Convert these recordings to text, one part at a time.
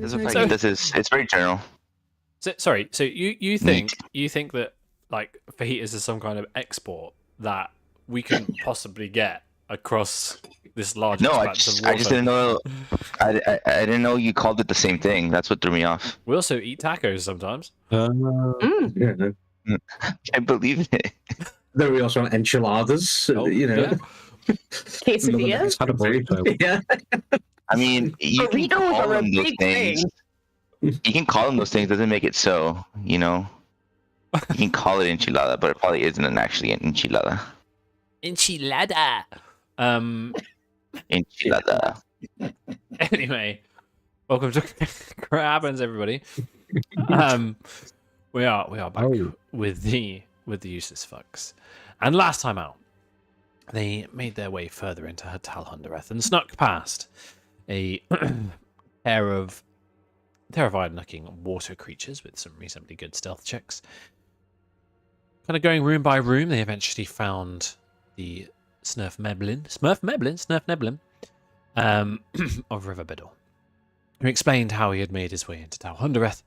It's very general. So sorry. So you think that like fajitas is some kind of export that we can possibly get across this large expanse of water? I just didn't know. I didn't know you called it the same thing. That's what threw me off. We also eat tacos sometimes. Yeah. I believe it. Then we also have enchiladas. Yeah. Quesadillas. Yeah. I mean, you can Burritos call are a them those big things. You can call them those things. Doesn't make it so. You can call it enchilada, but it probably isn't actually an enchilada. Enchilada. Enchilada. Anyway, welcome to What Happens, everybody. We are back with the useless fucks. And last time out, they made their way further into Talhundereth and snuck past a pair of terrified-looking water creatures with some reasonably good stealth checks. Kind of going room by room, they eventually found the Smurf Meblin of River Biddle, who explained how he had made his way into Talhundereth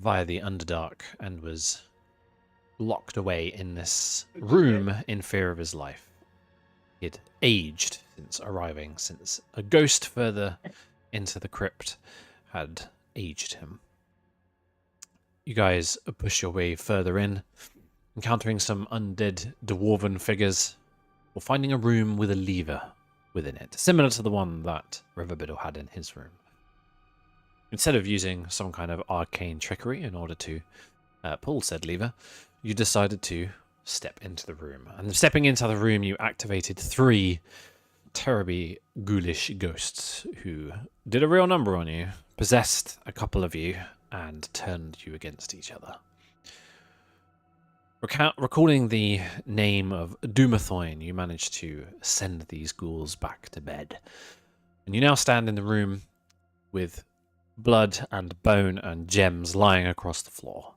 via the Underdark and was locked away in this room in fear of his life. He had aged since arriving, since a ghost further into the crypt had aged him. You guys push your way further in, encountering some undead dwarven figures, or finding a room with a lever within it, similar to the one that River Biddle had in his room. Instead of using some kind of arcane trickery in order to pull said lever, you decided to step into the room. And stepping into the room, you activated 3 terribly ghoulish ghosts who did a real number on you, possessed a couple of you, and turned you against each other. Recalling the name of Doomathoin, you managed to send these ghouls back to bed. And you now stand in the room with blood and bone and gems lying across the floor.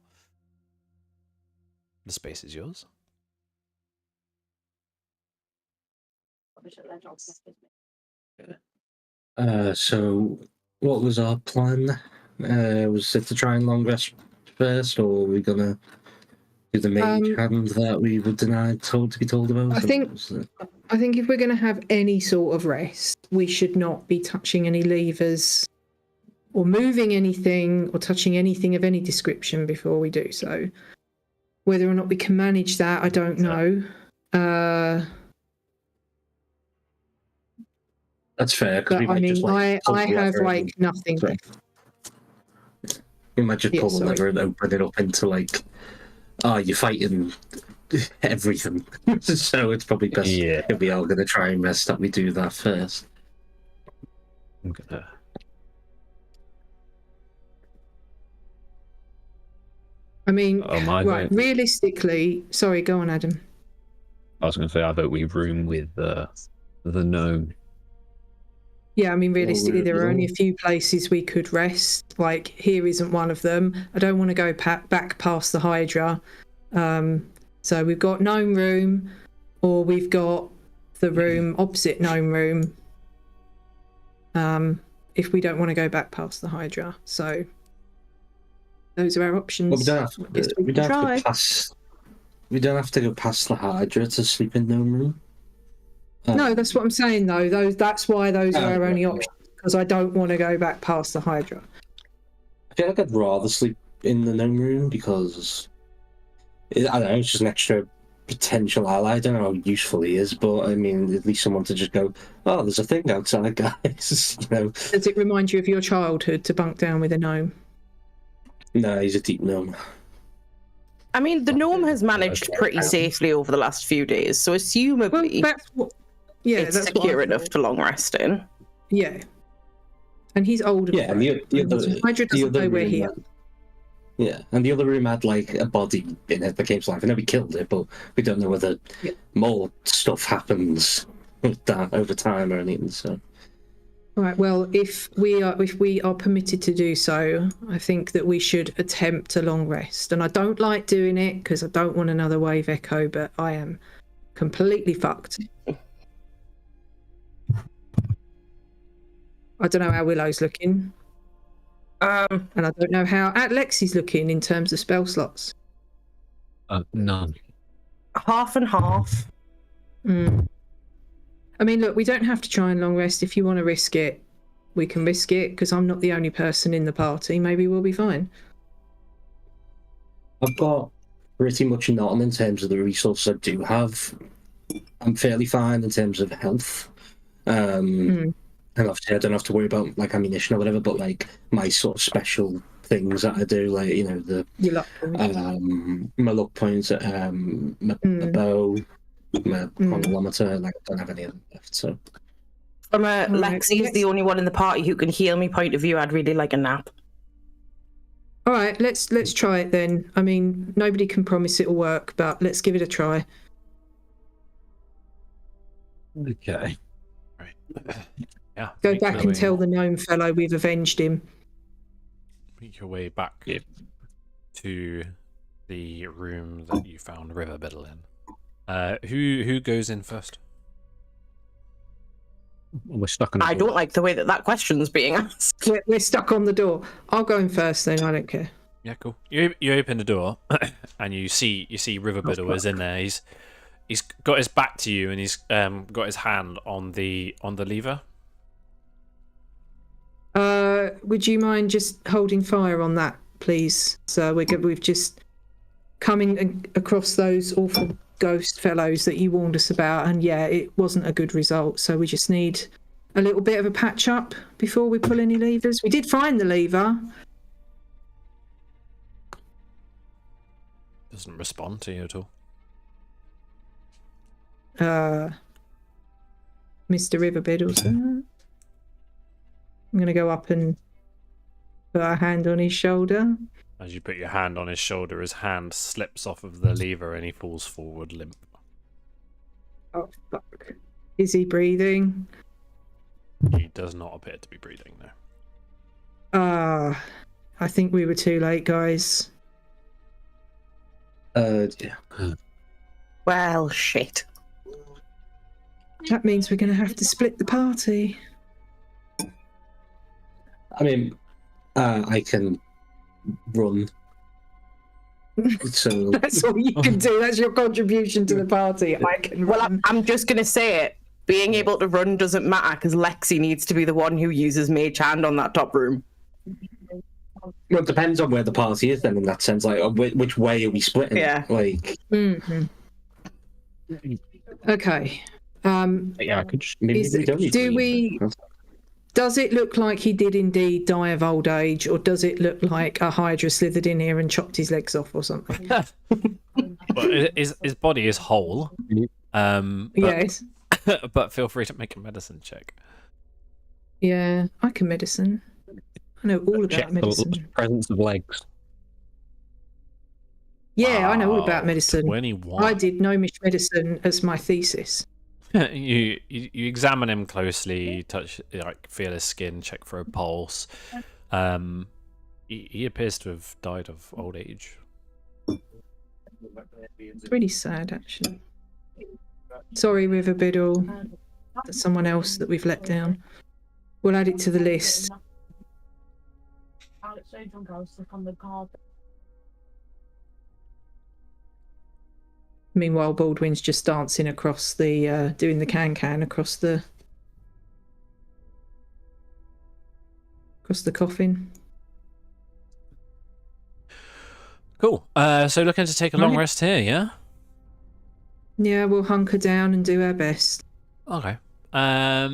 The space is yours. So, what was our plan? Was it to try and long rest first, or were we gonna do the mage hand that we were told to be told about? I think if we're going to have any sort of rest, we should not be touching any levers or moving anything or touching anything of any description before we do so. Whether or not we can manage that, I don't know. That's fair. But I mean, I have like nothing. You might just pull the lever and open it up into you're fighting everything. So it's probably best if we are going to try and rest that we do that first. I mean, realistically, sorry, go on, Adam. I was going to say, I vote we room with the gnome. Yeah, I mean, realistically, there are only a few places we could rest. Like, here isn't one of them. I don't want to go back past the Hydra. So we've got Gnome Room, or we've got the room opposite Gnome Room, if we don't want to go back past the Hydra. So those are our options. Well, we don't have to go past the Hydra to sleep in Gnome Room. No, that's what I'm saying, though. That's why those are our only options, because I don't want to go back past the Hydra. I feel like I'd rather sleep in the Gnome Room because, I don't know, it's just an extra potential ally. I don't know how useful he is, but I mean, at least someone to just go, oh, there's a thing outside, guys. Does it remind you of your childhood to bunk down with a gnome? No, he's a deep gnome. I mean, the gnome has managed pretty safely over the last few days, so assumably it's secure enough to long rest in. Yeah. And he's older. Yeah, and the Hydra doesn't know we're here. Yeah, and the other room had a body in it that came to life. I know we killed it, but we don't know whether more stuff happens with that over time or anything. So, all right. Well, if we are permitted to do so, I think that we should attempt a long rest. And I don't like doing it because I don't want another wave echo, but I am completely fucked. I don't know how Willow's looking. And I don't know how Lexi's looking in terms of spell slots. None. Half and half. I mean, look, we don't have to try and long rest. If you want to risk it, we can risk it, because I'm not the only person in the party. Maybe we'll be fine. I've got pretty much none in terms of the resources I do have. I'm fairly fine in terms of health. And obviously I don't have to worry about like ammunition or whatever, but like my sort of special things that I do, like, you know, Your luck points. my luck points, my bow, my chronometer, like I don't have any of them left, so. From a Lexi is the only one in the party who can heal me point of view, I'd really like a nap. All right, let's try it then. I mean, nobody can promise it'll work, but let's give it a try. Okay. Right. Yeah. Go back and tell the gnome fellow we've avenged him. Make your way back to the room that you found River Biddle in. Who goes in first? We're stuck on the I door. don't like the way that question's being asked. We're stuck on the door. I'll go in first then, I don't care. Yeah, cool. You open the door and you see River Biddle is in there. He's got his back to you and he's got his hand on the lever. Would you mind just holding fire on that, please? So we've just coming across those awful ghost fellows that you warned us about, and yeah, it wasn't a good result. So we just need a little bit of a patch up before we pull any levers. We did find the lever. Doesn't respond to you at all. Mr. River Biddles. I'm going to go up and put a hand on his shoulder. As you put your hand on his shoulder, his hand slips off of the lever and he falls forward limp. Oh, fuck. Is he breathing? He does not appear to be breathing, no. I think we were too late, guys. Yeah. Well, shit. That means we're going to have to split the party. I mean, I can run. So That's all you can do. That's your contribution to the party. I can Well, run. I'm just going to say it. Being able to run doesn't matter because Lexi needs to be the one who uses Mage Hand on that top room. well, it depends on where the party is then in that sense. Like, which way are we splitting? Yeah. Like, Okay. Yeah, I could just... maybe we don't need to leave then. Does it look like he did indeed die of old age, or does it look like a Hydra slithered in here and chopped his legs off or something? But his body is whole. Yes. But feel free to make a medicine check. Yeah, I can medicine. I know all check about medicine. the presence of legs. Yeah, I know all about Wow, medicine. 21. I did gnomish medicine as my thesis. you examine him closely, touch, like, feel his skin, check for a pulse. He appears to have died of old age. It's really sad, actually. Sorry, River Biddle. That's someone else that we've let down. We'll add it to the list. Meanwhile, Baldwin's just dancing across the, doing the can across the coffin. Cool. So looking to take a long Right. rest here, yeah? Yeah, we'll hunker down and do our best. Okay. How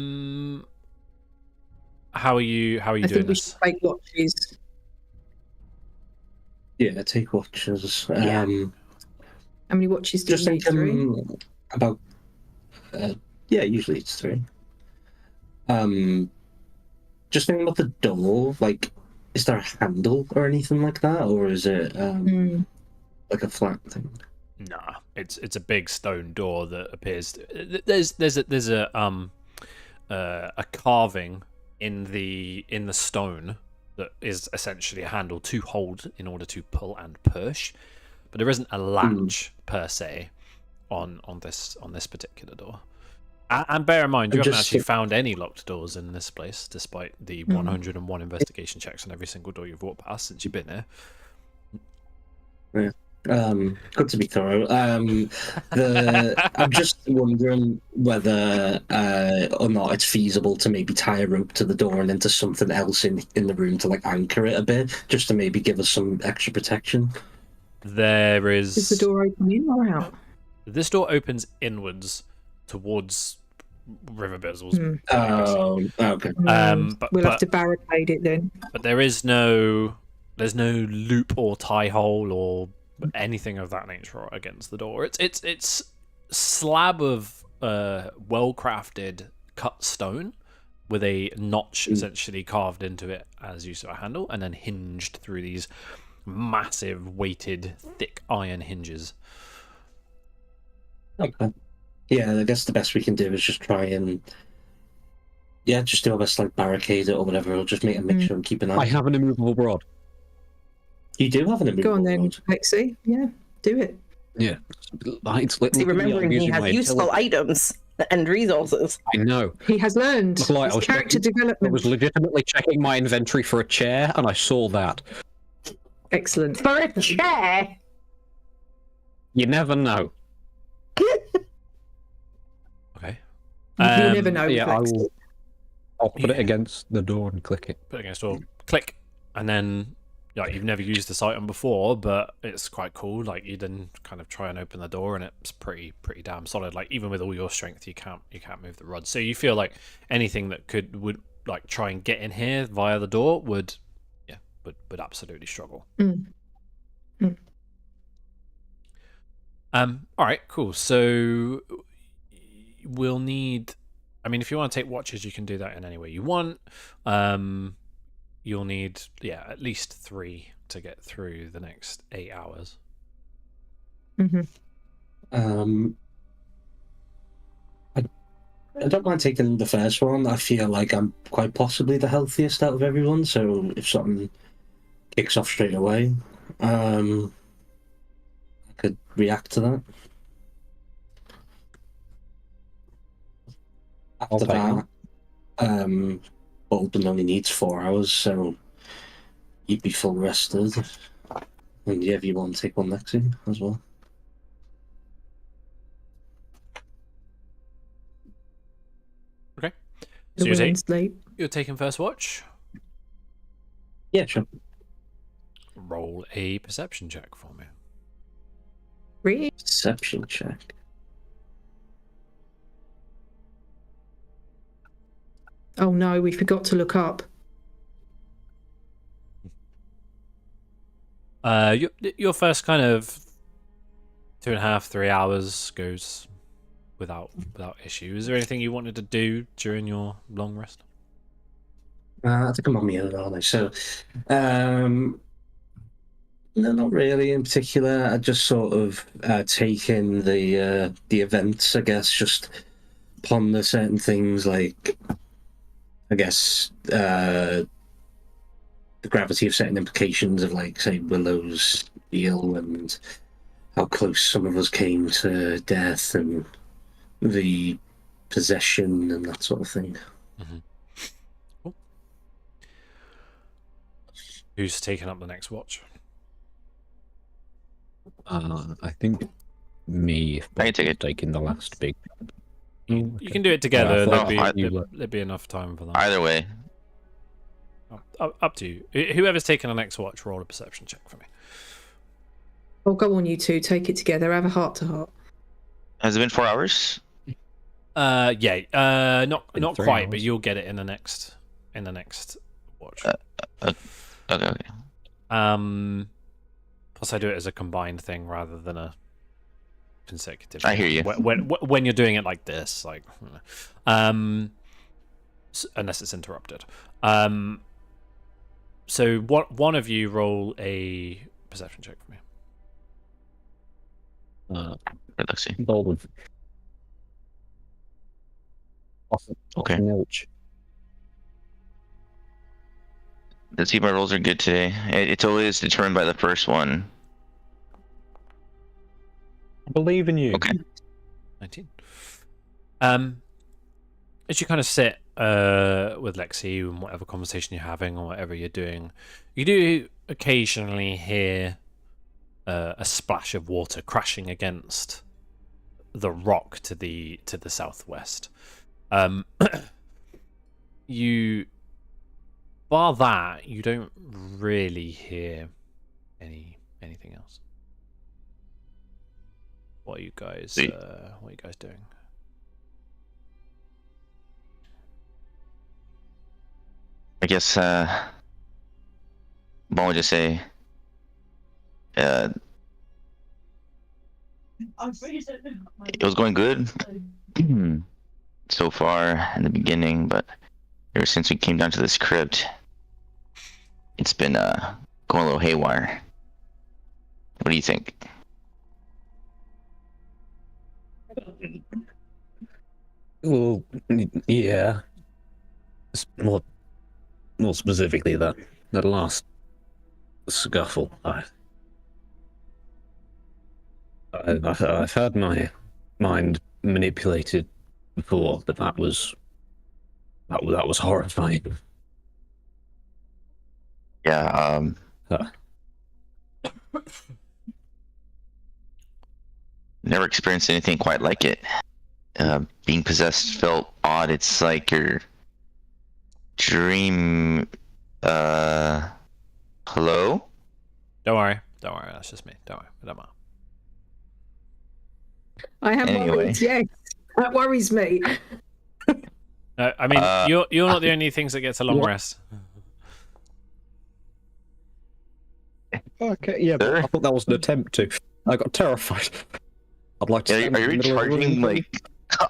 are you I doing think we this? should take watches. Yeah, take watches. Yeah. How many watches do Just you need? Three? thinking about. Yeah, usually it's 3. Just thinking about the door. Like, is there a handle or anything like that, or is it like a flat thing? Nah, it's a big stone door that appears. There's a carving in the stone that is essentially a handle to hold in order to pull and push, but there isn't a latch per se on this particular door. And bear in mind, you haven't just- actually found any locked doors in this place, despite the 101 investigation checks on every single door you've walked past since you've been here. Good to be thorough. I'm just wondering whether or not it's feasible to maybe tie a rope to the door and into something else in the room to like anchor it a bit, just to maybe give us some extra protection. There is. Is the door open in or out? This door opens inwards towards River Bizzle's. Oh, okay. But We'll have to barricade it then. But there's no loop or tie hole or anything of that nature against the door. It's slab of well crafted cut stone with a notch essentially carved into it as use of a handle, and then hinged through these massive weighted thick iron hinges. Okay. Yeah, I guess the best we can do is just try and just do our best to like barricade it or whatever, or just make a mixture and keep an eye. I have an immovable rod. You do have an immovable Go on then, rod. Lexi. Yeah, do it. Yeah. See, remembering he has useful items and resources. I know. He has learned. Like, His character I development. was legitimately checking my inventory for a chair, and I saw that. Excellent. For a chair! You never know. Okay. You never know. Yeah, Lex. I'll put it against the door and click it. Put it against door. Click. And then, like, you've never used this item before, but it's quite cool. Like, you then kind of try and open the door, and it's pretty damn solid. Like, even with all your strength, you can't move the rod. So you feel like anything that would like try and get in here via the door would absolutely struggle. All right, cool. So we'll need. I mean, if you want to take watches, you can do that in any way you want. You'll need, at least 3 to get through the next 8 hours. I don't mind taking the first one. I feel like I'm quite possibly the healthiest out of everyone, so if something kicks off straight away, I could react to that. After that, Bolton only needs 4 hours, so you'd be full rested. And if you want to take one Lexi as well. Okay. The So women's sleep. you're taking first watch. Yeah, sure. Roll a perception check for me. Really? Perception check. Oh no, we forgot to look up. Your first kind of 2.5, 3 hours goes without issue. Is there anything you wanted to do during your long rest? I think I'm on my own, aren't I? So, no, not really in particular. I just sort of take in the events, I guess, just ponder certain things like, I guess, the gravity of certain implications of, like, say, Willow's deal and how close some of us came to death and the possession and that sort of thing. Mm-hmm. Cool. Who's taking up the next watch? I think me, if I can take it. taking the last big. You can do it together. Yeah, There'd be enough time for that. Either way. Up to you. Whoever's taking the next watch, roll a perception check for me. Oh, go on, you two. Take it together. Have a heart to heart. Has it been 4 hours? Not In quite, 3 but hours. you'll get it in the next watch. Okay. Plus, I do it as a combined thing rather than a consecutive. I hear you. When you're doing it like this, like, unless it's interrupted. So one of you roll a perception check for me. Let's see. Bold. Okay. Nilch. Let's see if my rolls are good today. It's always determined by the first one. I believe in you. Okay. 19. as you kind of sit with Lexi and whatever conversation you're having or whatever you're doing, you do occasionally hear a splash of water crashing against the rock to the southwest. You, bar that, you don't really hear anything else. What are you guys doing? I guess Bon would just say, it was going good so far in the beginning, but ever since we came down to this crypt, it's been going a little haywire. What do you think? Well, yeah. More specifically, that last scuffle. I've had my mind manipulated before, but that was horrifying. Yeah. Never experienced anything quite like it. Being possessed felt odd. It's like your dream. Hello? Don't worry. That's just me. Don't worry. It don't matter. I am worried. Yes, that worries me. No, I mean you're not the only things that gets a long rest. Okay, yeah, but I thought that was an attempt to. I got terrified. I'd like to. Are you recharging like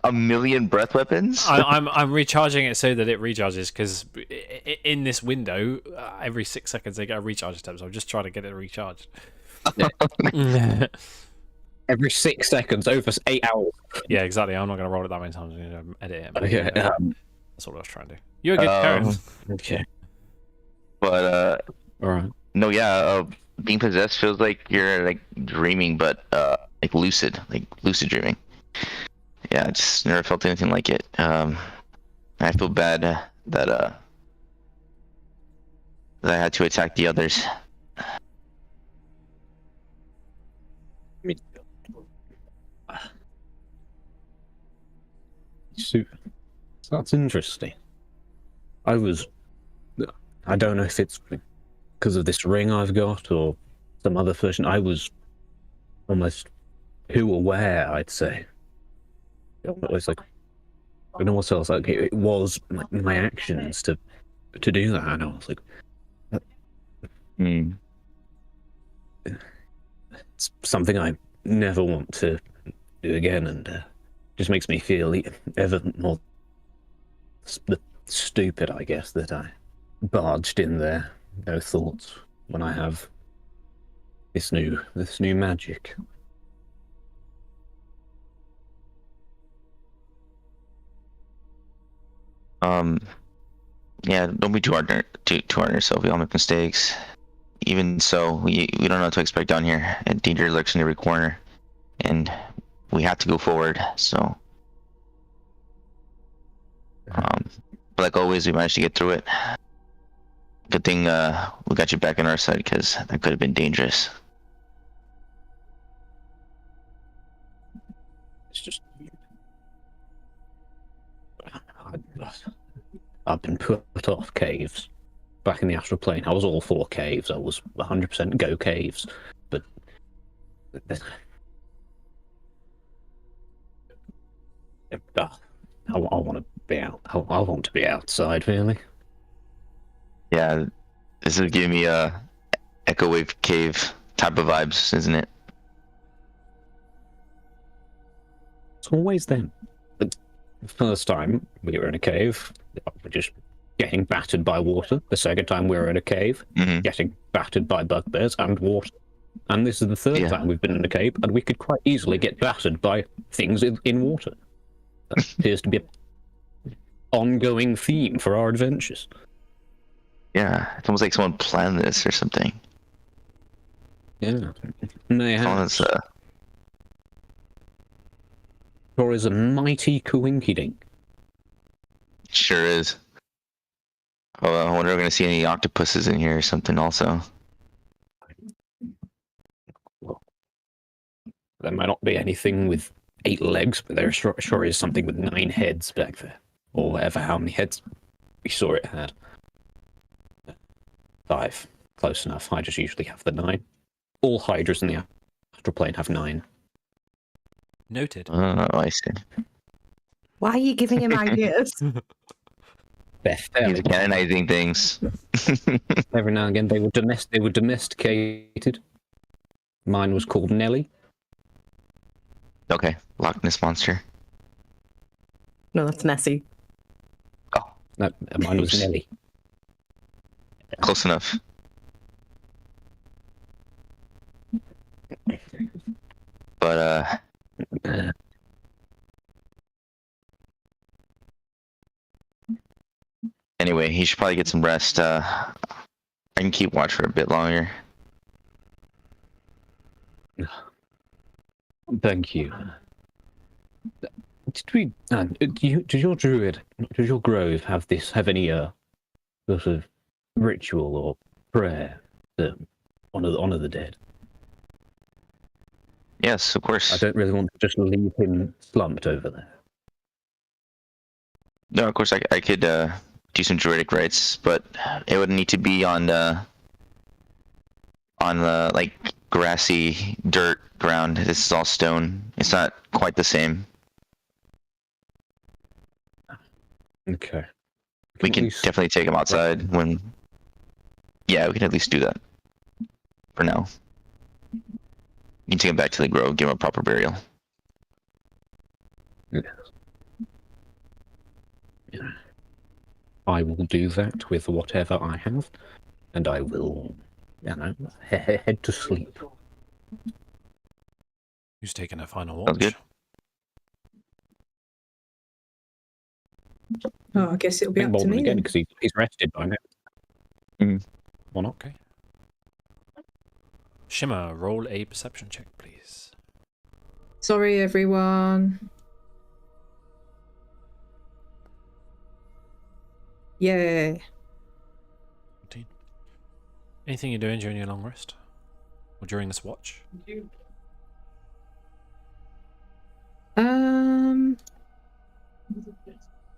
1,000,000 breath weapons? I'm recharging it so that it recharges, because in this window, every 6 seconds they get a recharge attempt. So I'm just trying to get it recharged. Yeah. Every 6 seconds over 8 hours. Yeah, exactly. I'm not going to roll it that many times. I'm going to edit it. Okay. That's what I was trying to do. You're good, Karen. Okay. But all right. No, yeah. Being possessed feels like you're like dreaming, but like lucid dreaming. Yeah, I just never felt anything like it. I feel bad that I had to attack the others. So that's interesting. I don't know if it's because of this ring I've got or some other version. I was almost too aware, I'd say. It was like, I don't know what else. Like, it was my actions to do that, and I was like, it's something I never want to do again, and just makes me feel ever more stupid, I guess, that I barged in there, no thoughts, when I have this new magic. Yeah, don't be too hard on yourself. We all make mistakes. Even so, we don't know what to expect down here, and danger lurks in every corner, and we have to go forward. So, but like always, we managed to get through it. Good thing we got you back on our side, because that could have been dangerous. It's just I've been put off caves. Back in the astral plane, I was all for caves. I was 100% go caves, but I want to be out. I want to be outside, really. Yeah, this is giving me a Echo Wave Cave type of vibes, isn't it? It's always them. The first time we were in a cave, we're just getting battered by water. The second time we were in a cave, getting battered by bugbears and water. And this is the third time we've been in a cave, and we could quite easily get battered by things in water. That appears to be an ongoing theme for our adventures. Yeah, it's almost like someone planned this or something. Yeah, mayhaps. Or is a mighty coinkydink. Sure is. Oh, I wonder if we're gonna see any octopuses in here or something also. Well, there might not be anything with 8 legs, but there sure is something with 9 heads back there. Or whatever, how many heads we saw it had. 5. Close enough. I just usually have the 9. All hydras in the astral plane have 9. Noted. Oh, I see. Why are you giving him ideas? They're fairly He's canonizing things. Every now and again, they were domesticated. Mine was called Nelly. Okay, Loch Ness monster. No, that's Nessie. Oh, No, mine was Nelly. close enough. But anyway, he should probably get some rest. I can keep watch for a bit longer. Thank you. Did we? Did your druid, did your grove have any sort of ritual or prayer to honor the dead? Yes, of course. I don't really want to just leave him slumped over there. No, of course I could do some druidic rites, but it would need to be on the like grassy dirt ground. This is all stone. It's not quite the same. Okay. We can definitely take him outside when. Yeah, we can at least do that. For now. You can take him back to the grove, give him a proper burial. Yes. Yeah. I will do that with whatever I have, and I will, head to sleep. Who's taking a final watch? Sounds good. Oh, I guess it'll be up to Bolden me again then. because he's rested by now. Or not? Okay. Shimmer, roll a perception check, please. Sorry, everyone. Yeah. 14. Anything you're doing during your long rest? Or during this watch?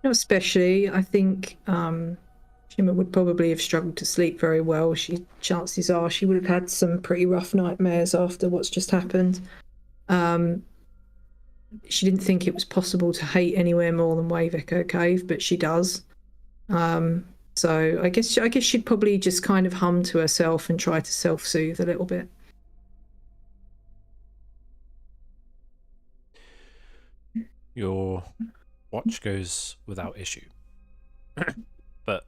Not especially. I think Shimmer would probably have struggled to sleep very well. Chances are she would have had some pretty rough nightmares after what's just happened. She didn't think it was possible to hate anywhere more than Wave Echo Cave, but she does. So I guess she'd probably just kind of hum to herself and try to self-soothe a little bit. Your watch goes without issue. But,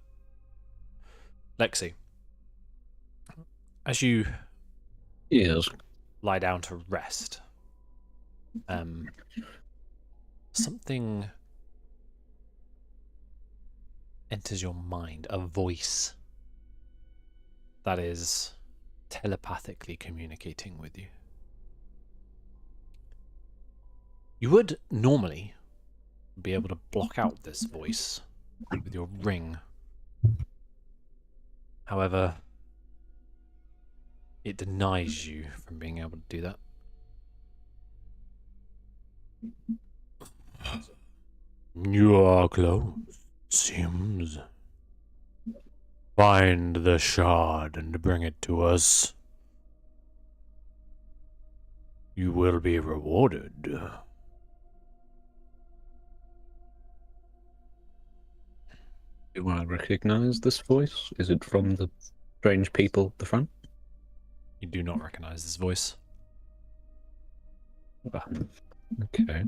Lexi, as you lie down to rest, something enters your mind, a voice that is telepathically communicating with you. You would normally be able to block out this voice with your ring. However, it denies you from being able to do that. You are close, seems. Find the shard and bring it to us. You will be rewarded. Do I recognize this voice? Is it from the strange people at the front? You do not recognize this voice. Okay.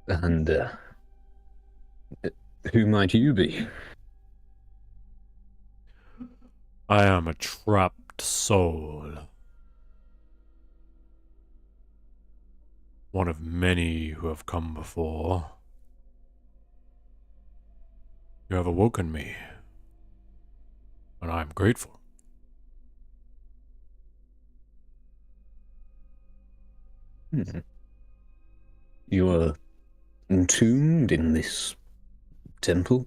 And who might you be? I am a trapped soul. One of many who have come before. You have awoken me, and I am grateful. You are entombed in this temple?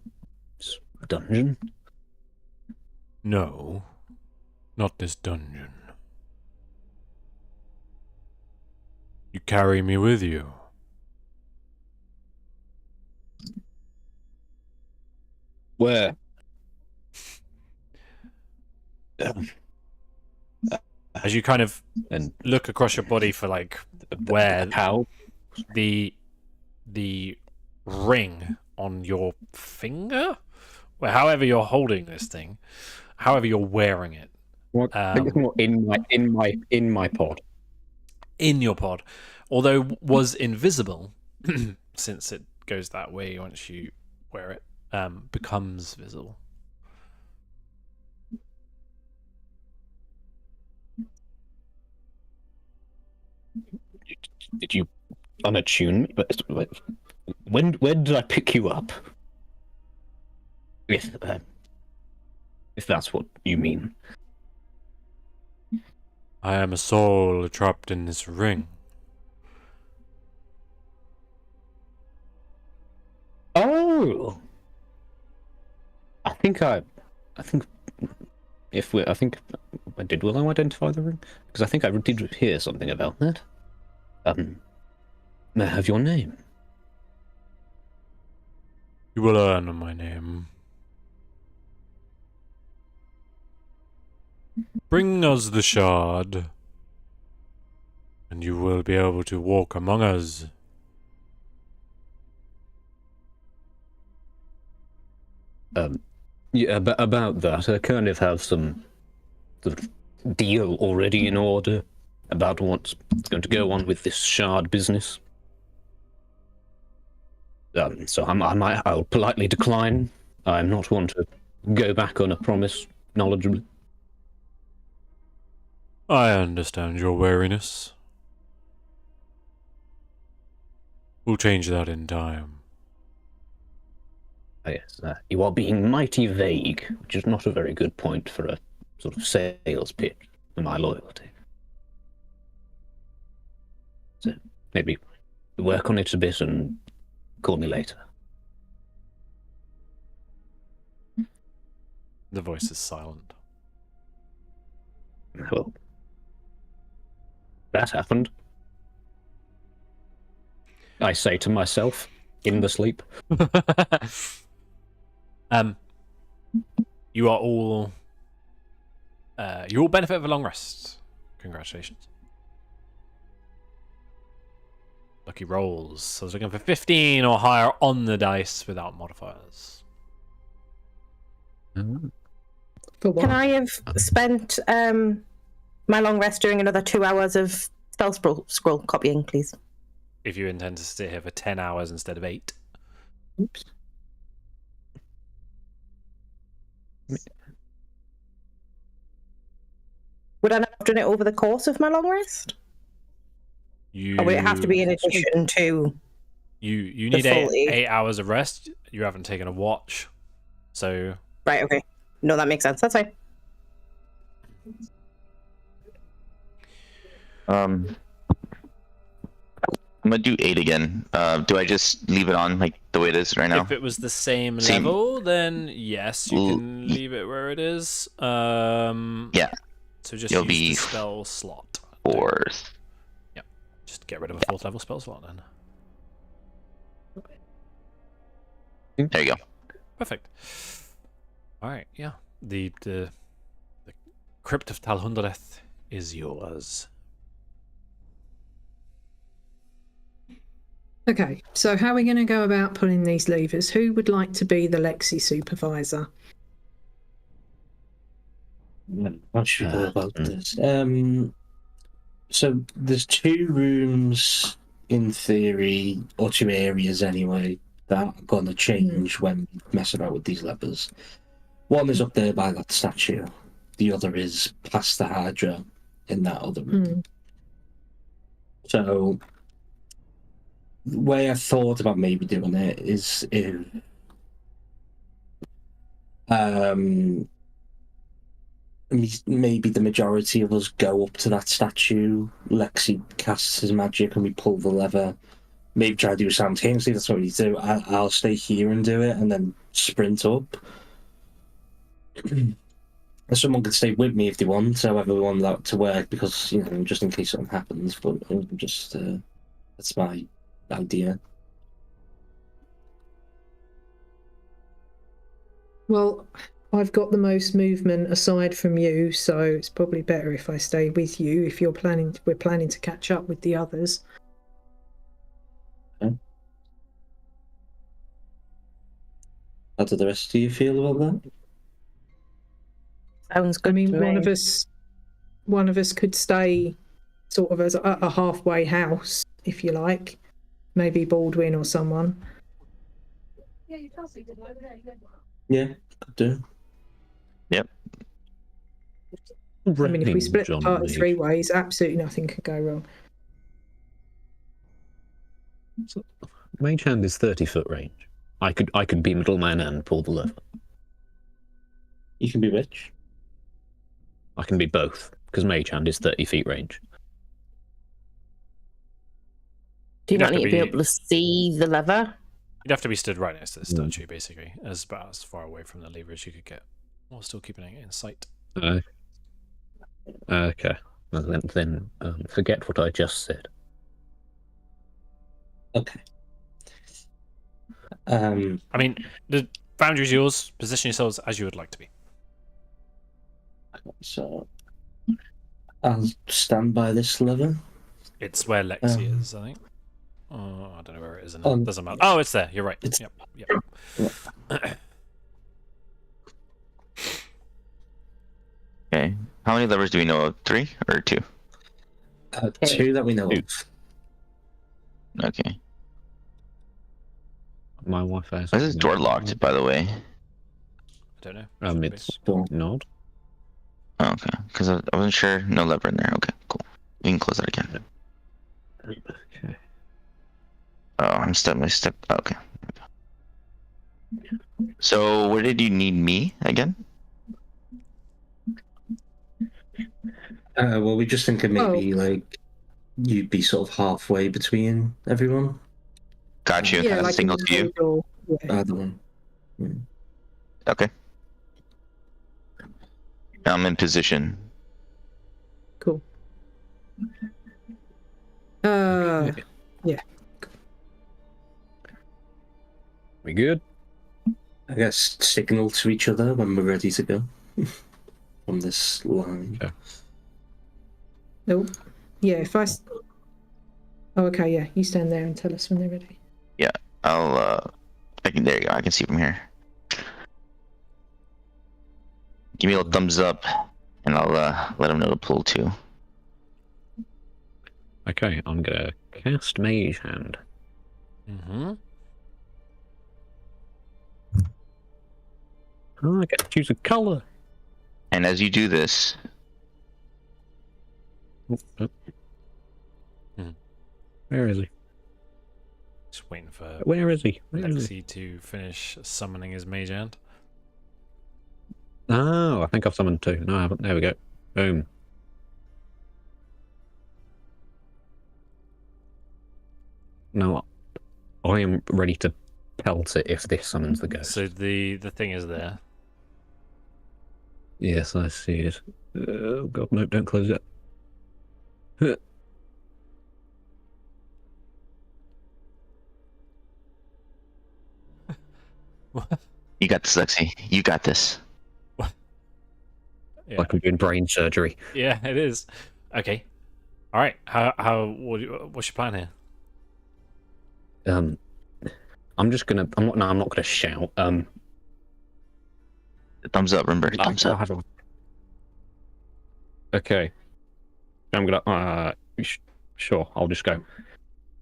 Dungeon? No, not this dungeon. You carry me with you. Where? As you kind of And look across your body for like where how? the ring on your finger, well, however you're holding this thing, however you're wearing it, What? In my pod. in your pod, although was invisible, since it goes that way once you wear it, becomes visible. Did you unattune me? But when did I pick you up? If that's what you mean. I am a soul trapped in this ring. Oh, I think I did. Will I identify the ring? Because I think I did hear something about that. May I have your name? You will learn my name. Bring us the shard, and you will be able to walk among us. Yeah, but about that, I kind of have some sort of deal already in order about what's going to go on with this shard business. So I'll politely decline. I'm not one to go back on a promise knowledgeably. I understand your wariness. We'll change that in time. Yes, you are being mighty vague, which is not a very good point for a sort of sales pitch for my loyalty. So maybe work on it a bit and call me later. The voice is silent. Well, that happened. I say to myself in the sleep. You are all you all benefit of a long rest. Congratulations. Lucky rolls. So I was looking for 15 or higher on the dice without modifiers. For what? Can I have spent my long rest doing another 2 hours of spell scroll copying, please? If you intend to stay here for 10 hours instead of 8. Oops. Would I not have done it over the course of my long rest? Or would it have to be in addition to... You need full 8 hours of rest. You haven't taken a watch. So... Right, okay. No, that makes sense. That's fine. I'm gonna do 8 again. Do I just leave it on like the way it is right now? If it was the same level, then yes, you can leave it where it is. Yeah. So just It'll use be the spell slot. 4th. Yep. Just get rid of a 4th level spell slot then. There you go. Perfect. Alright, yeah. The Crypt of Talhundereth is yours. Okay, so how are we going to go about pulling these levers? Who would like to be the Lexi supervisor? How should we go about this? So there's 2 rooms in theory, or 2 areas anyway, that are going to change when we mess about with these levers. One is up there by that statue. The other is past the Hydra in that other room. So the way I thought about maybe doing it is if maybe the majority of us go up to that statue, Lexi casts his magic and we pull the lever, maybe try to do it simultaneously. That's what we do. I'll stay here and do it, and then sprint up. Someone could stay with me if they want, however we want that to work, because, just in case something happens, but just, that's my idea. Well, I've got the most movement aside from you, so it's probably better if I stay with you if we're planning to catch up with the others. Okay. How do the rest of you feel about that? Sounds good. I mean, to me. one of us could stay sort of as a halfway house, if you like. Maybe Baldwin or someone. Yeah, could do. Yep. I mean, if we split the party 3 ways, absolutely nothing could go wrong. So, Mage Hand is 30-foot range. I could be middleman and pull the lever. You can be rich. I can be both, because Mage Hand is 30 feet range. Do you not need to be able to see the lever? You'd have to be stood right next to the statue, basically, about as far away from the lever as you could get, while still keeping it in sight. Okay. Well, then forget what I just said. Okay. I mean, the boundary's yours. Position yourselves as you would like to be. So, I'll stand by this lever. It's where Lexi is, I think. Oh, I don't know where it is. It doesn't matter. Oh, it's there. You're right. Yep. Okay. How many levers do we know of? 3 or 2? 2 that we know of. Okay. My Wi-Fi is... Why is this door locked, by the way? I don't know. It's not. Oh, okay. Because I wasn't sure. No lever in there. Okay, cool. We can close that again. Okay. Oh, I'm stuck. Okay. So, where did you need me again? Well, we're just thinking maybe like you'd be sort of halfway between everyone. Got you. Yeah, like signal to you. Or, yeah. Either one. Yeah. Okay. I'm in position. Cool. Yeah. We good? I guess signal to each other when we're ready to go from this line. Okay. Nope. Yeah, if I... Oh, okay, yeah. You stand there and tell us when they're ready. Yeah, there you go. I can see from here. Give me a little thumbs up, and I'll let them know to pull too. Okay, I'm gonna cast Mage Hand. Mm-hmm. Oh, I get to choose a colour. And as you do this, Where is he? Just waiting for Where is he? Where is he? Lexi to finish summoning his mage hand. Oh, I think I've summoned 2. No, I haven't. There we go. Boom. No, I am ready to pelt it if this summons the ghost. So the thing is there. Yes, I see it. Oh god, no, don't close it. you got this, Lexi. You got this. Yeah. Like I'm doing brain surgery. Yeah, it is. Okay. All right. What's your plan here? I'm just gonna. I'm not gonna shout. Thumbs up, remember. Thumbs up. Okay. I'm gonna. Sure. I'll just go.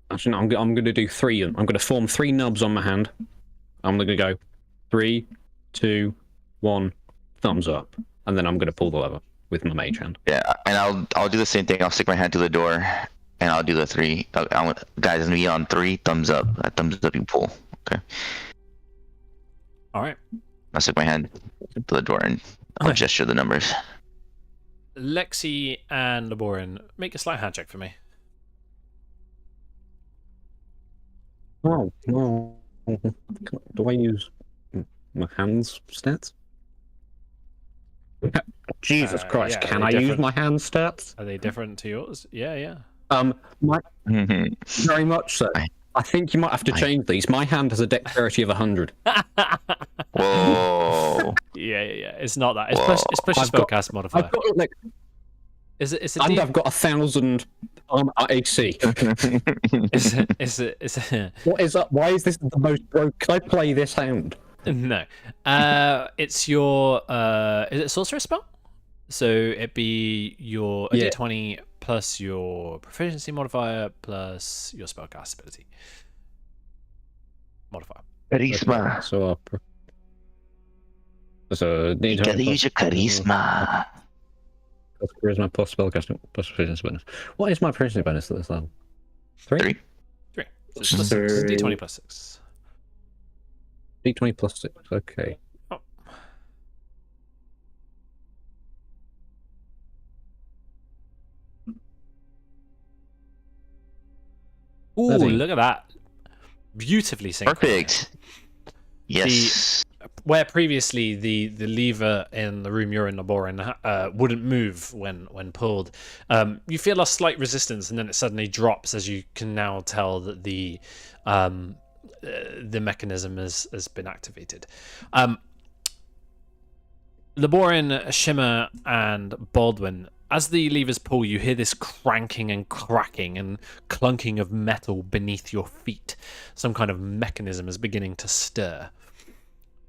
Actually, no, I'm gonna do 3. I'm gonna form 3 nubs on my hand. I'm gonna go 3, 2, 1. Thumbs up, and then I'm gonna pull the lever with my mage hand. Yeah, and I'll do the same thing. I'll stick my hand to the door, and I'll do the 3. Guys, it's gonna be on 3. Thumbs up. That thumbs up, you pull. Okay. All right. I'll stick my hand to the door and I'll gesture the numbers. Lexi and Laborin, make a sleight hand check for me. Oh, no. Do I use my hands stats? Jesus Christ, Yeah, are can they I use different? my hand stats? Are they different to yours? Yeah, yeah. Very much so. I think you might have to change these. My hand has a dexterity of 100. Whoa. Yeah. It's not that. It's plus your spellcast modifier. I've got like, Is it? and I've got 1,000 AC. Is it? What is that? Why is this the most broke? Can I play this hand? No. It's your is it sorcerer spell? So it'd be your D20 plus your proficiency modifier plus your spellcast ability modifier. Charisma. So You gotta use your charisma. Charisma plus spellcasting plus proficiency bonus. What is my proficiency bonus at this level? 3? 3. So it's D20 plus 6. D20 plus 6. Okay. Oh. Ooh, look at that. Beautifully synchronized. Perfect. Yes. Where previously the lever in the room you're in, Laborin, wouldn't move when pulled, you feel a slight resistance, and then it suddenly drops as you can now tell that the mechanism has been activated. Laborin, Shimmer, and Baldwin, as the levers pull, you hear this cranking and cracking and clunking of metal beneath your feet. Some kind of mechanism is beginning to stir.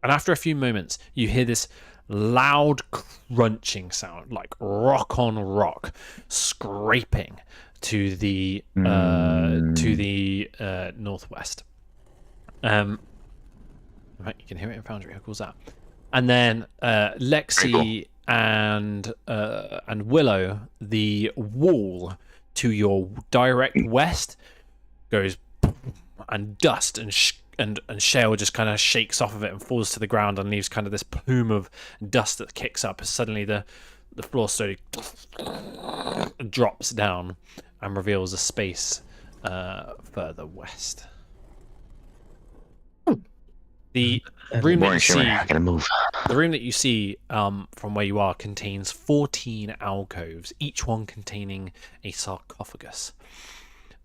And after a few moments, you hear this loud crunching sound, like rock on rock, scraping to the northwest. Right, you can hear it in Foundry. How cool is that? And then Lexi and Willow, the wall to your direct west goes, and dust and shale just kind of shakes off of it and falls to the ground and leaves kind of this plume of dust that kicks up. Suddenly the floor slowly drops down and reveals a space further west. The room that you see, the room that you see from where you are contains 14 alcoves, each one containing a sarcophagus.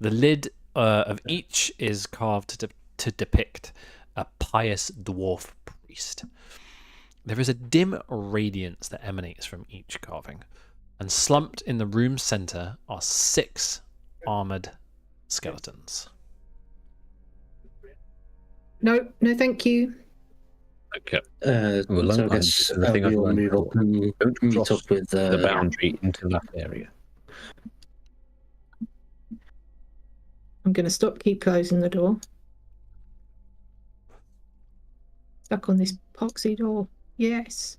The lid of each is carved to depict a pious dwarf priest. There is a dim radiance that emanates from each carving, and slumped in the room's center are 6 armored skeletons. No, thank you. Okay. So I guess we'll move up and meet up with the boundary into that area. I'm going to keep closing the door. Stuck on this poxy door. Yes.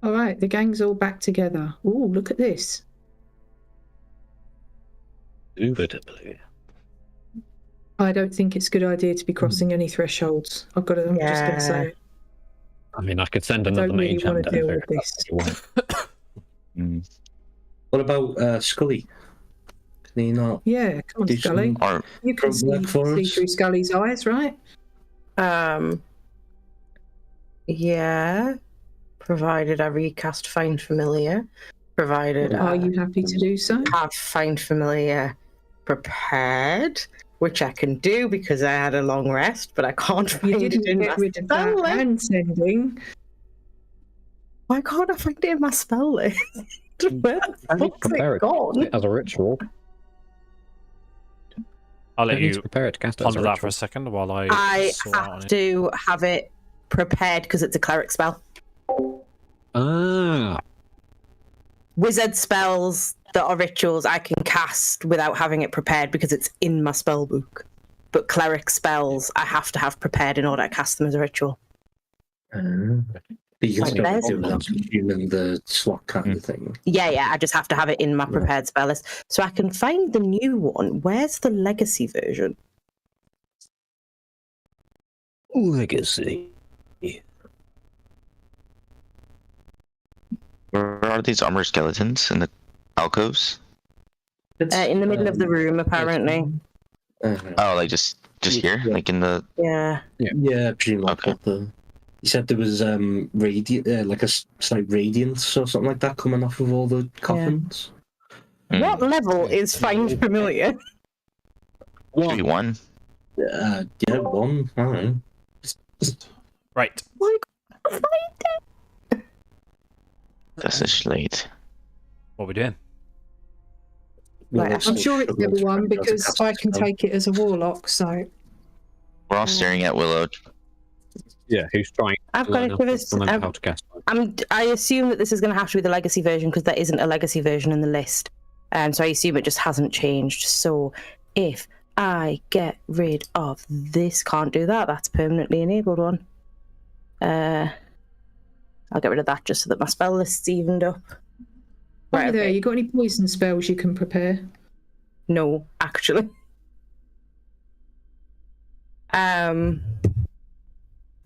All right, the gang's all back together. Ooh, look at this. Indubitably. I don't think it's a good idea to be crossing any thresholds. I'm just going to say. I mean, I could send another mage want to deal with this. What about Scully? Can he not? Yeah, come on, Scully. You can see through Scully's eyes, right? Yeah. Provided I recast Find Familiar. Provided. Are you happy to do so? Have Find Familiar prepared, which I can do because I had a long rest, but I can't find it in my spell list. Hand sending. Why can't I find it in my spell list? Where the fuck's it gone? As a ritual. I'll let you prepare it to cast it ponder that for a second while I have to have it prepared because it's a cleric spell. Ah. Wizard spells that are rituals I can cast without having it prepared because it's in my spell book. But cleric spells I have to have prepared in order to cast them as a ritual. You can still do that human the slot kind of thing. Yeah, I just have to have it in my prepared spell list. So I can find the new one. Where's the legacy version? Legacy. Where are these armor skeletons in the alcoves? In the middle of the room, apparently. Oh, like just here, like in the. Yeah. Yeah, pretty much. Okay. You said there was like a slight radiance or something like that coming off of all the coffins. What level is Find Familiar? Should be 1. Yeah, 1. I don't know. Right. That's a late. What are we doing? I'm sure it's level 1 because I can take it as a warlock, so... We're all staring at Willow. Yeah, who's trying I've to got learn it for this. how to cast it. I assume that this is going to have to be the legacy version because there isn't a legacy version in the list. So I assume it just hasn't changed. So if I get rid of this, can't do that. That's permanently enabled one. I'll get rid of that just so that my spell list's evened up. Right, there, you got any poison spells you can prepare? No, actually.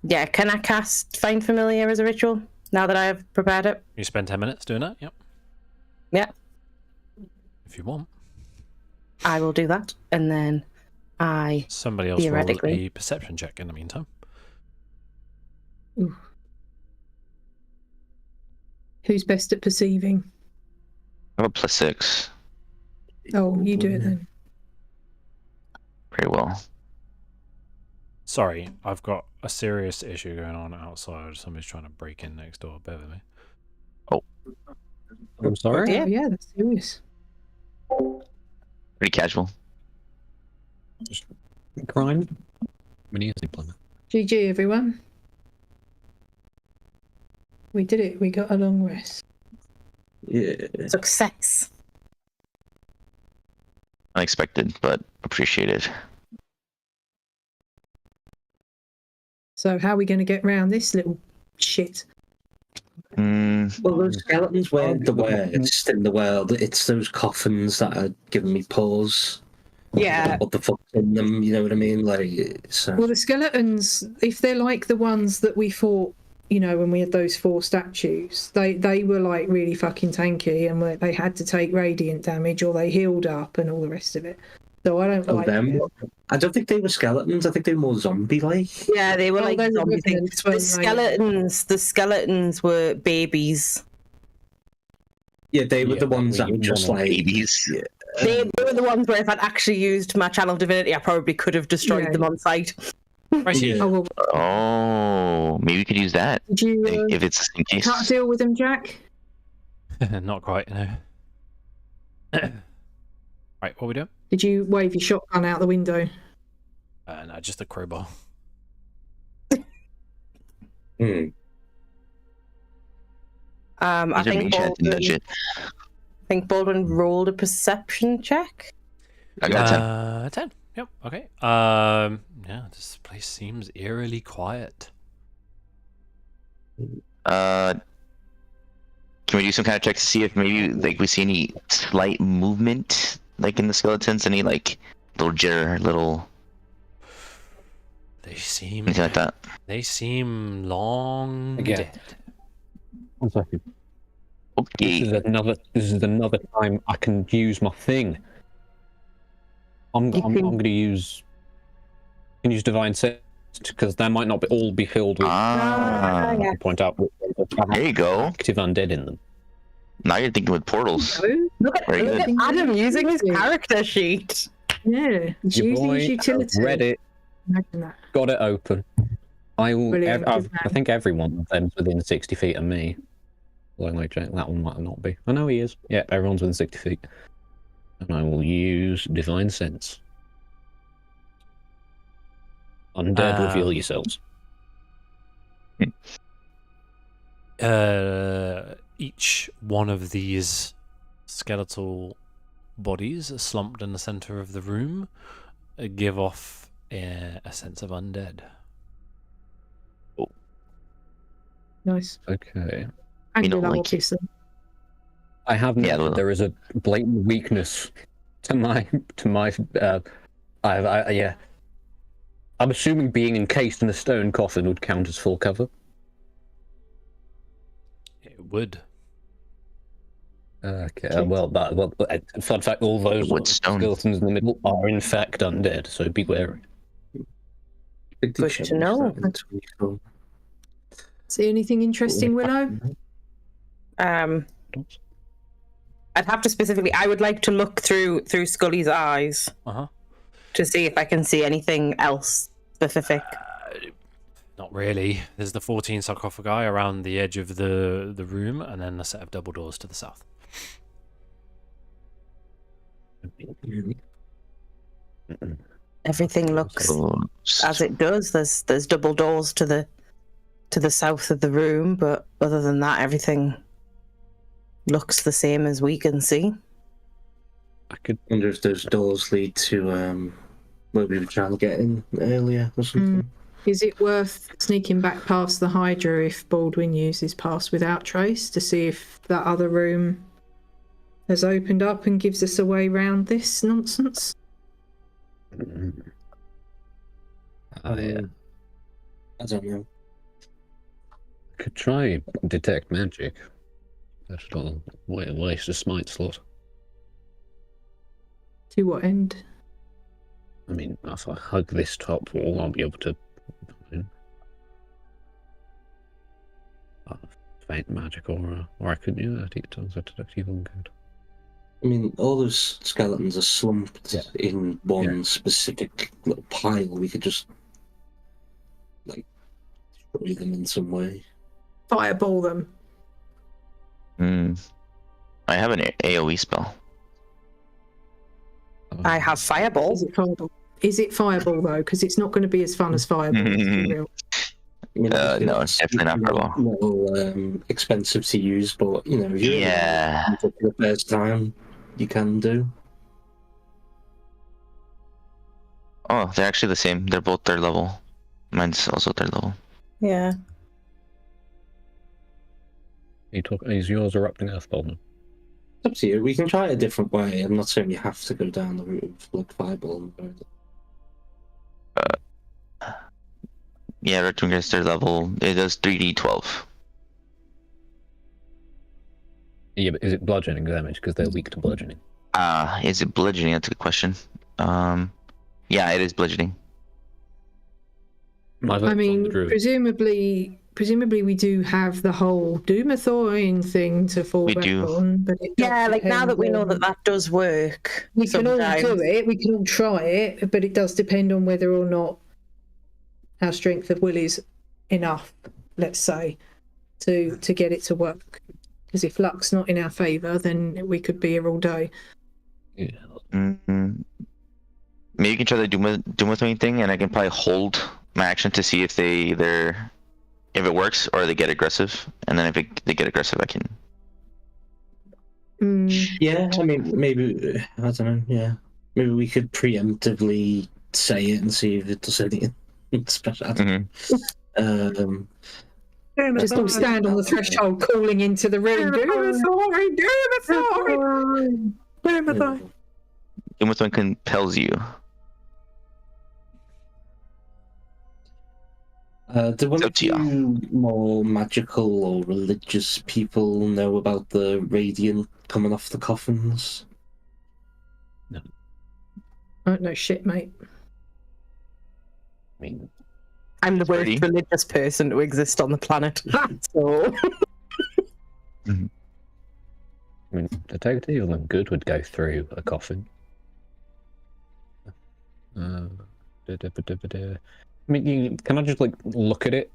Yeah, can I cast Find Familiar as a ritual now that I have prepared it? You spend 10 minutes doing that? Yep. Yeah. If you want. I will do that, and then Somebody else roll theoretically a perception check in the meantime. Ooh. Who's best at perceiving? I have a +6. Oh, you do it then. Pretty well. Sorry, I've got a serious issue going on outside. Somebody's trying to break in next door. Bear with me. I'm sorry? Oh, yeah, that's serious. Pretty casual. Crime? Many years employment. GG, everyone. We did it. We got a long rest. Yeah. success. Unexpected, but appreciated. So how are we going to get round this little shit? Well, those skeletons weren't the worst in the world. It's those coffins that are giving me pause. Yeah. What the fuck's in them? You know what I mean? Like, so. Well, the skeletons, if they're like the ones that we fought, you know, when we had those 4 statues, they were like really fucking tanky, and they had to take radiant damage, or they healed up and all the rest of it. So I don't like them. it. I don't think they were skeletons. I think they were more zombie-like. Yeah, they were like they were zombie revenants, things. The skeletons were babies. Yeah, they were the ones that were just like babies. Yeah. They were the ones where if I'd actually used my channel divinity, I probably could have destroyed them on sight. Right, Yeah. Oh, well, Oh, maybe we could use that did you if it's in case. cut a deal with them, Jack? Not quite, no. Right, what are we doing? Did you wave your shotgun out the window? No, just a crowbar. Hmm. I think Baldwin rolled a perception check. I got 10. 10. Yep, okay. Yeah, this place seems eerily quiet. Can we do some kind of check to see if maybe like we see any slight movement, like in the skeletons, any like little jitter, little They seem anything like that? They seem long Again. dead. 1 second. Okay. This is another time I can use my thing. I'm going to use divine sense because they might not all be filled with. Ah, yeah. Point out there you go. active undead in them. Now you're thinking with portals. Look at Very good. Adam using his character sheet. Yeah, it's Your using boy, his utility. I've read it, Imagine that. got it open. I will. Brilliant, good I think everyone of them's within 60 feet of me. Although, like, that one might not be. I know he is. Yeah, everyone's within 60 feet. And I will use divine sense. Undead, reveal yourselves. Each one of these skeletal bodies slumped in the center of the room give off a sense of undead. Nice. Okay. And don't you like it. obviously. I have Yeah, noted there is a blatant weakness to my yeah. I'm assuming being encased in a stone coffin would count as full cover. It would. Okay. Well, fun fact: all those Wood stone. skeletons in the middle are in fact undead. So be wary. Big Good change to know. that into unicorn. See anything interesting, Willow? I'd have to specifically. I would like to look through Scully's eyes to see if I can see anything else specific. Not really. There's the 14 sarcophagi around the edge of the room, and then a set of double doors to the south. Everything looks as it does. There's double doors to the south of the room, but other than that, everything looks the same as we can see. I could wonder if those doors lead to where we were trying to get in earlier or something. Is it worth sneaking back past the Hydra if Baldwin uses Pass Without Trace to see if that other room has opened up and gives us a way round this nonsense? Oh yeah. I don't know. Could try detect magic. That's all. Waste a smite slot. To what end? I mean, if I hug this top wall, I'll be able to. Faint magic aura, or I could detect evil good. I mean, all those skeletons are slumped in one specific little pile. We could just destroy them in some way. Fireball them. I have an AoE spell. I have fireball. Is it fireball? Is it fireball though? Because it's not going to be as fun as fireball. Let's be real. I mean, No, it's definitely not fireball. Little expensive to use, but if you're for the first time, you can do. Oh, they're actually the same. They're both third level. Mine's also third level. Yeah. Is yours erupting earth Baldwin? It's up to you. We can try it a different way. I'm not saying you have to go down the route of fireball. Yeah, Red Twinger's third level. It does 3d12. Yeah, but is it bludgeoning damage? Because they're weak to bludgeoning. Is it bludgeoning? That's a good question. Yeah, it is bludgeoning. I mean, presumably we do have the whole Doomathorian thing to fall back on. But now that we know that does work, we can all do it. We can all try it, but it does depend on whether or not our strength of will is enough, let's say, to get it to work. Because if luck's not in our favour, then we could be here all day. Yeah. Maybe you can try the Doomathorian thing, and I can probably hold my action to see if if it works or they get aggressive, and then if they get aggressive, I can. Yeah, I mean, maybe I don't know. Yeah, maybe we could preemptively say it and see if it does anything special. Just all stand on the threshold, calling into the room. Doomathorian. Doomathorian compels you. Do one of you more magical or religious people know about the radiant coming off the coffins? No. I don't know shit, mate. I mean, I'm the worst religious person to exist on the planet. So. I mean, the detective or them good would go through a coffin. I mean, can I just look at it?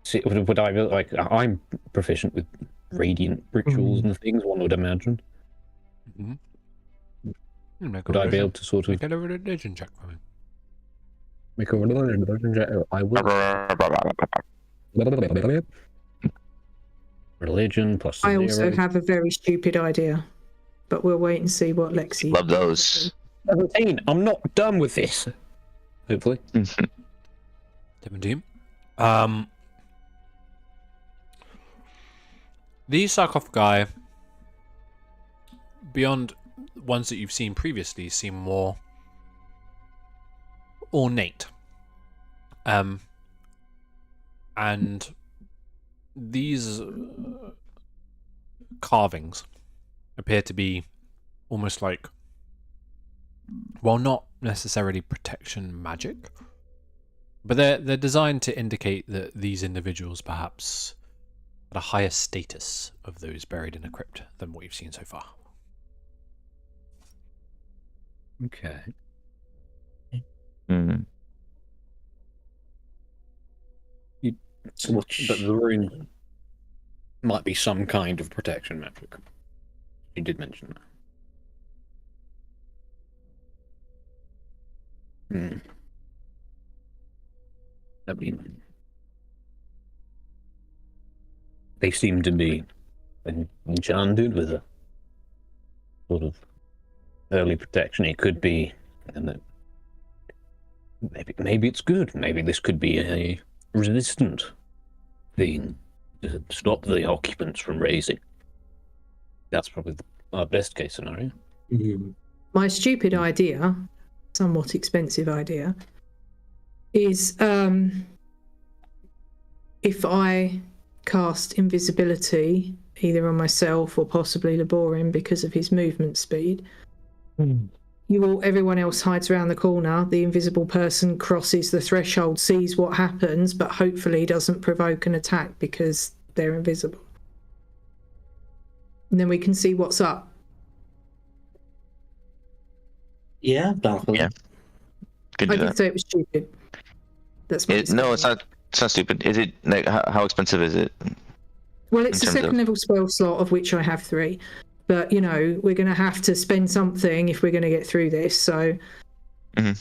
See, would I be I'm proficient with radiant rituals and things. One would imagine. Would I be able to sort of get a religion check for me? Make a religion check? I will. Religion plus. I also have a very stupid idea, but we'll wait and see what Lexi. Love those. 17. I'm not done with this. Hopefully. 17. These sarcophagi, beyond ones that you've seen previously, seem more ornate. And these carvings appear to be almost like, well, not necessarily protection magic, but they're designed to indicate that these individuals perhaps had a higher status of those buried in a crypt than what you've seen so far. Okay. Mm. But the rune might be some kind of protection magic. You did mention that. I mean, they seem to be enchanted with a sort of early protection. It could be, and maybe it's good. Maybe this could be a resistant thing to stop the occupants from raising. That's probably our best case scenario. My stupid idea, somewhat expensive idea, is if I cast invisibility either on myself or possibly Laborin because of his movement speed, everyone else hides around the corner, the invisible person crosses the threshold, sees what happens, but hopefully doesn't provoke an attack because they're invisible. And then we can see what's up. Yeah, definitely. Yeah. Could do I did that. say it was stupid. That's my No, it's not. It's not stupid. Is it like how expensive is it? Well, it's a in terms second level spell slot, of which I have 3. But, you know, we're going to have to spend something if we're going to get through this, so... I'm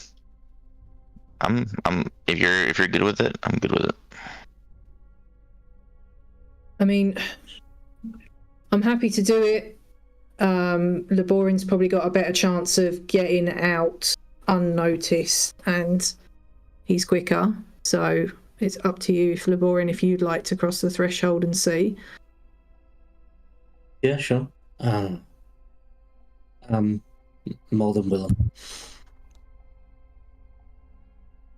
if you're good with it, I'm good with it. I mean, I'm happy to do it. Laborin's probably got a better chance of getting out unnoticed, and he's quicker, so it's up to you, if Laborin, if you'd like to cross the threshold and see. Yeah, sure. More than willing.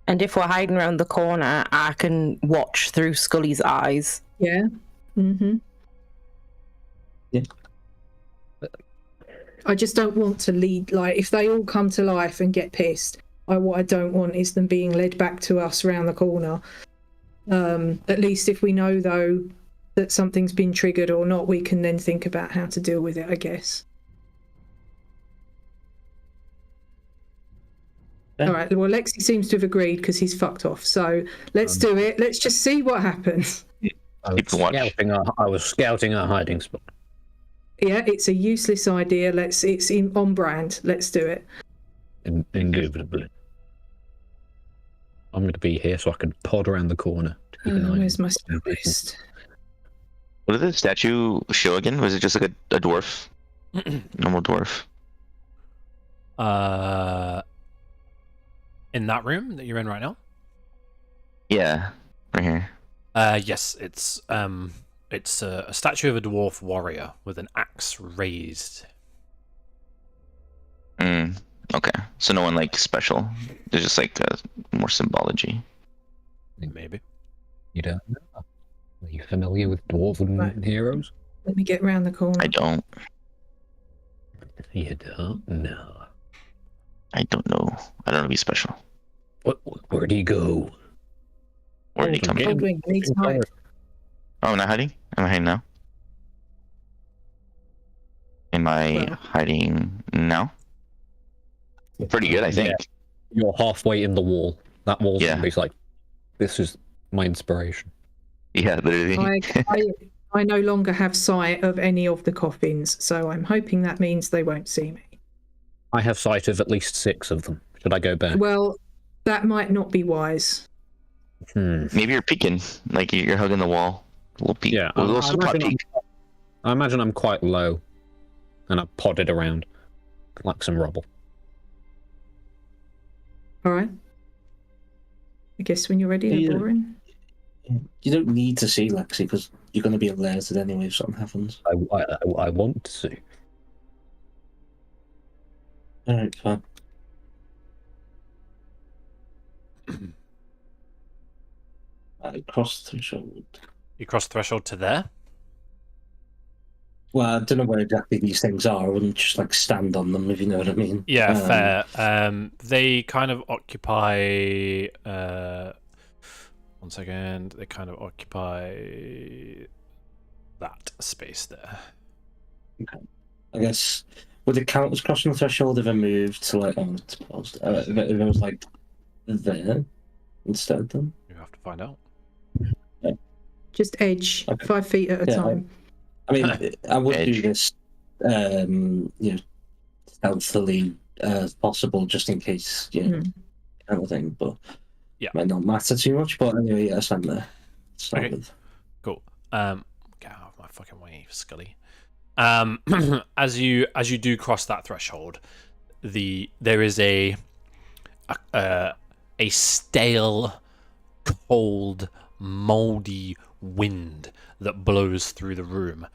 And if we're hiding around the corner, I can watch through Scully's eyes. Yeah. Yeah. I just don't want to lead, like, if they all come to life and get pissed, what I don't want is them being led back to us around the corner. At least if we know, though, that something's been triggered or not, we can then think about how to deal with it, I guess. Yeah. All right, well, Lexi seems to have agreed because he's fucked off. So let's do it. Let's just see what happens. I was scouting our hiding spot. Yeah, it's a useless idea. It's on brand. Let's do it. Indubitably. I'm going to be here so I can pod around the corner. To keep an eye Where's on my spell list? What did the statue show again? Was it just like a dwarf? Normal dwarf? In that room that you're in right now? Yeah, right here. Yes, it's a statue of a dwarf warrior with an axe raised. Okay, so no one like special. There's just like more symbology. Maybe. You don't know? Are you familiar with dwarven heroes? Let me get round the corner. I don't. You don't know. I don't know. I don't know if he's special. Where'd he go? Where did he come from? Oh, I'm not hiding? Am I hiding now? Am I hiding now? Pretty good, I think. Yeah. You're halfway in the wall. That wall's like, this is my inspiration. Yeah, literally. I no longer have sight of any of the coffins, so I'm hoping that means they won't see me. I have sight of at least 6 of them. Should I go back? Well, that might not be wise. Maybe you're peeking, like you're hugging the wall. A little peek. Yeah, a little super peek. I imagine I'm quite low, and I've podded around like some rubble. All right. I guess when you're ready, Lauren. You don't need to see Lexi because you're going to be alerted anyway if something happens. I want to see. All right, fine. I crossed the threshold. You cross the threshold to there? Well, I don't know where exactly these things are. I wouldn't just like stand on them, if you know what I mean. Yeah, fair. They kind of occupy. One second. They kind of occupy that space there. Okay. I guess would it count as crossing the threshold if I moved to like if it was like there instead? Then You have to find out. Just edge, Okay. 5 feet at a time. I mean, I would do Edge. this, stealthily as possible, just in case, kind of thing. But Yeah. might not matter too much. But anyway, yes, I'm there. Start Okay. with. Cool. Get out of my fucking way, Scully. As you do cross that threshold, there is a stale, cold, moldy wind that blows through the room,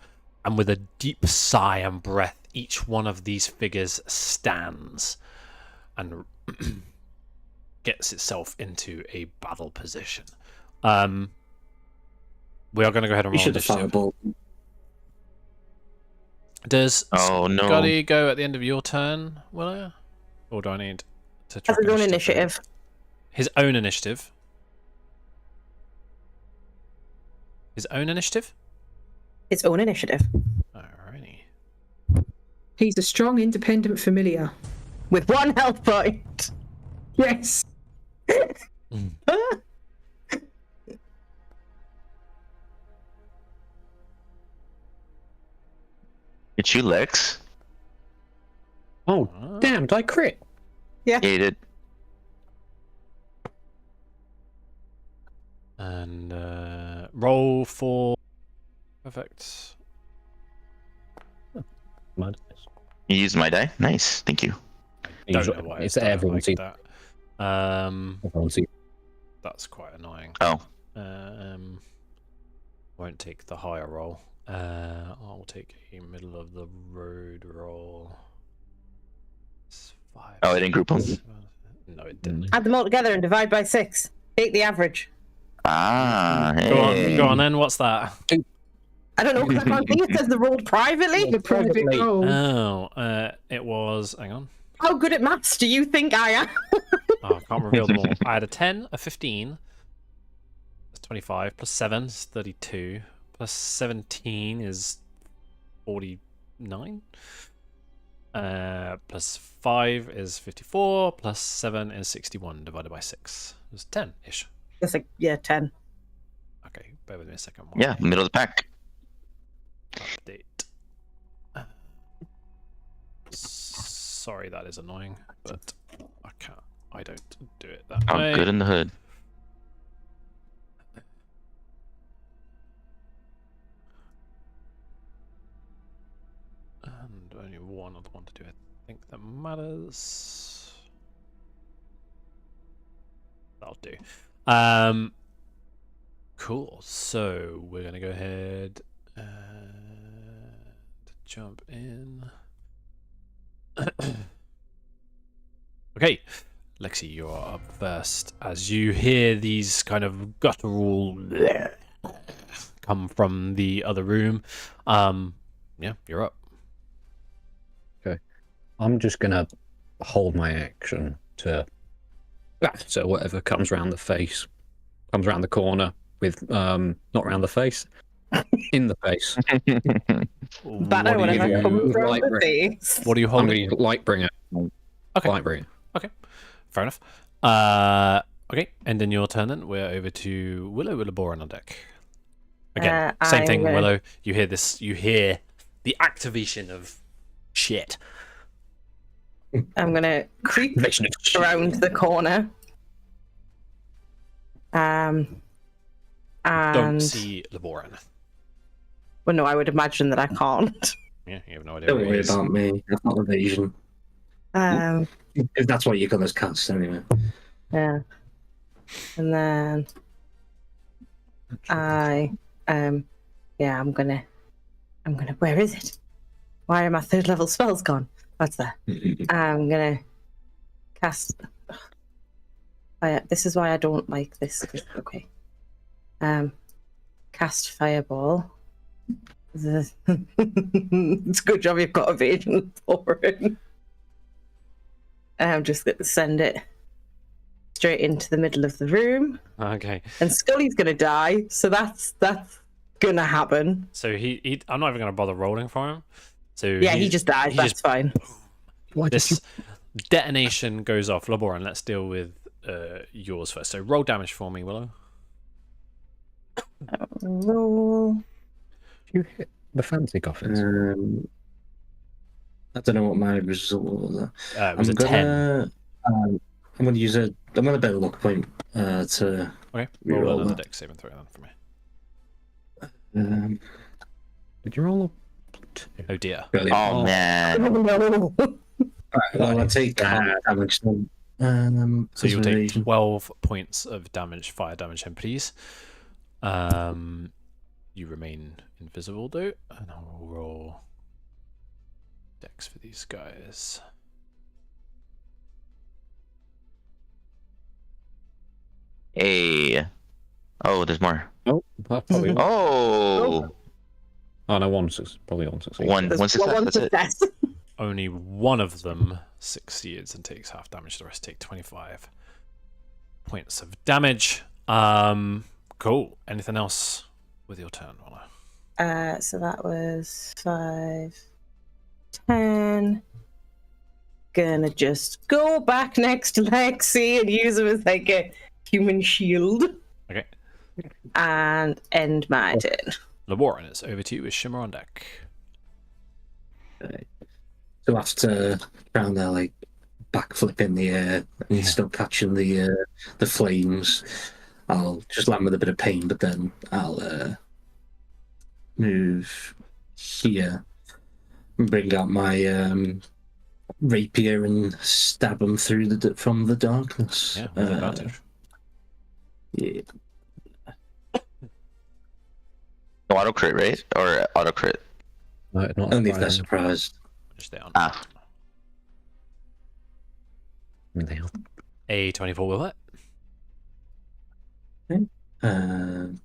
and with a deep sigh and breath, each one of these figures stands and gets itself into a battle position. We are going to go ahead and You roll should have initiative. fireball. Does Oh no. Scotty go at the end of your turn, Willow? Or do I need to Has track his own for him? initiative. His own initiative? His own initiative? Its own initiative. Alrighty. He's a strong, independent familiar. With 1 health point. Yes. It's you, Lex. Oh, damn, did I crit? Yeah, you did. And roll for... Perfect. Mud. You used my die. Nice. Thank you. Don't know why It's done it everyone's like that. everyone's That's quite annoying. Oh, Won't take the higher roll. I'll take a middle of the road roll. It's 5. Oh, it didn't group them? No, it didn't. Add them all together and divide by 6. Take the average. ah, hey. Go on then. What's that? I don't know because I can't see it says they're rolled privately. The private Probably. roll. Oh, it was. Hang on. How good at maths do you think I am? Oh, I can't reveal them all. I had a 10, a 15, that's 25, plus 7 is 32, plus 17 is 49, plus 5 is 54, plus 7 is 61 divided by 6. It's 10-ish. That's like, 10. Okay, bear with me a second. Yeah, middle of the pack. Update. Sorry, that is annoying, but I don't do it that Oh, way. good in the hood. And only one other one to do, I think that matters. That'll do. Cool. So we're gonna go ahead and jump in. Okay, Lexi, you're up first. As you hear these kind of guttural come from the other room, yeah, you're up. I'm just gonna hold my action to so whatever comes around the face, comes around the corner with not around the face, in the face. But I What want do to you- come from Light the brick. face. What are you I'm holding? gonna Lightbringer. Okay. Lightbringer. Fair enough. Okay, and then your turn then. We're over to Willow with Laboran on deck. Again, same I'm thing, gonna- Willow. You hear this, you hear the activation of shit. I'm going to creep Activation of shit. around the corner. Don't And see Laboran. well, no, I would imagine that I can't. Yeah, you have no idea Don't where he worry is. about me. I've got evasion. If that's what you're gonna cast anyway. Yeah. And then I'm gonna where is it? Why are my 3rd level spells gone? What's that? I'm gonna cast fire. This is why I don't like this. Okay. Cast fireball. It's a good job you've got evasion for it. I'm just going to send it straight into the middle of the room. Okay. And Scully's going to die, so that's going to happen. So he I'm not even going to bother rolling for him. So Yeah, he just dies. That's fine. This detonation goes off. Laboran, let's deal with yours first. So roll damage for me, Willow. Roll. You hit the fancy coffins. I don't know what my result was. It was a 10. I'm going to use I'm going to bet a luck point to Okay, roll reroll another that. dex saving throw then for me. Did you roll a... Oh dear. Brilliant. Oh man. No. Alright, well, I'll take damage. So you'll take evasion. 12 points of damage, fire damage, and please. You remain invisible though, and I'll roll dex for these guys. Hey. Oh, there's more. Oh, probably... Oh. Oh, no, probably one succeed. One success. That's it. success. Only one of them succeeds and takes half damage. The rest take 25 points of damage. Cool. Anything else with your turn, Walla? So that was 5, 10. Gonna just go back next to Lexi and use him as like a human shield. Okay. And end my turn. Laboran, it's over to you with Shimmer on deck. So after trying to like backflip in the air and still catching the flames, I'll just land with a bit of pain, but then I'll move here and bring out my rapier and stab him through from the darkness. Yeah, with advantage. Yeah. Auto crit, right? Or auto crit? No, not Only if they're surprising. surprised. Just down. Ah. A 24 will hit. And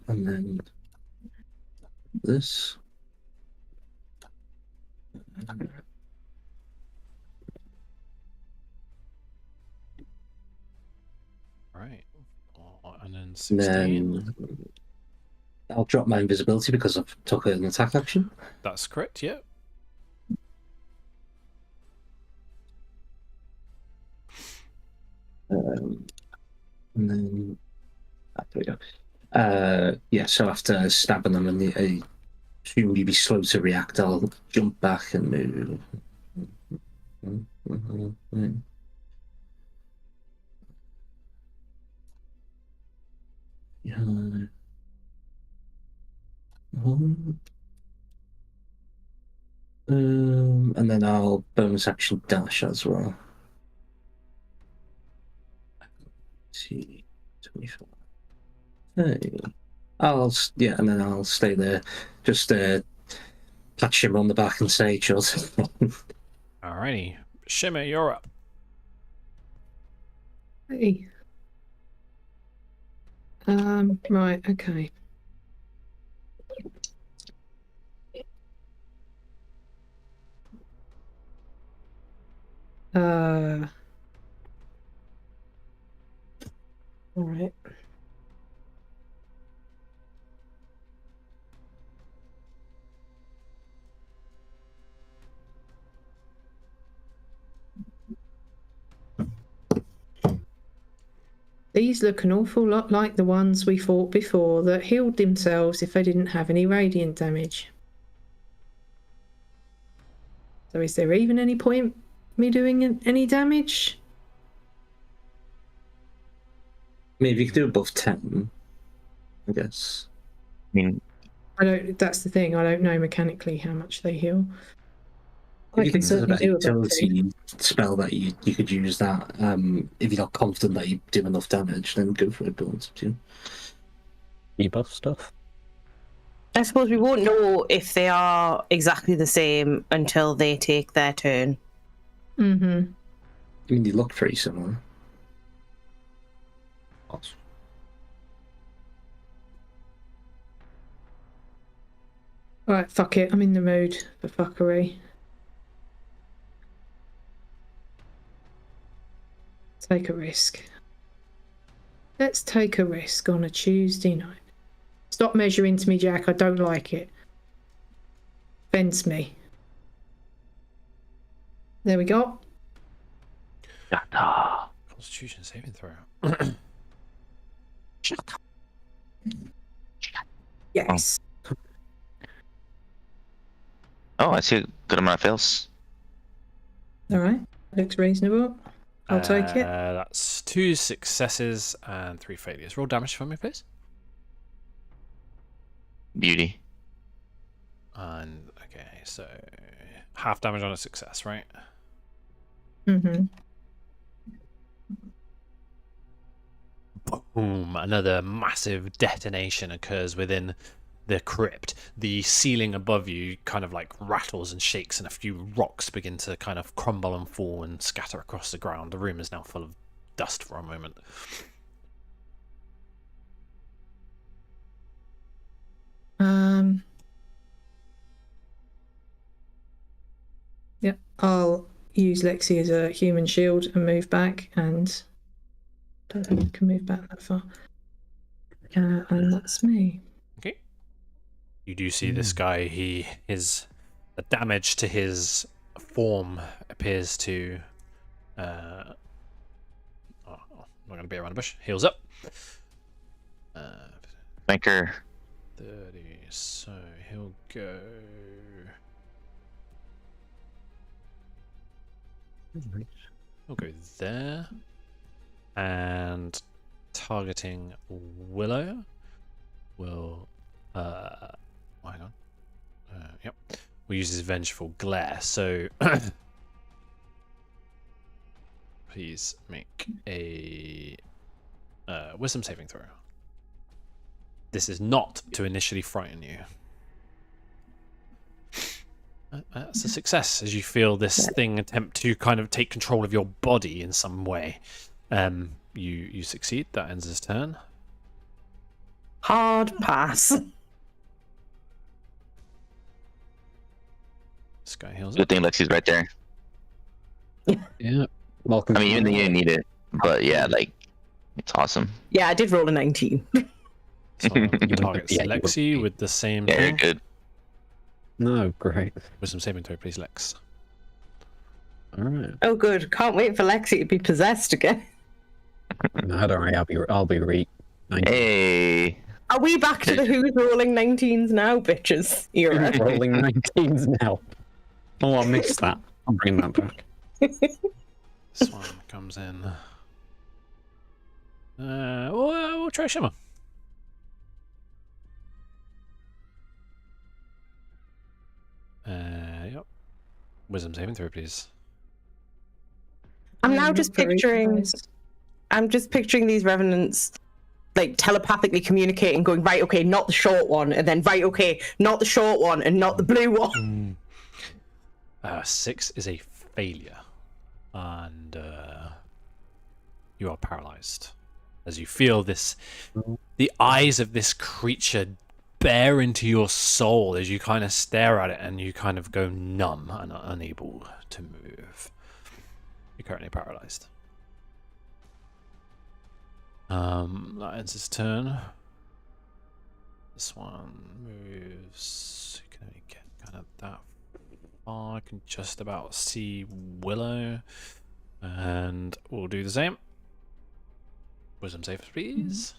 then this. Right. And then And 16. then I'll drop my invisibility because I've took an attack action. That's correct, yeah. And then there we go. Yeah, so after stabbing them and I assume you'd be slow to react, I'll jump back and move. Yeah. And then I'll bonus action dash as well. 25. Hey. And then I'll stay there. Just patch him on the back and say, "Chills." Alrighty. Shimmer, you're up. Hey. Right, okay. All right. These look an awful lot like the ones we fought before that healed themselves if they didn't have any radiant damage. So is there even any point me doing any damage? I mean, if you could do above 10, I guess. I mean, That's the thing, I don't know mechanically how much they heal. If I you can think there's certainly a do about 10. utility spell that you could use that, if you're not confident that you do enough damage, then go for it, but it's up to you. Debuff stuff. I suppose we won't know if they are exactly the same until they take their turn. Mm-hmm. I mean, they look pretty similar. Right, fuck it. I'm in the mood for fuckery. Take a risk. Let's take a risk on a Tuesday night. Stop measuring to me, Jack. I don't like it. Offends me. There we go. Constitution saving throw. Yes. Oh, I see a good amount of fails. All right. Looks reasonable. I'll take it. That's 2 successes and 3 failures. Roll damage for me, please. Beauty. And okay, so half damage on a success, right? Mm-hmm. Boom! Another massive detonation occurs within the crypt. The ceiling above you kind of like rattles and shakes, and a few rocks begin to kind of crumble and fall and scatter across the ground. The room is now full of dust for a moment. Yep. I'll use Lexi as a human shield and move back, and don't think I can move back that far. And that's me. Okay. You do see this guy. The damage to his form appears to. I'm not going to be around the bush. Heals up. Banker. 30. So he'll go. He'll go there. And targeting Willow will hang on. Yep. We'll use his vengeful glare. So please make a wisdom saving throw. This is not to initially frighten you. That's a success, as you feel this thing attempt to kind of take control of your body in some way. You succeed. That ends his turn. Hard pass. This guy heals Good up. thing Lexi's right there. Yeah. Welcome. I mean, even though you didn't need it, but yeah, like, it's awesome. Yeah, I did roll a 19. So targets Yeah, Lexi with the same Yeah, you're thing. good. No, great. Wisdom saving throw, please, Lex. All right. Oh, good. Can't wait for Lexi to be possessed again. No, don't worry. I'll be re. Hey. Are we back to the who's rolling 19s now, bitches? Era. Rolling 19s now. Oh, I missed that. I'm bringing that back. This one comes in. We'll try Shimmer. Yep. Wisdom saving throw, please. I'm now not just very picturing. surprised. I'm just picturing these revenants like telepathically communicating, going, right, okay, not the short one, and then right, okay, not the short one, and not the blue one. 6 is a failure, and you are paralyzed as you feel this. The eyes of this creature bear into your soul as you kind of stare at it, and you kind of go numb and are unable to move. You're currently paralyzed. That ends his turn. This one moves. You can only get kind of that far. I can just about see Willow, and we'll do the same. Wisdom save, please.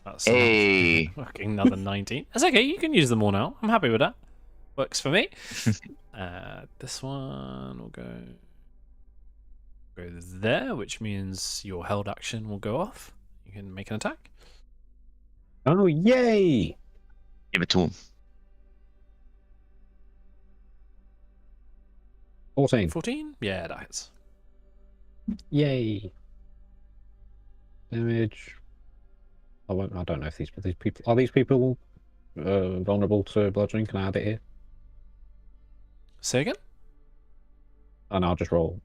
That's Hey. fucking another 19. That's okay. You can use them all now. I'm happy with that. Works for me. This one will go there, which means your held action will go off. You can make an attack. Oh, yay! Give it to him. 14. 14? Yeah, that hits. Yay. Damage. I don't know if these people are vulnerable to bludgeoning. Can I add it here? Say again? And I'll just roll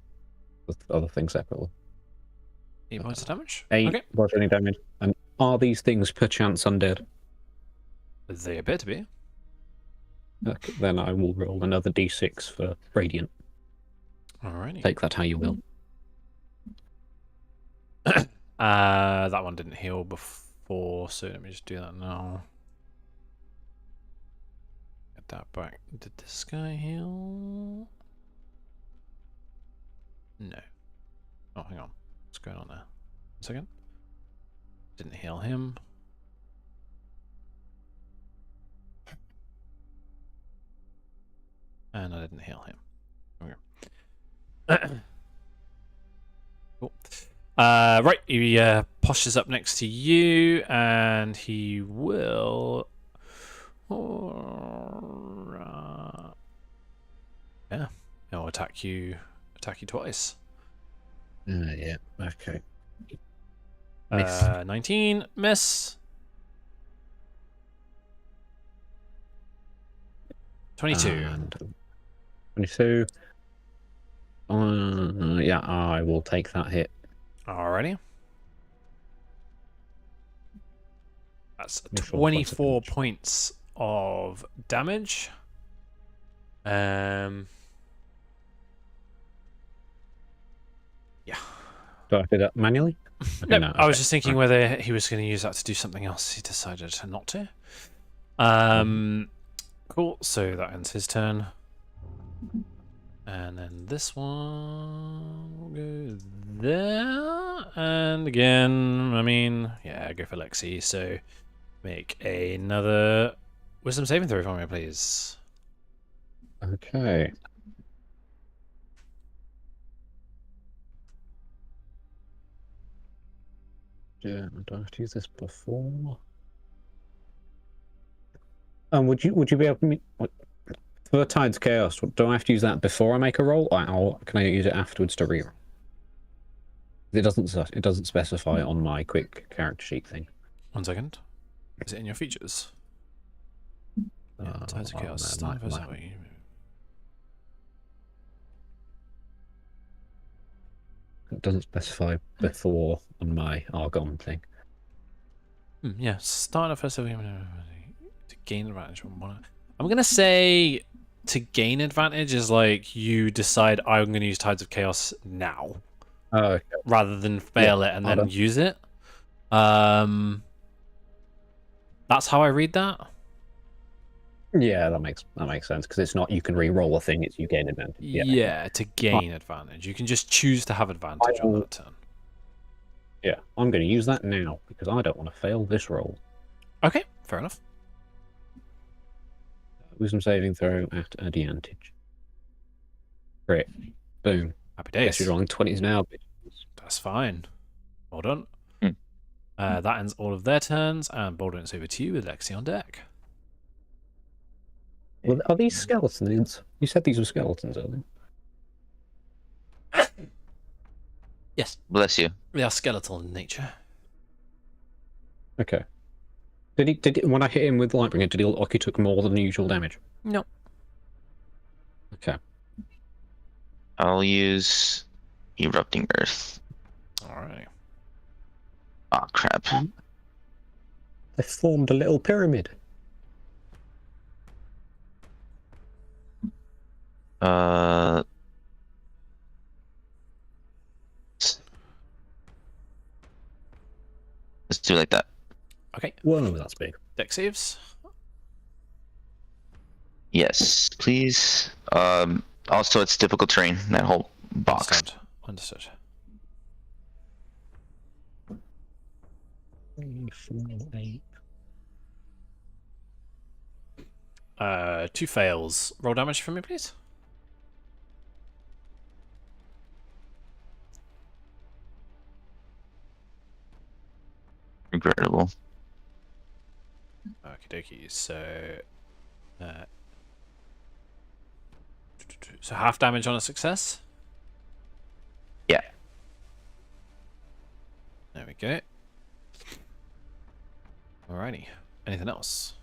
the other thing separately. 8 points of damage? 8 Okay. bludgeoning damage, and Are these things perchance undead? They appear to be. Okay, then I will roll another d6 for radiant. Alrighty. Take that how you will. That one didn't heal before, so let me just do that now. Get that back. Did this guy heal? No. Oh, hang on. What's going on there? 1 second. Didn't heal him. And I didn't heal him. Okay. Cool. Right, he poshes up next to you, and he will. Yeah, he'll attack you. Attack you twice. Yeah. Okay. 19 miss. 22. And 22. Yeah, I will take that hit. Alrighty. That's Make sure 24 points of points of damage. Yeah. Do I do that manually? Okay, No, I was okay, just thinking right. whether he was going to use that to do something else. He decided not to. Cool. So that ends his turn. And then this one will go there. And again, I mean, yeah, go for Lexi. So make another wisdom saving throw for me, please. Okay. Yeah, do I have to use this before? Would you be able to for Tides Chaos? Do I have to use that before I make a roll, or can I use it afterwards to reroll? It doesn't specify on my quick character sheet thing. 1 second. Is it in your features? Yeah, Tides of Chaos. Start of that way. It doesn't specify before on my Argon thing. Yeah, start of first to gain advantage from one. I'm gonna say to gain advantage is like you decide I'm gonna use Tides of Chaos now. Oh, okay. Rather than fail it and then use it. That's how I read that. Yeah, that makes sense because it's not you can re-roll a thing; it's you gain advantage. Yeah, to gain advantage. You can just choose to have advantage on that turn. Yeah, I'm going to use that now because I don't want to fail this roll. Okay, fair enough. Wisdom saving throw at advantage. Great. Boom. Happy days. Guess you're rolling 20s now. That's fine. Well done. That ends all of their turns, and Baldwin, it's over to you with Lexi on deck. Well, are these skeletons? You said these were skeletons, are they? Yes. Bless you. They are skeletal in nature. Okay. Did he, when I hit him with Lightbringer, did he look like he took more than usual damage? No. Okay. I'll use Erupting Earth. Alright. Oh crap. They formed a little pyramid. Let's do it like that. Okay. Whoa, that's big. Deck saves. Yes, please. Also, it's difficult terrain, that whole box. Understood. 3, 4, 8. 2 fails. Roll damage for me, please. Regrettable. Okie dokie. So half damage on a success. Yeah. There we go. Alrighty. Anything else?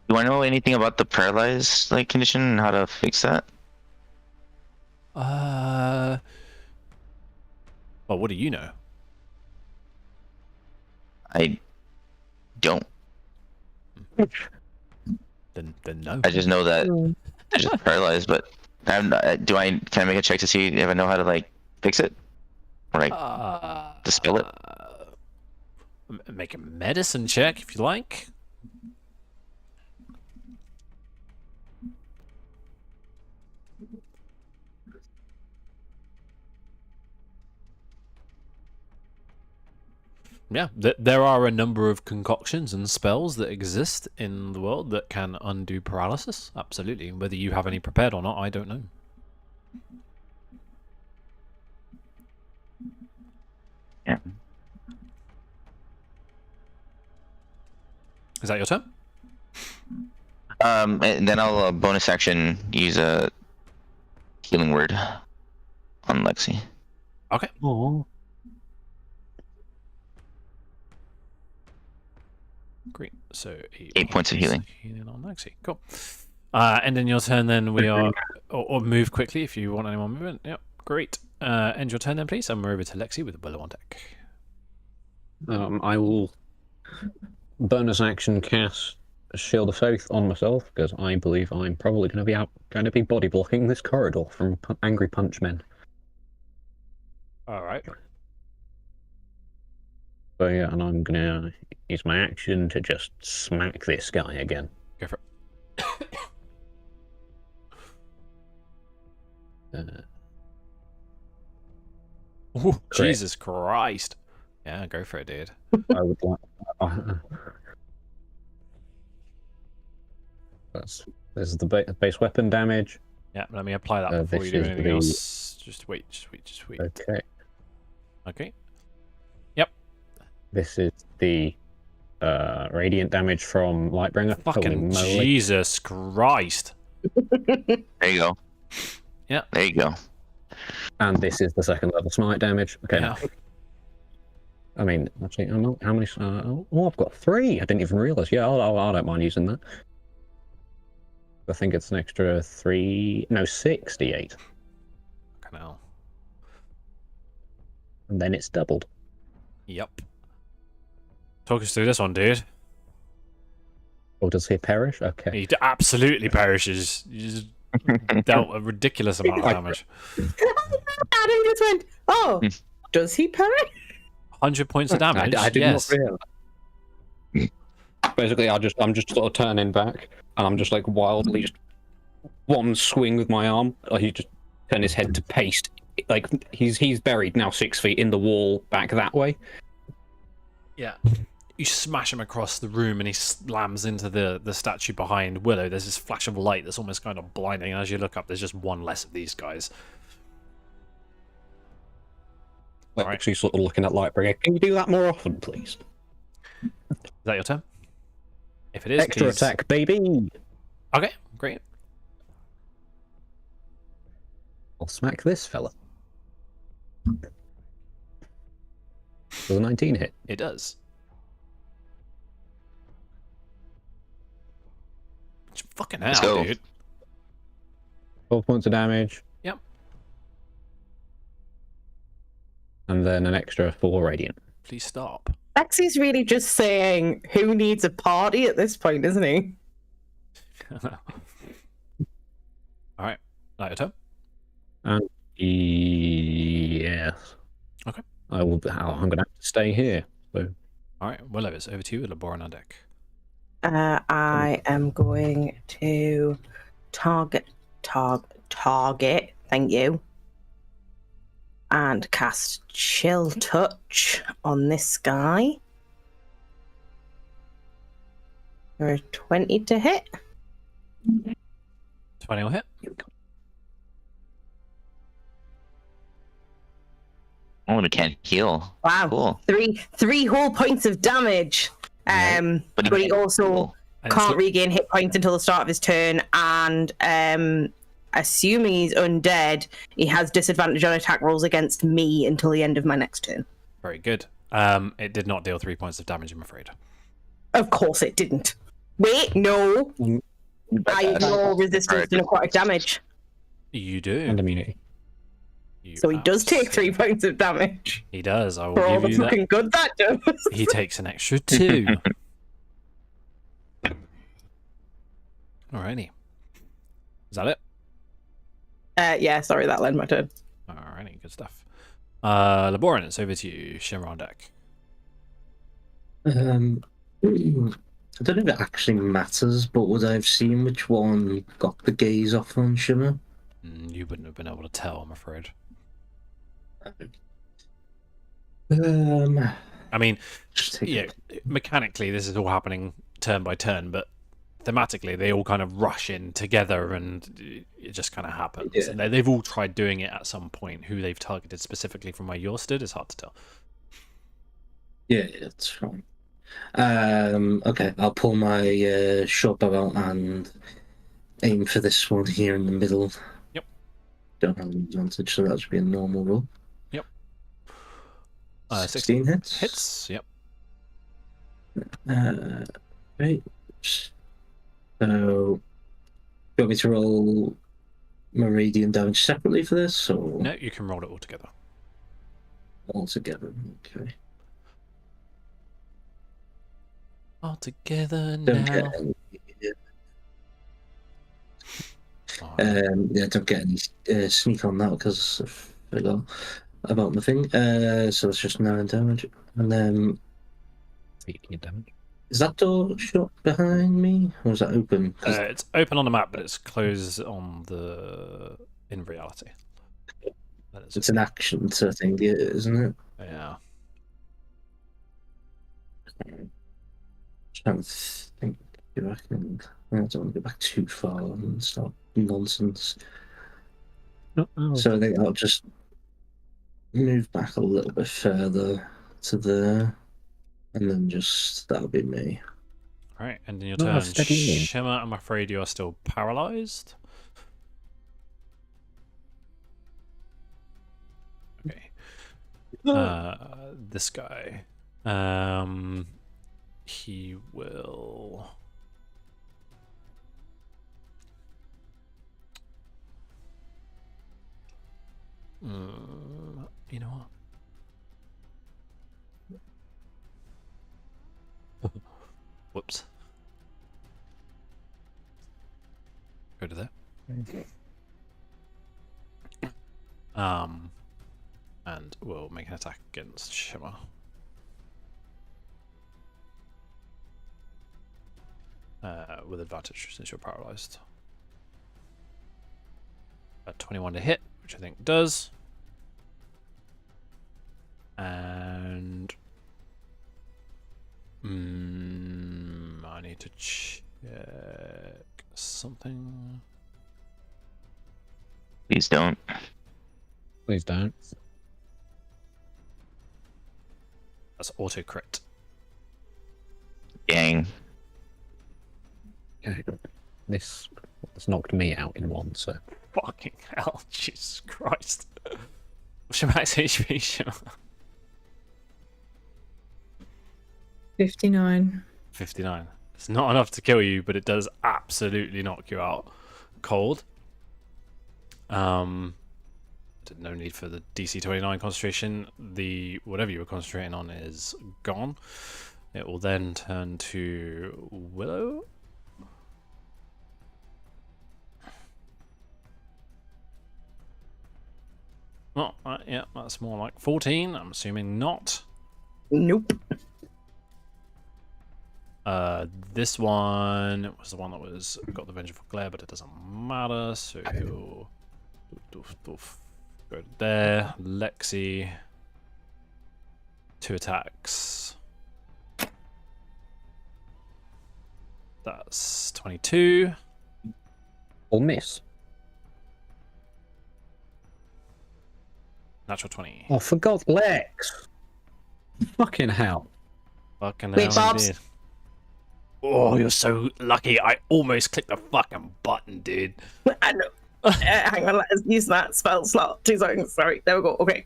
Do I know anything about the paralyzed condition and how to fix that? Well, what do you know? I don't. Then no. I just know that Hmm. I'm just paralyzed. But can I make a check to see if I know how to like fix it, or like dispel it? Make a medicine check if you like. Yeah, there are a number of concoctions and spells that exist in the world that can undo paralysis. Absolutely. Whether you have any prepared or not, I don't know. Yeah. Is that your turn? And then I'll bonus action use a healing word on Lexi. Okay. Oh. Great. So 8 points of healing. Healing on Lexi. Cool. And in your turn, then we are, or move quickly if you want any more movement. Yep. Great. End your turn then, please. And we're over to Lexi with Willow on deck. I will bonus action cast a Shield of Faith on myself because I believe I'm probably going to be body blocking this corridor from angry punch men. All right. So yeah, and I'm gonna use my action to just smack this guy again. Go for it. Ooh, Jesus Christ. Yeah, go for it, dude. I would like. This is the base weapon damage. Yeah, let me apply that before you do anything else. Just wait. Okay. Okay. This is the radiant damage from Lightbringer. Fucking Jesus Christ. There you go. Yeah. There you go. And this is the second level smite damage. Okay. Yeah. I mean, actually, I'm not, how many? I've got 3. I didn't even realize. Yeah, I don't mind using that. I think it's an extra 68. Fucking hell. And then it's doubled. Yep. Talk us through this one, dude. Or does he perish? Okay. He absolutely perishes. You just dealt a ridiculous amount of damage. Adam just went, oh, does he perish? 100 points of damage. I did yes. not realize. Basically, I'm just sort of turning back, and I'm just like wildly just one swing with my arm. He just turned his head to paste. Like he's buried now 6 feet in the wall back that way. Yeah. You smash him across the room and he slams into the statue behind Willow. There's this flash of light that's almost kind of blinding. And as you look up, there's just one less of these guys. Like, actually sort of looking at Lightbringer. Can you do that more often, please? Is that your turn? If it is, Extra please. attack, baby! Okay, great. I'll smack this fella. Does a 19 hit? It does. Fucking hell, Let's go. dude. 12 points of damage. Yep. And then an extra 4 radiant. Please stop. Lexi's really just saying, who needs a party at this point, isn't he? Alright, now your turn. And yes. Okay. I'm going to have to stay here. So. Alright, Willow, it's over to you with Laboran on deck. I am going to target, thank you, and cast Chill Touch on this guy. For a 20 to hit. 20 will hit. Oh, it can't heal. Wow. Cool. Three whole points of damage. But he also can't regain hit points until the start of his turn, and assuming he's undead, he has disadvantage on attack rolls against me until the end of my next turn. Very good. It did not deal 3 points of damage, I'm afraid. Of course it didn't. Wait, no. I ignore resistance to necrotic damage. You do. And immunity. So he does take 3 points of damage. He does. I will For all give the you that. fucking good that does. He takes an extra 2. Alrighty. Is that it? Yeah, sorry, that led my turn. Alrighty, good stuff. Laboran, it's over to you. Shimmer on deck. I don't know if it actually matters, but would I have seen which one got the gaze off on Shimmer? You wouldn't have been able to tell, I'm afraid. I mean, yeah, mechanically this is all happening turn by turn, but thematically they all kind of rush in together and it just kind of happens. Yeah. And they've all tried doing it at some point. Who they've targeted specifically from where you're stood is hard to tell. Yeah, it's fine. Okay, I'll pull my short bow out and aim for this one here in the middle. Yep. Don't have an advantage, so that should be a normal roll. Yep. 16 hits. Hits, yep. Right. So, you want me to roll Meridian damage separately for this, or No, you can roll it all together. all together? Okay. All together Don't get now. any, Alright. yeah, don't get any sneak on that because I forgot about my thing. So it's just 9 damage, and then 18 damage. is that door shut behind me, or is that open? 'Cause It's open on the map, but it's closed on the in reality. That is it's an action sort of thing, isn't it? yeah. Trying to think if I can. I don't want to go back too far and start nonsense. So I think I'll just move back a little bit further to there, and then just that'll be me. Right, and in your Oh, turn, steady in. Shimmer, I'm afraid you are still paralyzed. Okay. This guy. He will. You know what? Whoops. Go to there. And we'll make an attack against Shimmer. With advantage since you're paralyzed. 21 to hit, which I think does. And I need to check something. Please don't. Please don't. That's auto crit. Dang. Okay. This knocked me out in one, so. Fucking hell, Jesus Christ. What's your max HP, Shimmer? 59. 59. It's not enough to kill you, but it does absolutely knock you out cold. No need for the DC 29 concentration. The whatever you were concentrating on is gone. It will then turn to Willow. Oh, yeah, that's more like 14. I'm assuming not. Nope. This one was the one that was got the vengeful glare, but it doesn't matter. So you'll go there. Lexi, 2 attacks. That's 22. Or miss. Natural 20. Oh, for God's legs! Fucking hell. Fucking Wait, hell, Bob's. indeed. Oh, you're so lucky. I almost clicked the fucking button, dude. I know. Hang on, let's use that spell slot. 2 seconds. Sorry. There we go. Okay.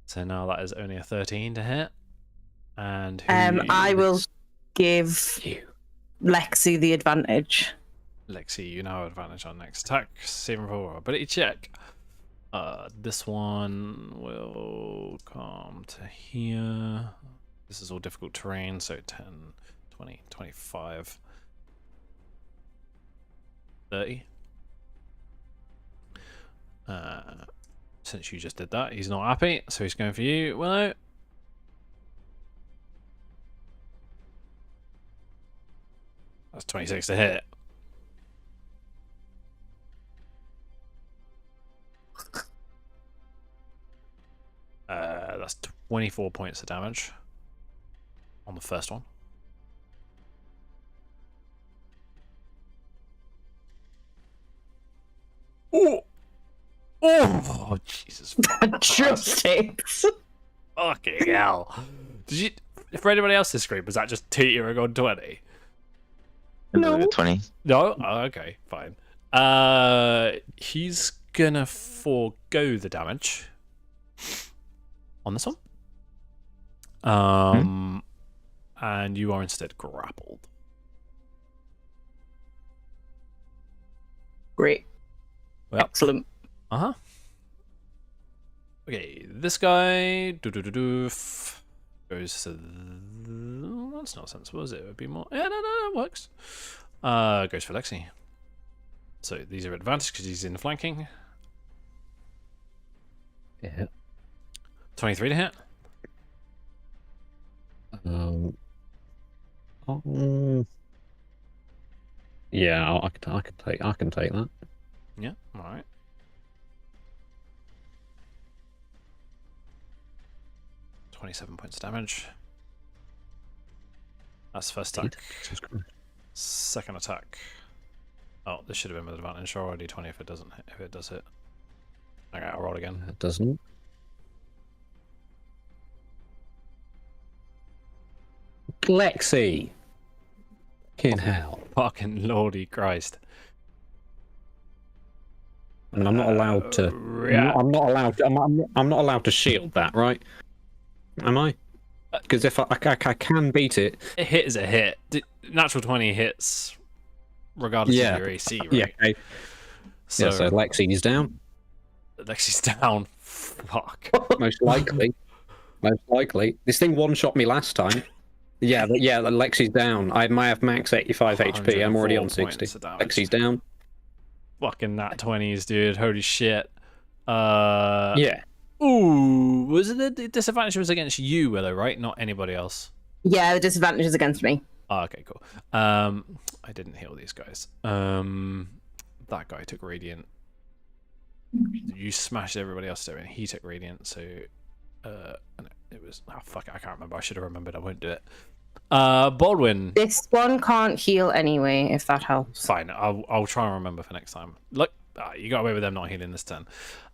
So now that is only a 13 to hit. And who I will give you. Lexi the advantage. Lexi, you now have advantage on next attack. Saving for ability check. This one will come to here. This is all difficult terrain, so 10, 20, 25, 30. Since you just did that, he's not happy, so he's going for you, Willow. That's 26 to hit. That's 24 points of damage on the first one. Oh! Oh, Jesus. Drumsticks. Fucking hell. Did you, for anybody else's screen, was that just teetering on 20? No. 20. No? Oh, okay, fine. He's gonna forego the damage on this one. And you are instead grappled. Great. Well, Excellent. uh-huh. Okay, this guy goes to... That's not sensible, is it? It would be more... Yeah, no, it works. Goes for Lexi. So these are advantage because he's in flanking. Yeah. 23 to hit. Yeah, I can take that. Yeah, alright. $27 points of damage. That's first attack. Second attack. Oh, this should have been with advantage. Already 20 if it doesn't hit, if it does hit. Okay, I'll roll again. It doesn't. Lexi. Fucking hell. Fucking lordy Christ. And I'm not allowed to. I'm not allowed. I'm not allowed to shield that, right? Am I? Because if I can beat it. A hit is a hit. Natural 20 hits regardless of your AC, right? Yeah. Okay. So Lexi's down. Lexi's down. Fuck. Most likely. Most likely. This thing one-shot me last time. Yeah, but yeah, Lexi's down. I might have max 85 HP. I'm already on 60. Lexi's down. Fucking nat 20s, dude. Holy shit. Yeah. Ooh, was it the disadvantage was against you, Willow, right? Not anybody else. Yeah, the disadvantage is against me. Oh, okay, cool. I didn't heal these guys. That guy took radiant. You smashed everybody else there, and he took radiant. So, it was fuck. I can't remember. I should have remembered. I won't do it. Baldwin. This one can't heal anyway, if that helps. Fine. I'll try and remember for next time. Look. You got away with them not healing this turn.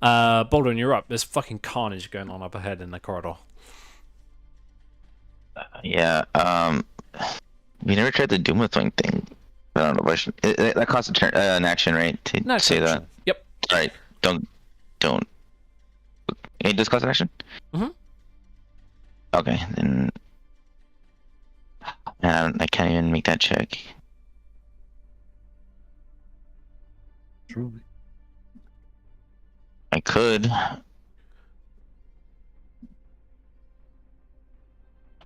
Baldwin, you're up. There's fucking carnage going on up ahead in the corridor. Yeah. We never tried the Doom with Wing thing. I don't know. If I should, that costs a turn, an action, right? To say that. Yep. All right. Don't. It does cost an action. Okay, then. I can't even make that check. Truly. I could.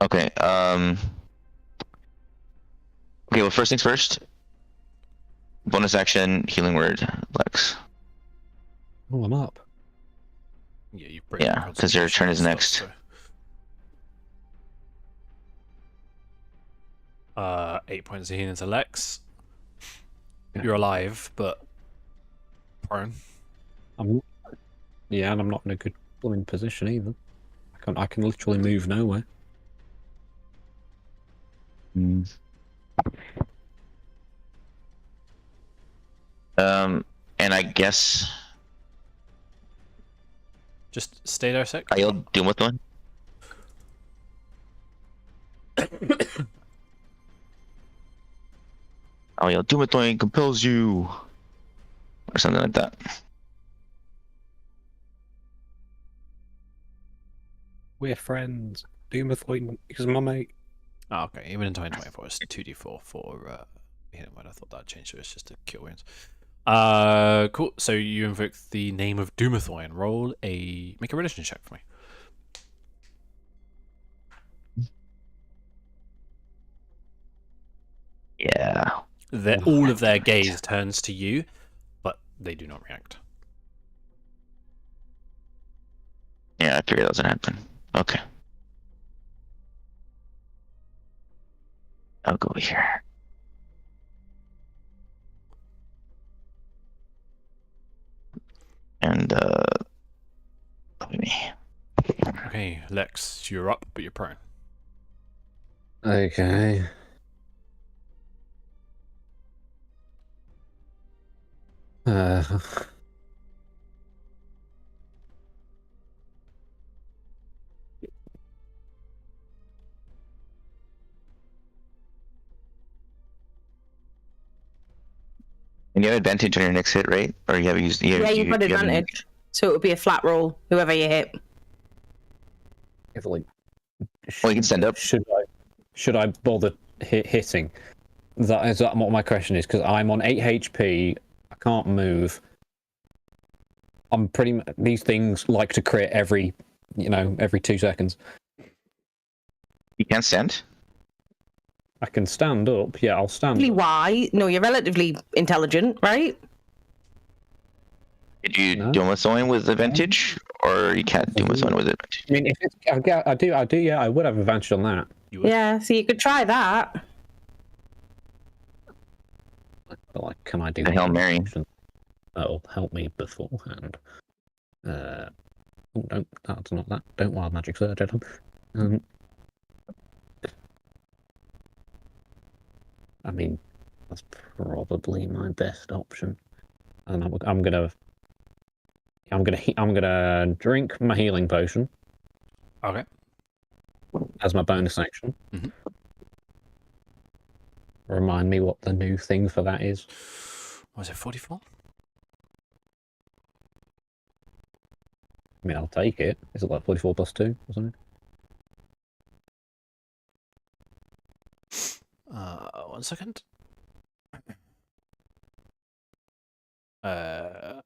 Okay, okay, well, first things first. Bonus action, healing word, Lex. Oh, I'm up. Yeah, because your turn is next. So. 8 points of healing to Lex. You're alive, but prone. Yeah, and I'm not in a good blooming position either. I can literally move nowhere. And I guess just stay there a sec. I'll deal with one. Oh, your Doom with Wing compels you, or something like that. We're friends. Doom with Wing is my mate. Oh, okay. Even in 2024, it's 2d4 for Healing word. I thought that changed, so it's just a cure wounds. Cool. So you invoke the name of Doomathoy and make a religion check for me. Yeah. All of their gaze turns to you, but they do not react. Yeah, I figured that was gonna happen. Okay. I'll go here. And look at me. Okay, Lex, you're up, but you're prone. Okay. And you have advantage on your next hit, right? Or you have used? Yeah, you've got advantage. So it would be a flat roll, whoever you hit. If like, Well, you can stand up. Should I bother hitting? Is that what my question is? Because I'm on 8 HP. I can't move. I'm these things like to crit every 2 seconds. You can't stand. I can stand up. Yeah, I'll stand. Why? No, you're relatively intelligent, right? Did you do with someone with advantage, or you can't do with someone with advantage? I mean, if it's, I do. Yeah, I would have advantage on that. Yeah, so you could try that. But like, can I do the Hail Mary? That'll help me beforehand. Oh, don't. That's not that. Don't wild magic surge at him. I mean, that's probably my best option, and I'm gonna drink my healing potion. Okay. As my bonus action. Mm-hmm. Remind me what the new thing for that is. Was it 44? I mean, I'll take it. Is it like 44 plus 2 or something? 1 second. No,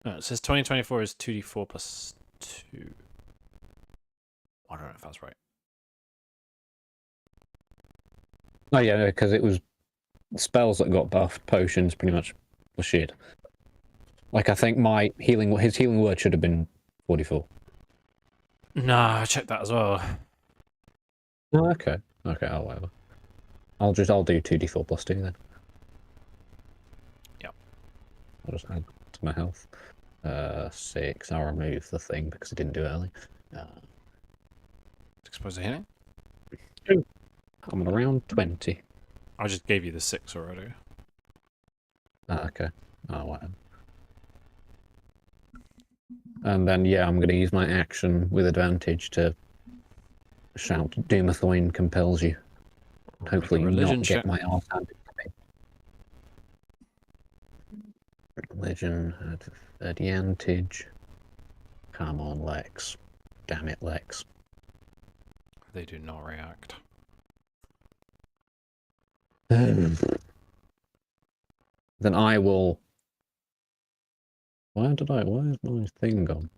it says 2024 is 2d4 plus 2. I don't know if that's right. Oh yeah, because it was spells that got buffed. Potions pretty much was shit. Like, I think his healing word should have been 44. Nah, I checked that as well. Oh, okay. Okay, whatever. I'll do 2d4 plus 2 then. Yep. I'll just add to my health. 6. I'll remove the thing because I didn't do it early. Exposed to hitting? I'm on around 20. I just gave you the 6 already. Okay. Oh, whatever. And then, yeah, I'm going to use my action with advantage to shout, Doomathoin compels you. And hopefully not get my arse handed to me. Religion advantage. Come on, Lex. Damn it, Lex. They do not react. Then I will... Why is my thing gone?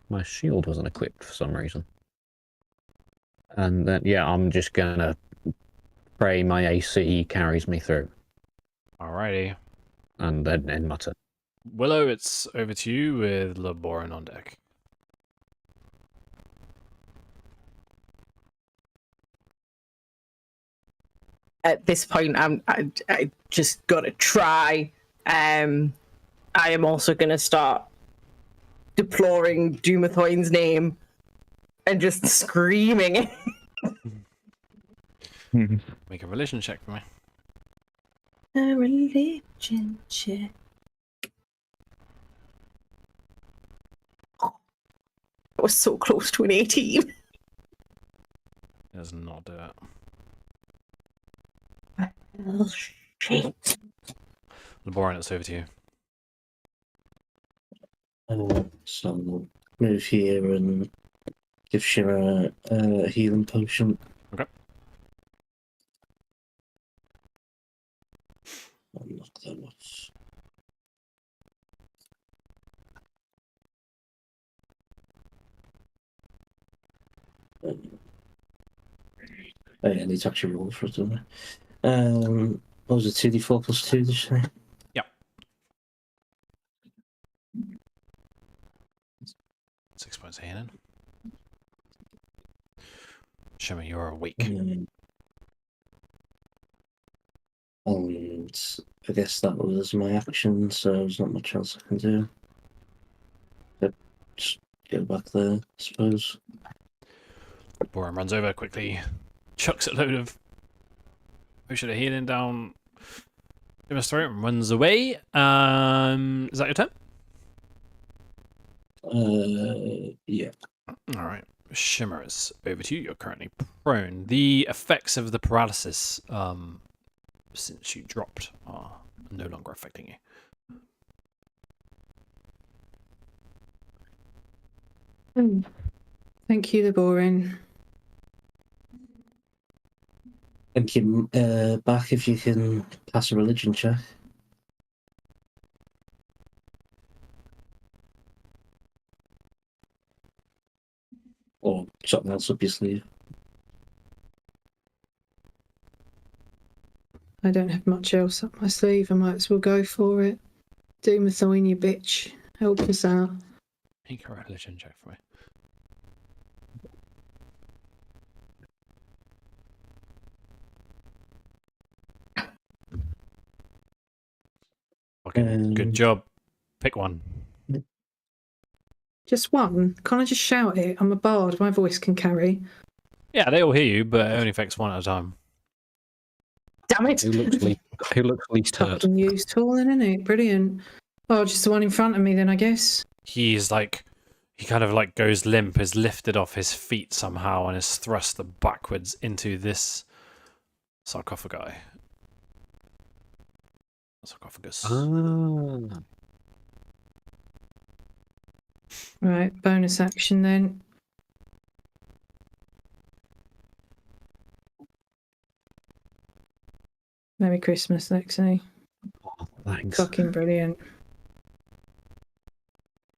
My shield wasn't equipped for some reason. And then, yeah, I'm just gonna pray my AC carries me through. Alrighty. And then end my turn. Willow, it's over to you with Laboran on deck. At this point, I just gotta try. I am also gonna start deploring Doomathoin's name and just screaming it. Make a religion check for me. A religion check. Oh, that was so close to an 18. It does not do it. Oh, shit. Laboran, it's over to you. So move here and give Shimmer a healing potion. Okay. Not that much. Oh yeah, I need to actually roll for it, don't I? What was it, 2d4 plus 2, did you say? Yep. 6 points of healing. Shimmer, you're awake. And I guess that was my action, so there's not much else I can do. But just go back there, I suppose. Borum runs over quickly, chucks a load of potion of healing down Shimmer's throat and runs away. Is that your turn? Yeah. Alright. Shimmer, is over to you. You're currently prone. The effects of the paralysis since you dropped are no longer affecting you. Thank you, the boring. Thank you. Back if you can pass a religion check. Or something else up your sleeve. I don't have much else up my sleeve. I might as well go for it. Do my thing, you bitch. Help us out. Make a religion check for me. Okay, good job. Pick one. Just one? Can't I just shout it? I'm a bard. My voice can carry. Yeah, they all hear you, but it only affects one at a time. Damn it! Who looks least hurt? Fucking useful, then, isn't it? Brilliant. Oh, just the one in front of me, then, I guess. He's like, he kind of like goes limp, is lifted off his feet somehow, and is thrust backwards into this sarcophagi. Sarcophagus. Right, bonus action then. Merry Christmas, Lexi. Oh, thanks. Fucking brilliant.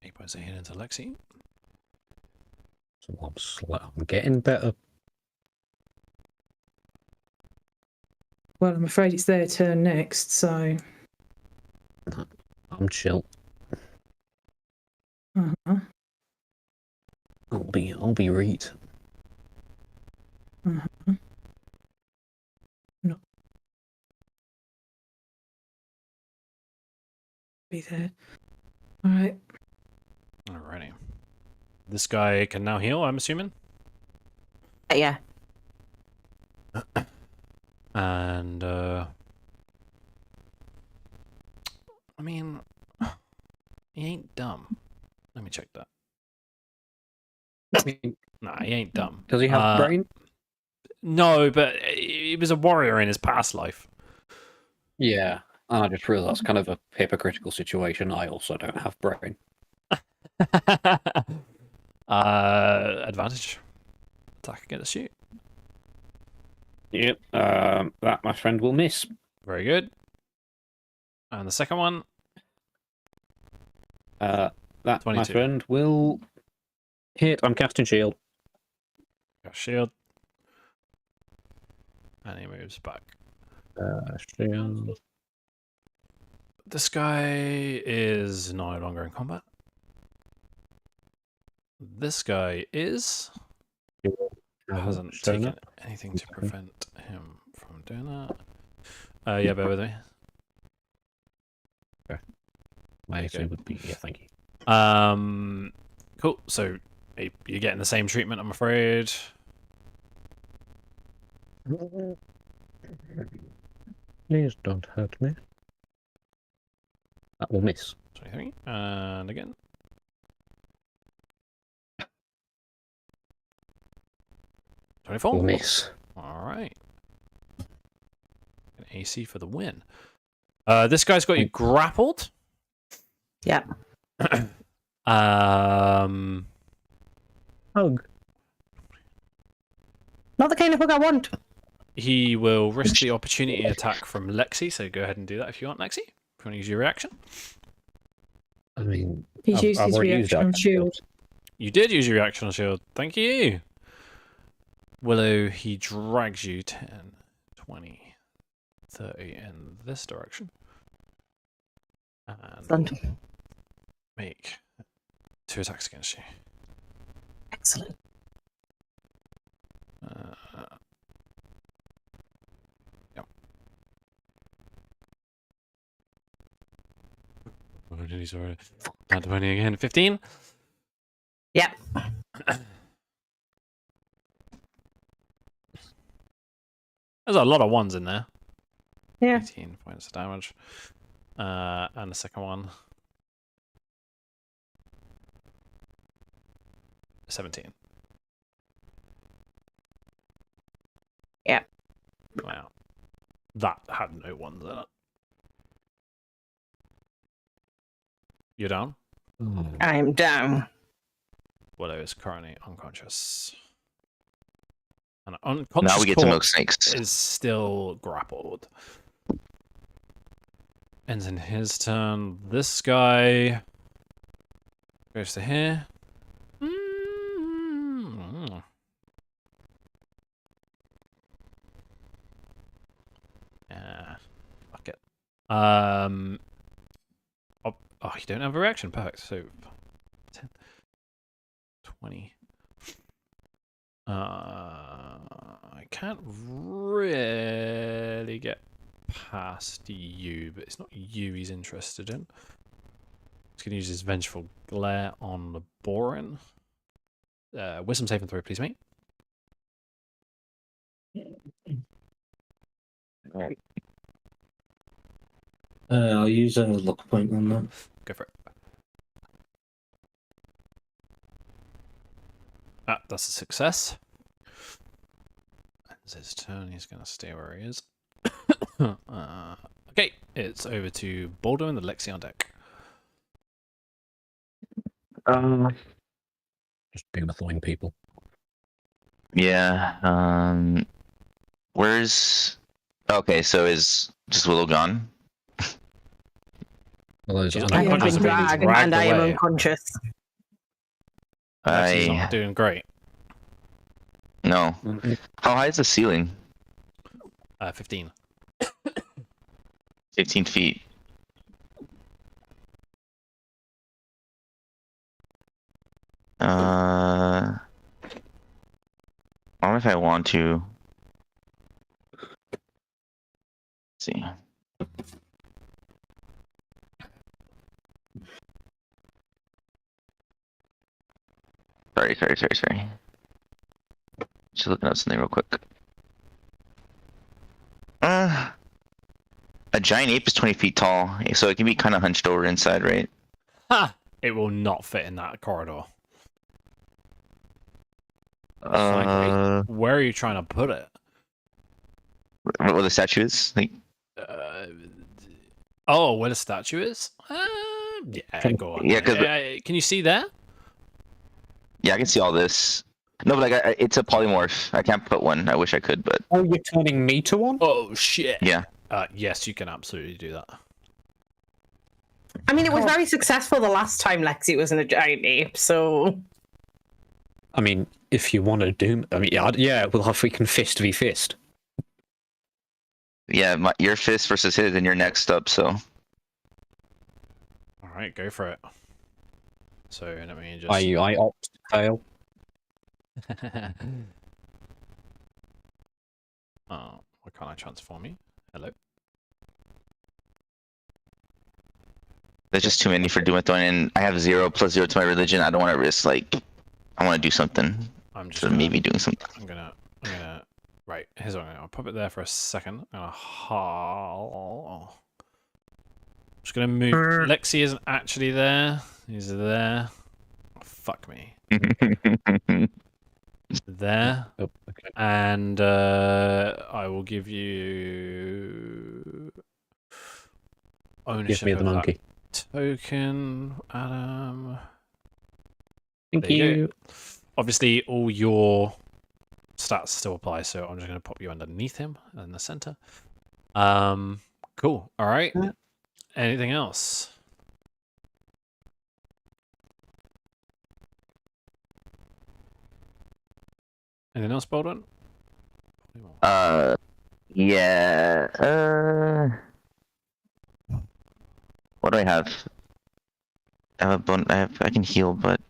8 points of healing to Lexi. So I'm getting better. Well, I'm afraid it's their turn next, so... I'm chill. Uh-huh. I'll be right. Uh-huh. No. Be there. Alright. Alrighty. This guy can now heal, I'm assuming? Yeah. And, I mean, he ain't dumb. Let me check that. Nah, he ain't dumb. Does he have brain? No, but he was a warrior in his past life. Yeah. I just realised that's kind of a hypocritical situation. I also don't have brain. Advantage. Attack against shoot. Yep. That my friend will miss. Very good. And the second one. That 22. my friend will hit. I'm casting shield. Got shield. And he moves back. Shield. This guy is no longer in combat. This guy is. Hasn't taken anything to prevent him from doing that. Yeah, bear with me. Okay. My AC would be, yeah, thank you. Cool. So you're getting the same treatment, I'm afraid. Please don't hurt me. That will miss. 23. And again. 24. Will miss. Alright. An AC for the win. This guy's got you grappled. Yeah. Hug. Not the kind of hug I want. He will risk the opportunity attack from Lexi, so go ahead and do that if you want, Lexi. If you want to use your reaction. I mean, He's used his already used reaction on that. shield. You did use your reaction on shield. Thank you. Willow, he drags you 10, 20, 30 in this direction. And Excellent. make 2 attacks against you. Excellent. Yep. He's already down to 20 again. 15. Yep. There's a lot of ones in there. Yeah. 18 points of damage. And the second one. 17. Yeah. Wow. That had no ones in it. You're down? I'm down. Willow is currently unconscious. And unconscious Now we get to milk corpse snakes. is still grappled. Ends in his turn. This guy goes to here. Yeah, fuck it. Oh, you don't have a reaction. Perfect. So 10, 20. I can't really get past you, but it's not you he's interested in. He's going to use his Vengeful Glare on the Borin. Wisdom saving throw, please, mate. I'll use a luck point on that. Go for it. Ah, that's a success. It's his turn. He's going to stay where he is. Okay, it's over to Baldo and the Lexi on deck. Just boomerthawing people. Yeah. Where's? Okay, so is just Willow gone? Well, those She's are not I am unconscious, being but being dragged, dragged and I am away. unconscious. Lexi's not doing great. No. How high is the ceiling? 15. 15 feet. I wonder if I want to. Let's see. Sorry. Just looking up something real quick. A giant ape is 20 feet tall, so it can be kind of hunched over inside, right? Ha! It will not fit in that corridor. Where are you trying to put it? Where the statue is? Like, oh, where the statue is? Yeah, go on. Yeah, 'cause can you see there? yeah, I can see all this. No, but like, it's a polymorph. I can't put one. I wish I could, but Oh, you're turning me to one? Oh, shit. yeah. Yes, you can absolutely do that. I mean, it was very successful the last time Lexi was in a giant ape, so... I mean, if you want to do... I mean, yeah, we'll have freaking fist v fist. Yeah, your fist versus his, and you're next up, so. Alright, go for it. So, let me just... I opt to fail. Oh, why can't I transform you? Hello? There's just too many for doing it, and I have 0 + 0 to my religion. I don't want to risk, like, I want to do something. I'm just So maybe doing something. I'm gonna right, here's what I'll pop it there for a second. I'm gonna just gonna move. Lexi isn't actually there. He's there. Oh, fuck me. There. Oh, okay. And I will give you ownership Give me the of that monkey. token, Adam. Thank There you you. go. Obviously, all your stats still apply, so I'm just going to pop you underneath him in the center. Cool. All right. Anything else? Anything else, Baldwin? Yeah. What do I have? I have a bone. I can heal, but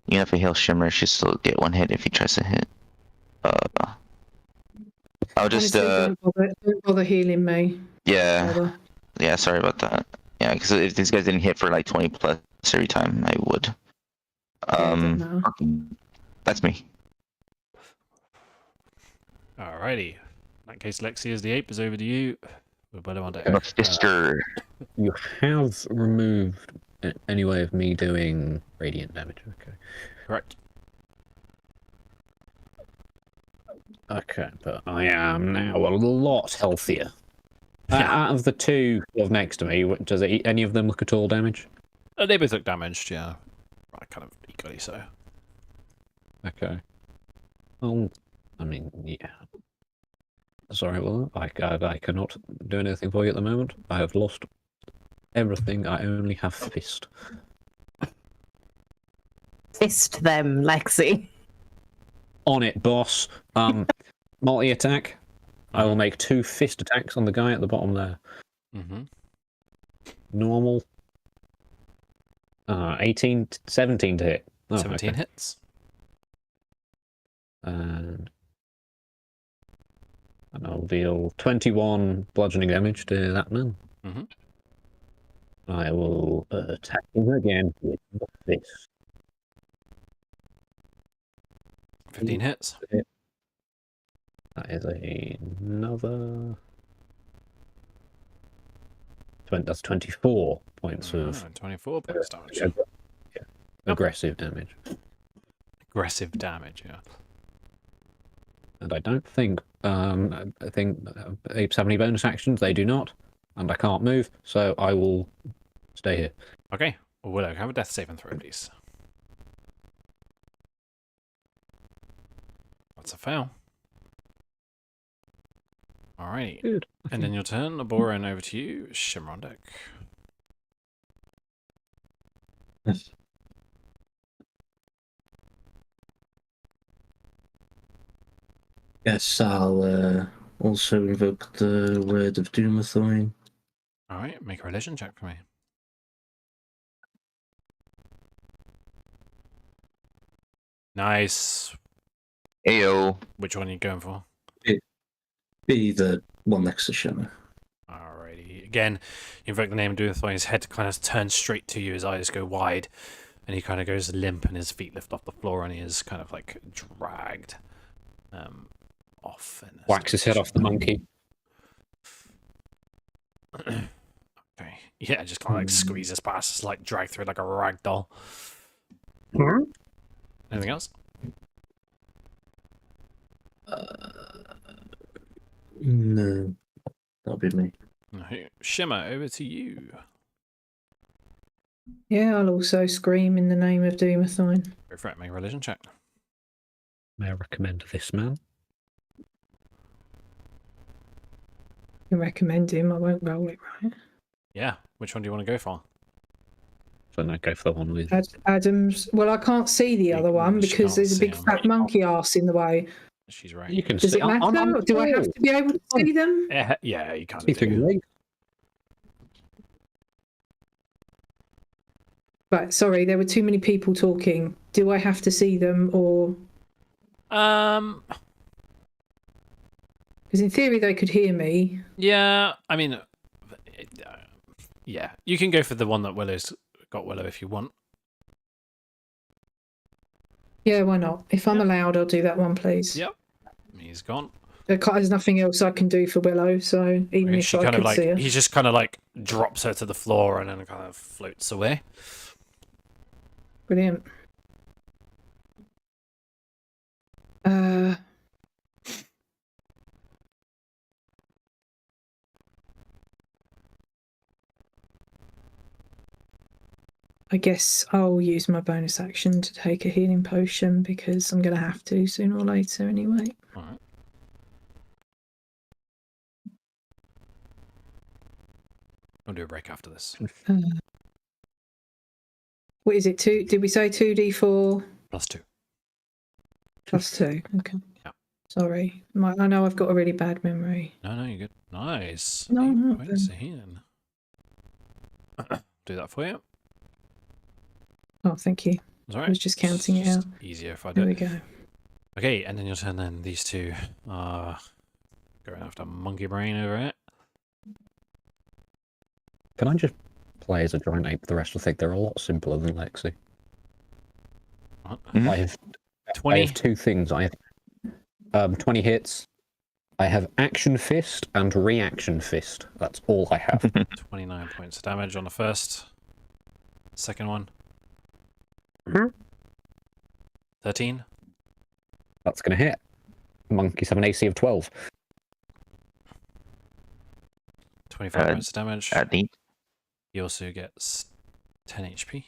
even if I heal Shimmer, she still get one hit if he tries to hit. I'll just Honestly, don't bother healing me. yeah. Bother. Yeah, sorry about that. Yeah, because if these guys didn't hit for like 20 plus every time, I would. Yeah, it doesn't matter. That's me. Alrighty. In that case, Lexi as the ape is over to you. We're better on deck. I'm a fister. You have removed any way of me doing radiant damage. Okay. Correct. Okay, but I am now a lot healthier. Out of the two next to me, does any of them look at all damaged? They both look damaged, yeah. Right, kind of equally so. Okay. Well, I mean, yeah. Sorry, well, I cannot do anything for you at the moment. I have lost everything. I only have fist. Fist them, Lexi. On it, boss. Multi-attack. I will make 2 fist attacks on the guy at the bottom there. Mm-hmm. Normal. 17 to hit. Oh, 17 okay. hits. And I'll deal 21 bludgeoning damage to that man. Mm-hmm. I will attack him again with the fist. 15 hits. That is another... That's 24 points of 24 points damage. aggressive damage. Aggressive damage, yeah. And I don't think I think apes have any bonus actions. They do not, and I can't move, so I will stay here. Okay. Well, Willow, have a death saving throw, please. That's a fail. Alrighty. Good. And then your turn, Boran, over to you. Shimmer on deck. Yes. Yes, I'll also invoke the word of Doomathoin. Alright, make a religion check for me. Nice. Ayo. Which one are you going for? Be the one next to Shimmer. Alrighty. Again, you invoke the name of Doomathoin. His head kind of turns straight to you, his eyes go wide, and he kind of goes limp, and his feet lift off the floor, and he is kind of like dragged off. Whacks his head off the monkey. Okay. Yeah, just kind of like squeezes past, just like drag through like a rag doll. Anything else? No, that'll be me. Shimmer, over to you. Yeah, I'll also scream in the name of Doomathoin. Go for it, make a religion check. May I recommend this man? You recommend him, I won't roll it, right? Yeah, which one do you want to go for? So no, go for the one with Adams. Well, I can't see the other one She because can't there's a see big him. fat monkey ass in the way. She's right. You can Does see. it matter? Do I have to be able to see them? Yeah, you can't see through your do. legs. Right, sorry, there were too many people talking. Do I have to see them or... Because in theory they could hear me. Yeah, I mean, yeah, you can go for the one that Willow's got Willow if you want. Yeah, why not? If I'm allowed, I'll do that one, please. Yep. He's gone. There's nothing else I can do for Willow, so even if I could see her. He just kind of like drops her to the floor and then kind of floats away. Brilliant. I guess I'll use my bonus action to take a healing potion because I'm going to have to sooner or later anyway. All right. We'll do a break after this. What is it? Did we say 2d4? +2. +2. Okay. Yeah. Sorry. I know I've got a really bad memory. No, you're good. Nice. No, 8 no, points of healing. Do that for you. Oh, thank you. That's all right. I was just counting it out. Easier if I do. There we go. Okay, and then your turn then. These two are going after Monkey Brain over it. Can I just play as a giant ape? The rest will think they're a lot simpler than Lexi. What? I have 20. 2 things. I have 20 hits. I have action fist and reaction fist. That's all I have. 29 points of damage on the first. Second one. 13. That's going to hit. Monkeys have an AC of 12. 25 points of damage. Neat. He also gets 10 HP.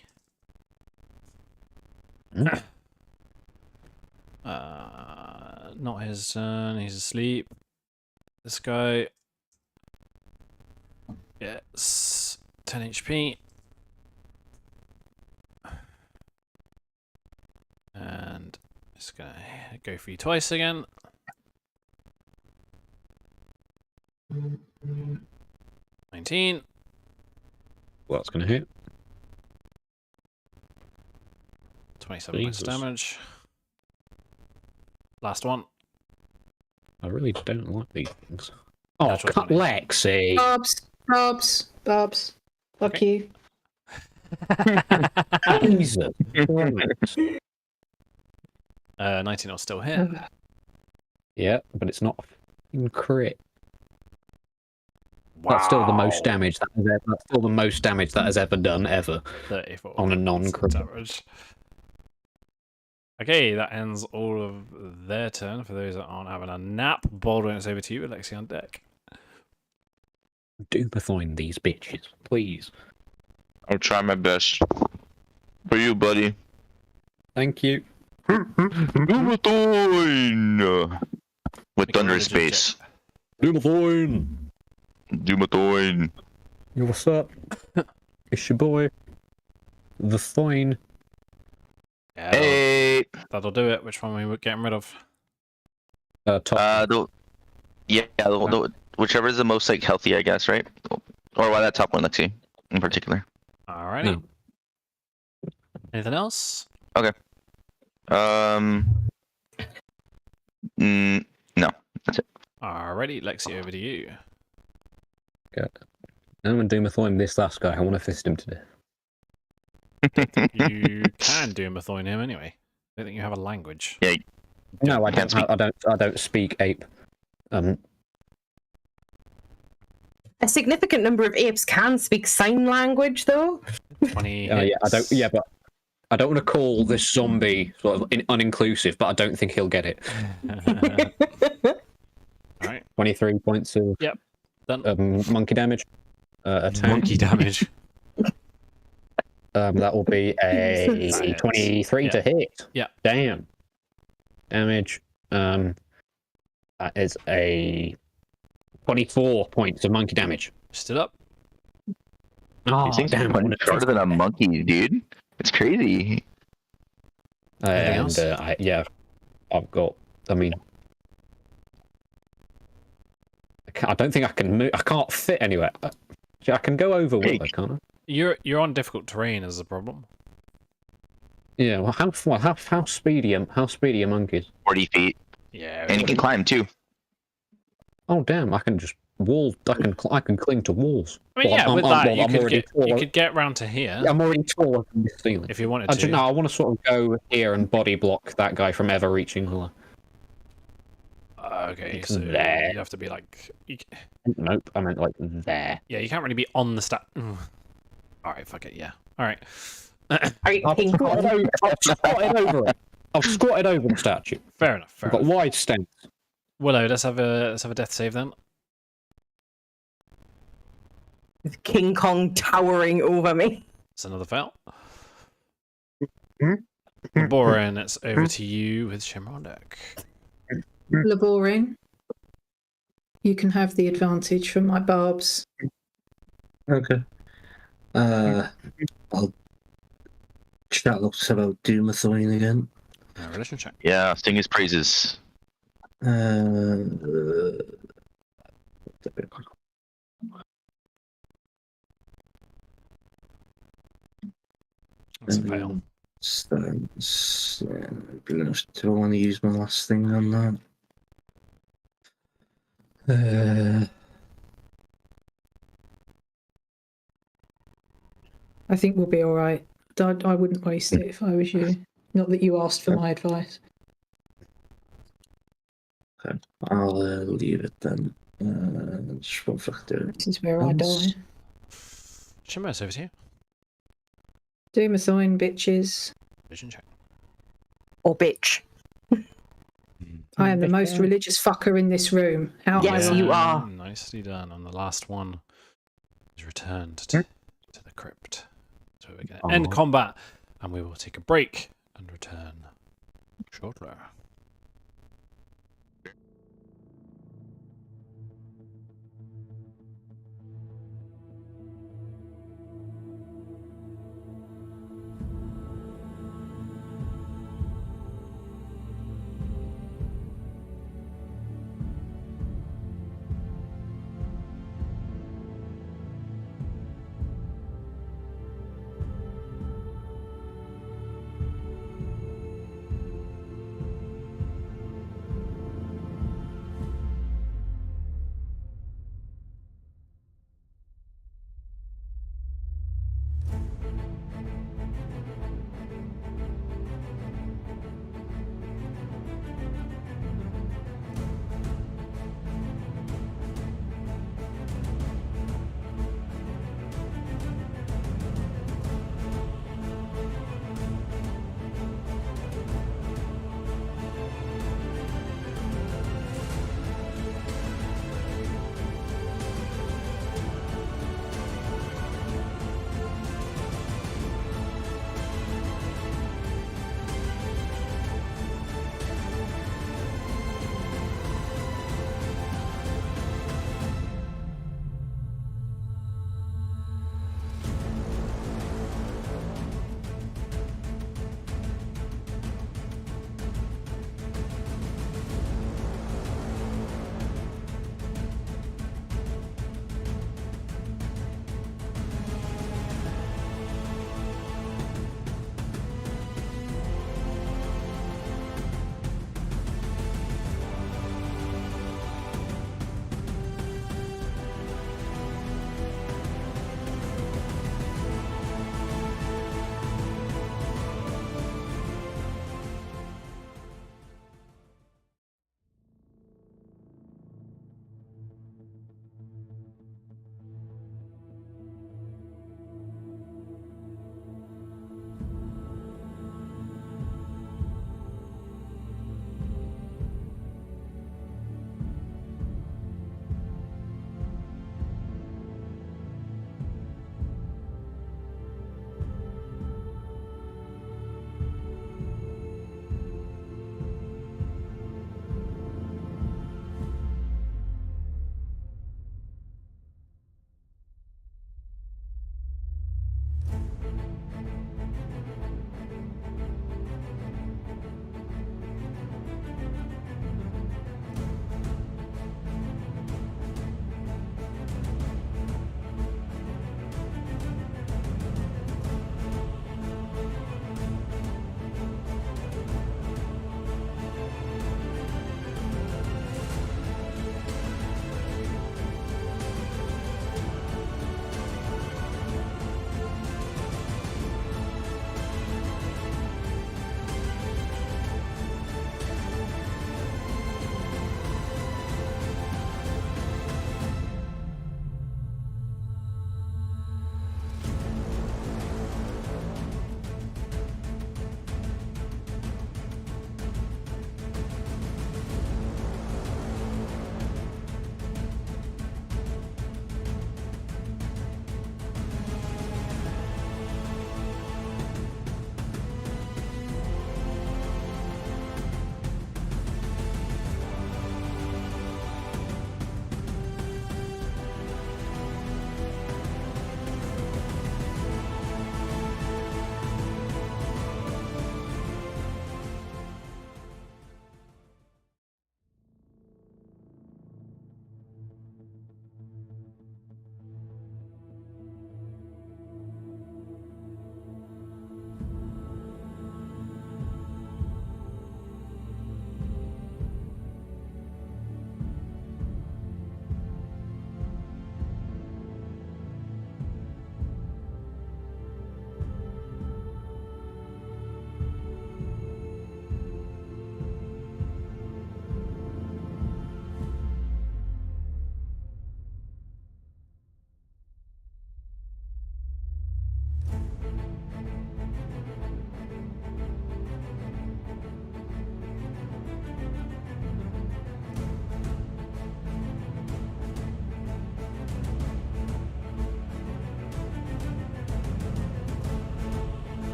Not his turn. He's asleep. This guy gets 10 HP. And it's gonna go for you twice again. 19. Well, that's going to hit. 27 points of Jesus. damage. Last one. I really don't like these things. Oh, Natural cut 20. Lexi! Bobs. Fuck Okay. you. Jesus. 19 will still hit. Yeah, but it's not a fucking crit. That's still the most damage that has ever, that's still the most damage that has ever done ever 34 on a non-crit. damage. Okay, that ends all of their turn. For those that aren't having a nap, Baldwin, it's over to you, Alexi on deck. Do find these bitches, please. I'll try my best. For you, buddy. Thank you. Doomatoin! With Okay, thunderous religious space. Doomatoin! Doomatoin. Yo, what's up? It's your boy, the Thoin. Yeah, Hey! that'll do it. Which one are we getting rid of? Top. Whichever is the most like healthy, I guess, right? Or why that top one, let's see, in particular. Alrighty. No. Anything else? No, that's it. Alrighty, Lexi, over to you. God. I'm gonna Doomatoin this last guy. I want to fist him to death. You can do Mathoin him anyway. I don't think you have a language. Yeah. No, I can't don't. speak. I don't speak ape. A significant number of apes can speak sign language, though. 20 Yeah, I don't. hits. Yeah, but I don't want to call this zombie sort of uninclusive, but I don't think he'll get it. Alright, 23 points of done. monkey damage. Attack. Monkey damage. That will be a 23 to hit. Yeah. Damn. Damage. That is a 24 points of monkey damage. Stood up. Oh, These things damn. are much shorter than a monkey, dude. It's crazy. Anything And else? I've got. I mean, I don't think I can move. I can't fit anywhere. I can go over Willow, can't I? You're on difficult terrain is the problem. Yeah. Well, how speedy are monkeys? 40 feet. Yeah. And you can climb too. Oh damn! I can just wall. I can cling to walls. I mean, Well, yeah, I'm- with I'm- that, well, I'm already you taller. could get round to here I'm already taller than the ceiling. if you wanted I to. don't know. I want to sort of go here and body block that guy from ever reaching Willow. Okay, It's so there. you have to be like... Nope, I meant like there. Yeah, you can't really be on the Alright, fuck it, yeah. Alright. Are you I've King squatted Kong? over it. I've squatted over the statue. Fair enough, fair I've got enough. wide stance. Willow, let's have a death save then. With King Kong towering over me. It's another fail. Laborin, it's over to you with Shimmer on deck. Laborin, you can have the advantage from my barbs. Okay. I'll chat up about Doomathoin again. Religion check. Yeah, sing his praises. That's a fail. Do I want to use my last thing on that? I think we'll be all right. I wouldn't waste it if I was you. Not that you asked for my advice. Okay. I'll leave it then. Just what fuck do. This is where I die. Shimmer, it's over to you. Doomathoin, bitches. Religion check. Or bitch. I am the most religious fucker in this room. How Yes, ironic. you are. Nicely done. On the last one is returned to the crypt. So we're going to end combat, and we will take a break and return shortly.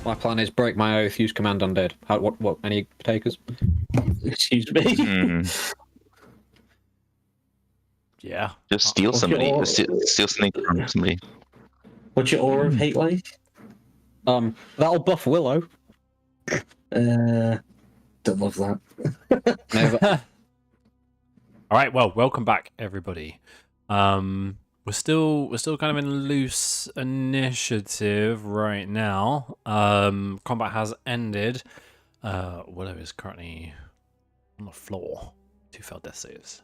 My plan is break my oath, use command undead. What, any takers? Excuse me. Yeah. Just steal What's somebody. your- Steal something from somebody. What's your aura of hate like? That'll buff Willow. Don't love that. Never. All right. Well, welcome back, everybody. We're still kind of in loose initiative right now. Combat has ended. Willow is currently on the floor. 2 failed death saves.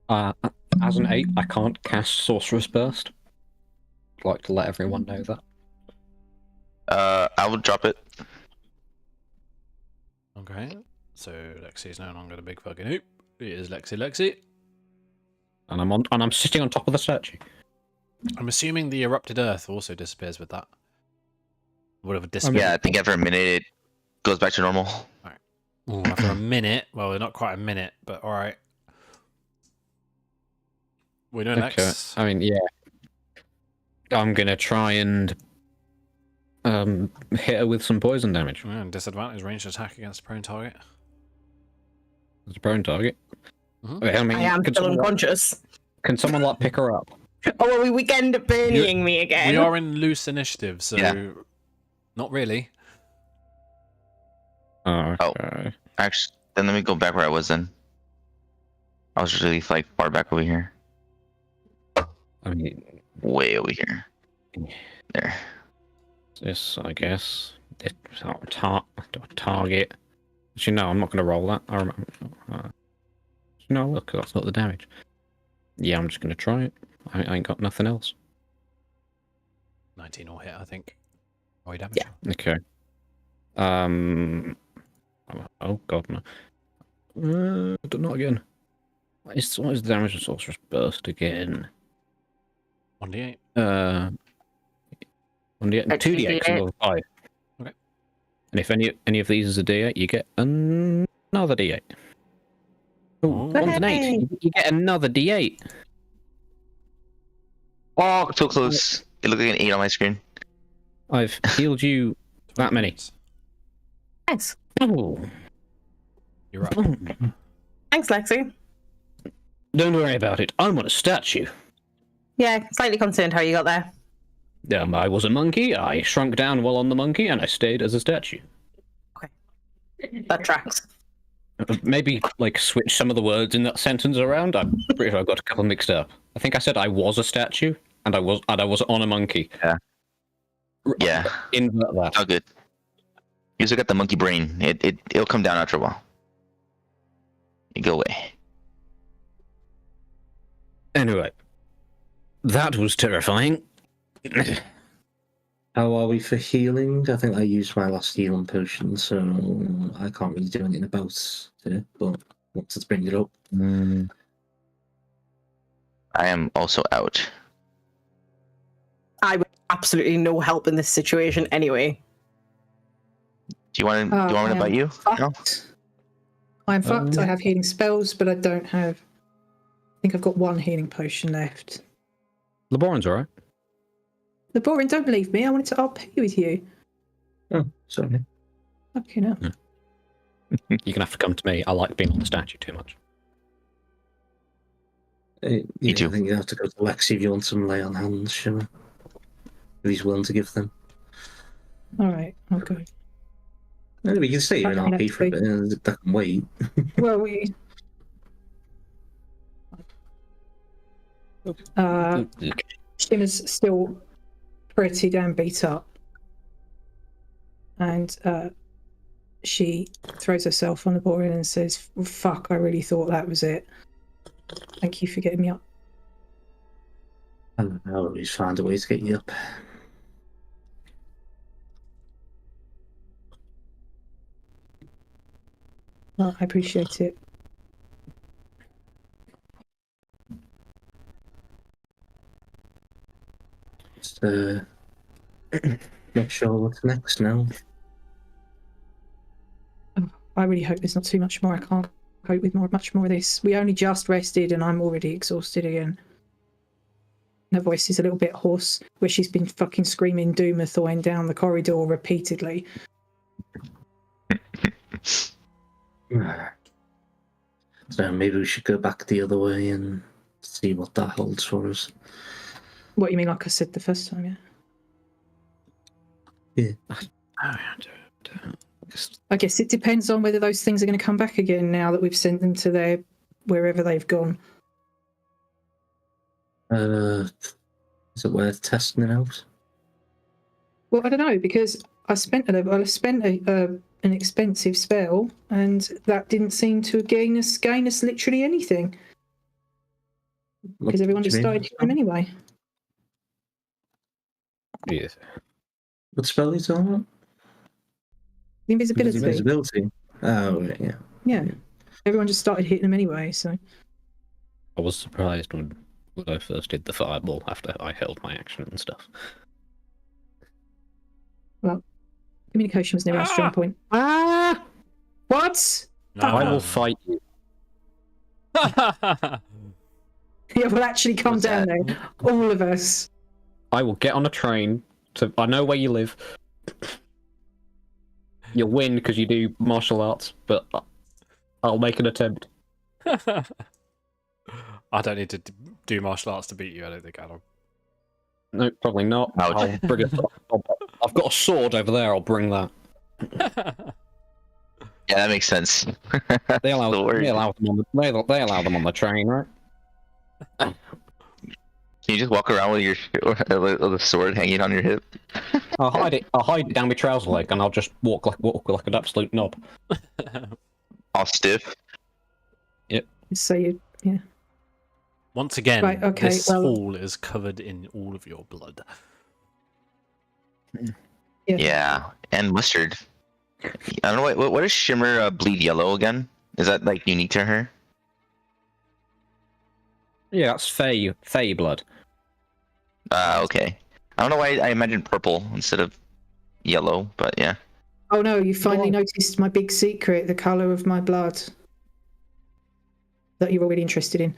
As an 8, I can't cast Sorcerer's Burst. I'd like to let everyone know that. I will drop it. Okay. So Lexi is no longer the big fucking hoop. It is Lexi. And I'm sitting on top of the statue. I'm assuming the erupted earth also disappears with that. Whatever disappears. Yeah, I think after a minute it goes back to normal. Ooh, after a minute. Well, not quite a minute, but all right. We're doing next. I mean, yeah. I'm gonna try and hit her with some poison damage. Yeah, disadvantage ranged attack against a prone target. It's a prone target. Mhm. I mean, I am can still someone, unconscious. can someone like pick her up? Oh, are we weekend at burning me again? We are in loose initiative, so Yeah. not really. Oh, Oh. okay. Actually, then let me go back where I was then. I was really like far back over here. I mean, Way over here. There. this, I guess. Target. Actually, no, I'm not going to roll that. I remember. No, look, that's not the damage. Yeah, I'm just going to try it. I ain't got nothing else. 19 will hit, I think. Oh, damage. Yeah. Okay. Oh god, no. Not again. What is the damage of Sorcerer's Burst again? 1d8. 1d8, 2d8 for level 5. Okay. And if any of these is a d8, you get another d8. Oh, one's an 8. You get another d8. Oh, too close. It looked like an 8 on my screen. I've healed you that many. Nice. Oh. You're up. Thanks, Lexi. Don't worry about it. I'm on a statue. Yeah, slightly concerned how you got there. I was a monkey, I shrunk down while on the monkey, and I stayed as a statue. That tracks. Maybe, like, switch some of the words in that sentence around. I'm pretty sure I got a couple mixed up. I think I said I was a statue, and I was on a monkey. Yeah. Invert that. Oh, good. You also got the monkey brain. It'll come down after a while. You go away. Anyway, that was terrifying. How are we for healing? I think I used my last healing potion, so I can't really do anything about it, but wanted to bring it up. I am also out. I would absolutely no help in this situation anyway. Do you want me to bite you? No? I'm fucked. I have healing spells, but I don't have... I think I've got one healing potion left. Laboran's alright. Laboran, don't leave me. I wanted to RP with you. Oh, sorry. Okay, no. You're gonna have to come to me. I like being on the statue too much. Me too. I think you have to go to Lexi if you want some lay on hands, Shimmer. If he's willing to give them. Alright, I'll go. Anyway, you can stay here in RP for a bit. That can wait. Well, Shimmer's still pretty damn beat up. And she throws herself on the board and says, fuck, I really thought that was it. Thank you for getting me up. I'll always find a way to get you up. Well, I appreciate it. Just make sure what's next now. I really hope there's not too much more. I can't cope with much more of this. We only just rested and I'm already exhausted again. Her voice is a little bit hoarse, where she's been fucking screaming Doomathorn down the corridor repeatedly. So maybe we should go back the other way and see what that holds for us. What, you mean like I said the first time, Yeah. I guess it depends on whether those things are going to come back again now that we've sent them to their wherever they've gone. Is it worth testing it out? Well, I don't know, because I spent an expensive spell, and that didn't seem to gain us literally anything. Because everyone just started hitting them anyway. Yes. What spell are you talking about? Invisibility. Invisibility. Oh, right, yeah. Yeah. Everyone just started hitting them anyway, so. I was surprised when I first did the fireball after I held my action and stuff. Well, communication was never our strong point. What? No. I will fight you. Yeah, we'll actually come What's down that? there. All of us. I will get on a train to... I know where you live. You'll win because you do martial arts, but I'll make an attempt. I don't need to do martial arts to beat you, I don't think, Adam. No, probably not. Ouch. I'll bring I've got a sword over there, I'll bring that. Yeah, that makes sense. They allow The word. them on the train, right? Can you just walk around with with a sword hanging on your hip? I'll hide it down my trouser leg, and I'll just walk like an absolute knob. All stiff. So yeah. Once again, Right, okay, this well- hall is covered in all of your blood. Yeah, and mustard. I don't know what does Shimmer bleed yellow again? Is that like unique to her? Yeah, that's Fey blood. Okay. I don't know why I imagined purple instead of yellow, but yeah. Oh no, you finally noticed my big secret, the colour of my blood. That you're already interested in.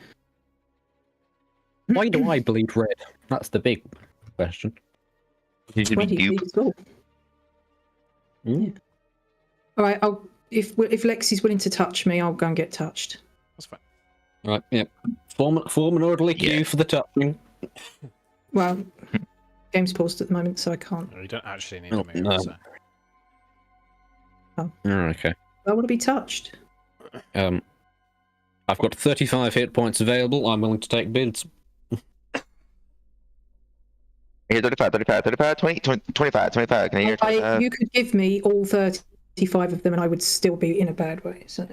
Why do I bleed red? That's the big question. You should Why be do you goop. bleed as well? Hmm? Yeah. All right. If Lexi's willing to touch me, I'll go and get touched. That's fine. Right, yep. Form an orderly queue for the touching. Well, game's paused at the moment, so I can't. No, you don't actually need to move. No. So. Oh, okay. I want to be touched. I've got 35 hit points available. I'm willing to take bids. Here, 35, 20, 25. Can I hear 25? You could give me all 35 of them, and I would still be in a bad way. So.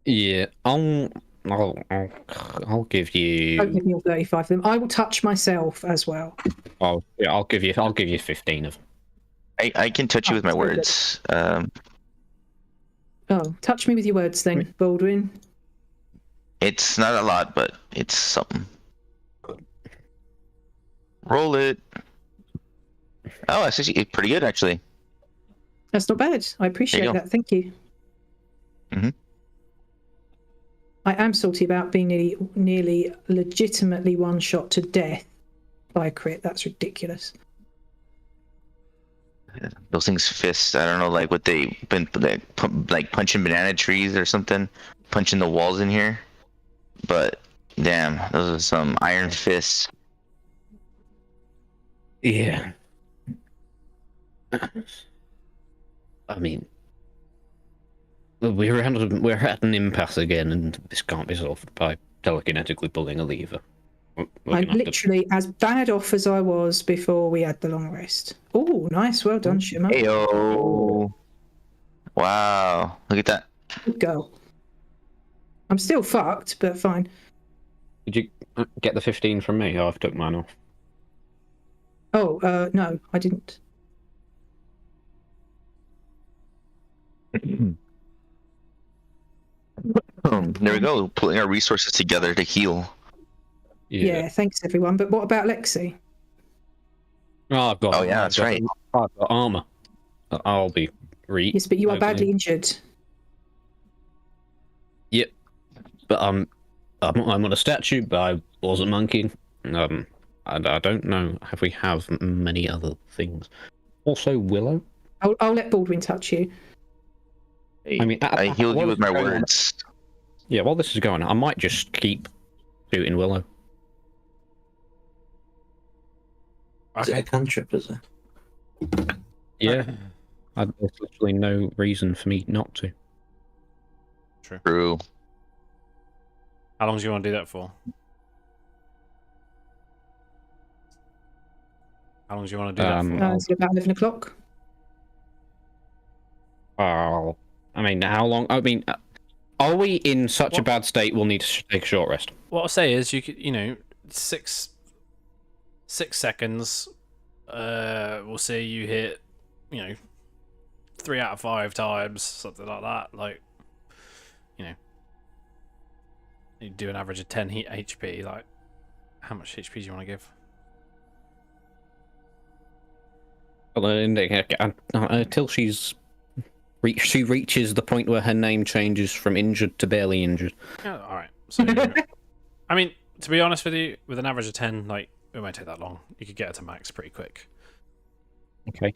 Yeah, I'll give you. Don't give me all 35 of them. I will touch myself as well. Oh, yeah, I'll give you 15 of them. I can touch you with my words. Oh, touch me with your words then, Baldwin. It's not a lot, but it's something. Roll it. Oh, that's actually pretty good, actually. That's not bad. I appreciate that. Thank you. Mm-hmm. I am salty about being nearly legitimately one shot to death by a crit. That's ridiculous. Those things fist. I don't know, like what they been like punching banana trees or something, punching the walls in here. But damn, those are some iron fists. Yeah. I mean, we're at an impasse again, and this can't be solved by telekinetically pulling a lever. I'm literally as bad off as I was before we had the long rest. Oh, nice. Well done, Shimmer. Heyo. Wow. Look at that. Good girl. I'm still fucked, but fine. Did you get the 15 from me? Oh, I've took mine off. Oh, no, I didn't. There we go. Pulling our resources together to heal. Yeah, thanks everyone. But what about Lexi? Oh, I've got. Oh yeah, that's right. I've got armor. I'll be Yes, but you are badly injured. Yep. But I'm on a statue, but I wasn't monkeying. I don't know if we have many other things. Also, Willow. I'll let Baldwin touch you. I mean, I healed you with my words. Yeah, while this is going on, I might just keep shooting Willow. Is it a cantrip, is it? Yeah. There's literally no reason for me not to. True. How long do you want to do that for? How long do you want to do that for? It's about 11 o'clock. Oh, I mean, how long? I mean, are we in such a bad state we'll need to take a short rest? What I'll say is, you could, 6 seconds. We'll see you hit, 3 out of 5 times, something like that. Like, you do an average of 10 HP. Like, how much HP do you want to give? Until she reaches the point where her name changes from injured to barely injured. Yeah, all right. So, I mean, to be honest with you, with an average of 10, like, it won't take that long. You could get it to max pretty quick. Okay.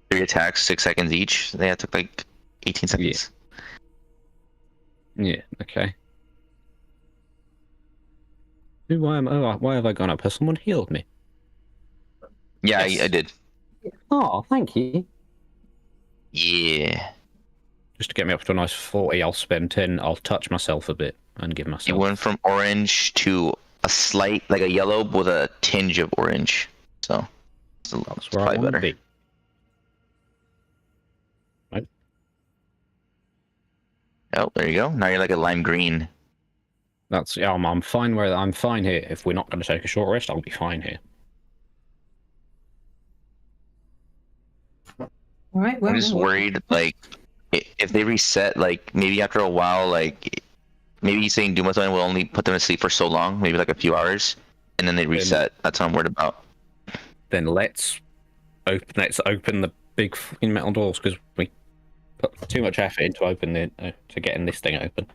3 attacks, 6 seconds each. They took like 18 seconds. Yeah. Okay. Why have I gone up? Has someone healed me? Yeah, Yes. I did. Oh, thank you. Yeah. Just to get me up to a nice 40, I'll spend 10. I'll touch myself a bit and give It myself. went from orange to a slight, like a yellow with a tinge of orange. So it's That's where I probably want to better. be. Right. Oh, there you go. Now you're like a lime green. That's I'm fine I'm fine here. If we're not going to take a short rest, I'll be fine here. All right. Well, I'm just worried, like, if they reset, like, maybe after a while, like, maybe saying Doom will only put them to sleep for so long, maybe like a few hours, and then they reset. That's what I'm worried about. Then let's open the big fucking metal doors, because we put too much effort into getting this thing open.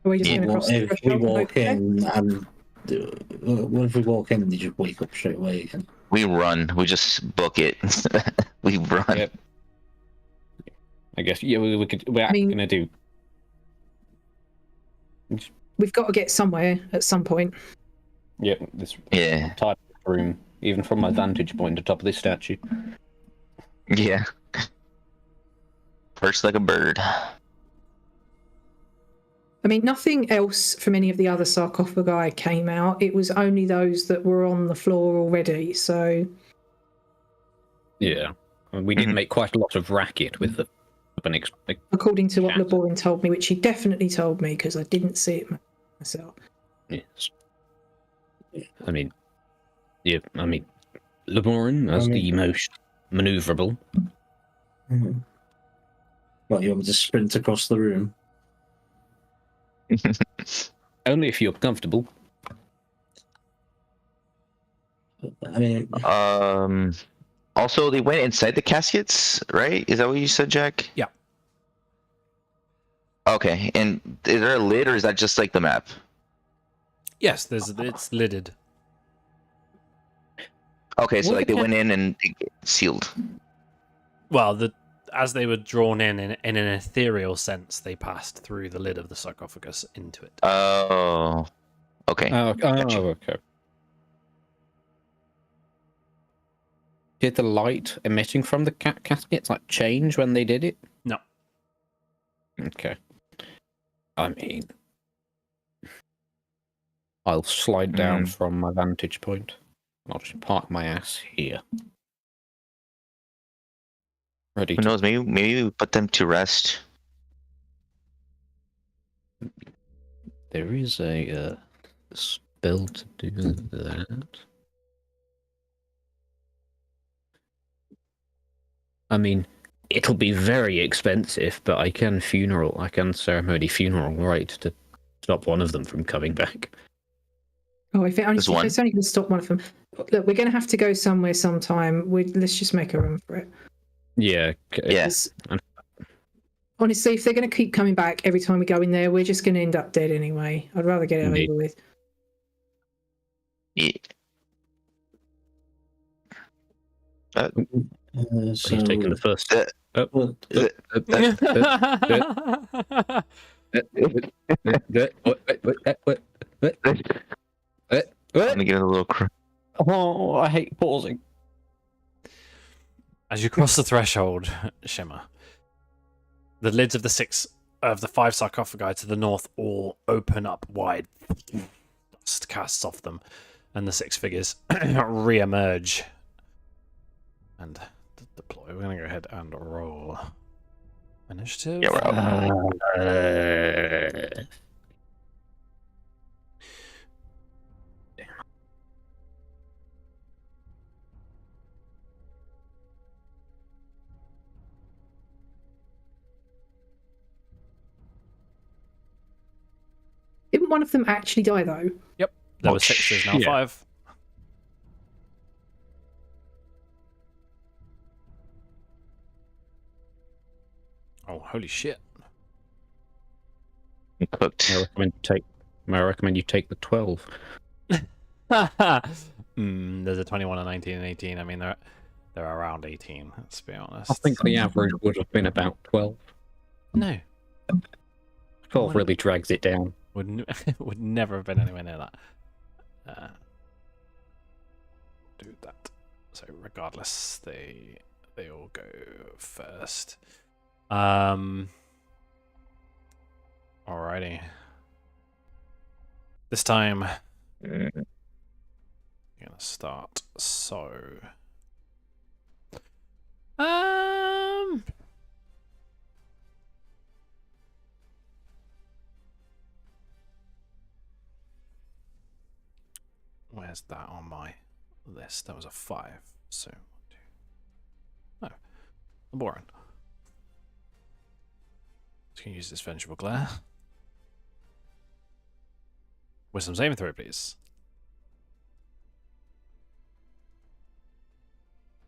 Are we just Yeah, going to cross the If we threshold and walk open it? in and what if we walk in and they just wake up straight away again? We run. We just book it. We run. Yep. I guess we could. We're gonna do. We've got to get somewhere at some point. Yeah, this Yeah. type of room, even from my vantage point, atop of this statue. Yeah. Perched like a bird. I mean, nothing else from any of the other sarcophagi came out. It was only those that were on the floor already. So Yeah, we did make quite a lot of racket with the. according to what Chat. Laborin told me, which he definitely told me because I didn't see it myself. Yes. I mean, yeah. I mean, Laborin as the most maneuverable. Mm-hmm. What, you want me to sprint across the room? Only if you're comfortable. I mean, Also, they went inside the caskets, right? Is that what you said, Jack? Yeah. Okay, and is there a lid, or is that just like the map? Yes, it's lidded. Okay, so What like they the went in and it sealed. Well, as they were drawn in an ethereal sense, they passed through the lid of the sarcophagus into it. Oh. Okay. Gotcha. Okay. Did the light emitting from the caskets like change when they did it? No. Okay. I mean, I'll slide down from my vantage point. I'll just park my ass here. Ready Who to... knows? Maybe we put them to rest. There is a spell to do that. I mean, it'll be very expensive, but I can ceremony funeral right to stop one of them from coming back. Oh, if it's only There's one. going to stop one of them. Look, we're going to have to go somewhere sometime. Let's just make a run for it. Yeah. Yes. Honestly, if they're going to keep coming back every time we go in there, we're just going to end up dead anyway. I'd rather get it Indeed. over with. Yeah. He's taking the first step. well, I'm gonna get a little. Oh, I hate pausing. As you cross the threshold, Shimmer, the lids of the five sarcophagi to the north all open up wide. Dust casts off them, and the six figures re-emerge and deploy. We're gonna go ahead and roll initiative. Yeah, we're up. Didn't one of them actually die, though? Yep, there were six. There's now yeah. 5. Oh, holy shit! Cooked. I recommend you take the 12. There's a 21, a 19, and 18. I mean, they're around 18. Let's be honest. I think the average would have been about 12. No, 12 really drags it down. would never have been anywhere near that. Do that. So regardless, they all go first. Alrighty. This time, I'm gonna start. So, where's that on my list? That was a 5. So, 1, 2. No, boring. Just gonna use this vengeful glare. Wisdom saving throw, please.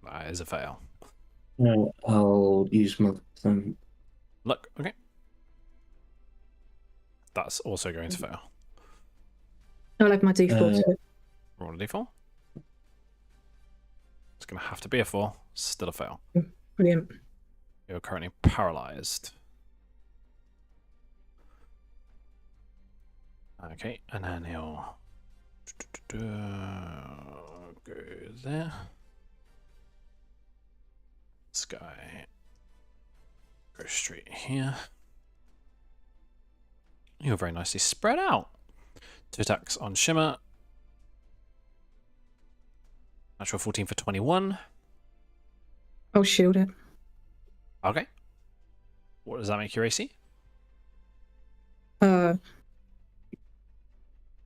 That is a fail. no, I'll use my thing. Look, okay. That's also going to fail. I'll have my D4 to it. Roll a d4. It's going to have to be a 4. Still a fail. Brilliant. You're currently paralyzed. Okay, and then he'll go there. This guy goes straight here. You're very nicely spread out. 2 attacks on Shimmer. Natural 14 for 21. I'll shield it. Okay. What does that make your AC? 22.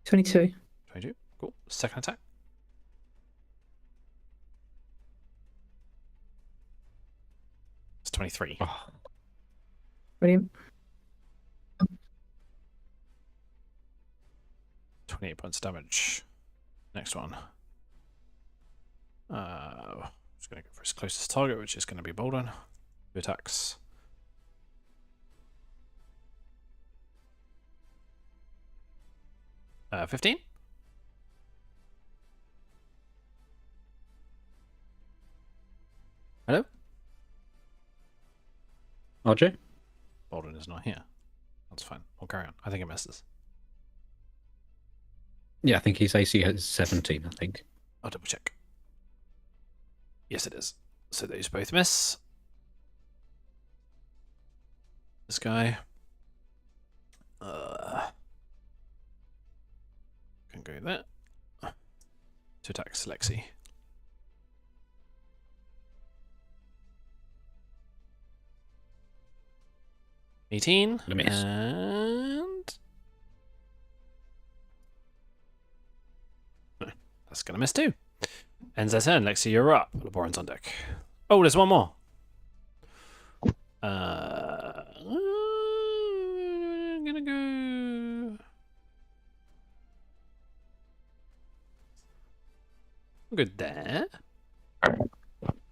22. Cool. Second attack. It's 23. Oh, Brilliant. 28 points damage. Next one. Just going to go for his closest target, which is going to be Bolden. 2 attacks. Uh, 15. Hello? RJ? Bolden is not here. That's fine. We'll carry on. I think it misses. Yeah, I think his AC has 17, I think. I'll double check. Yes, it is. So those both miss. This guy. Can go there. 2 attacks, Lexi. $18. The miss. And that's gonna miss too. Ends their turn. Lexi, you're up. Laboran's on deck. Oh, there's one more. I'm gonna go. Good there.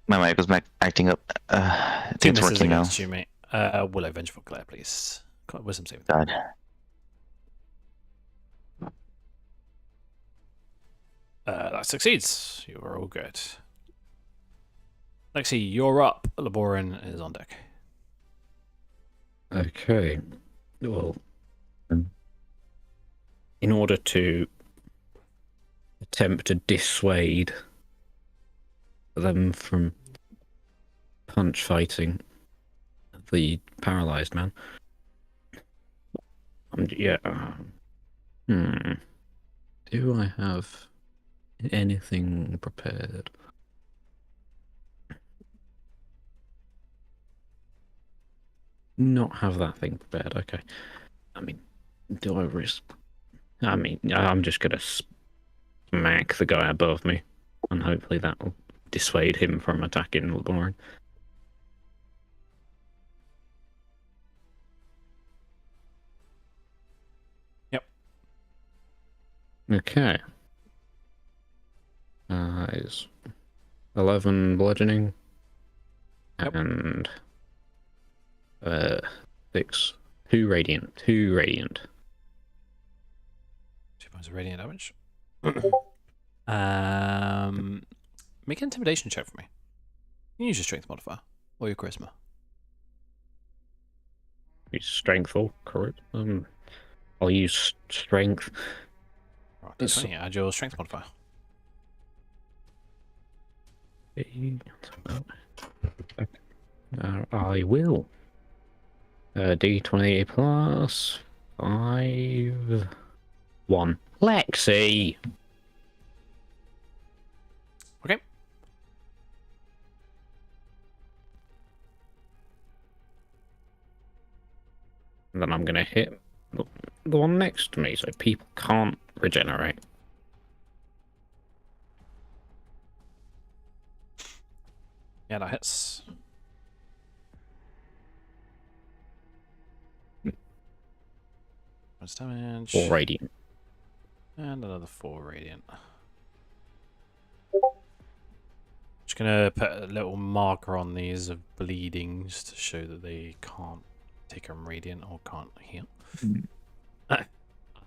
My mic was acting up. I think it's This is working now. against you, mate. Willow, Vengeful Glare, please. Wisdom saving. God. That succeeds. You are all good. Lexi, you're up. Laboran is on deck. Okay. Well, in order to attempt to dissuade them from punch fighting the paralyzed man, do I have anything prepared? Not have that thing prepared. Okay. I mean, do I risk? I mean, I'm just gonna smack the guy above me, and hopefully that will dissuade him from attacking Laboran. Yep. Okay. Is 11 bludgeoning. Yep. And 6. 2 radiant. 2 radiant. 2 points of radiant damage. Make an intimidation check for me. You can use your strength modifier or your charisma. Use strength or correct. I'll use strength. Right, D20, add your strength modifier. I will. D20 plus 5. 1. Lexi! Okay. And then I'm going to hit the one next to me so people can't regenerate. Yeah, that hits. Points damage. 4 radiant. And another 4 radiant. Just gonna put a little marker on these of bleeding just to show that they can't take a radiant or can't heal.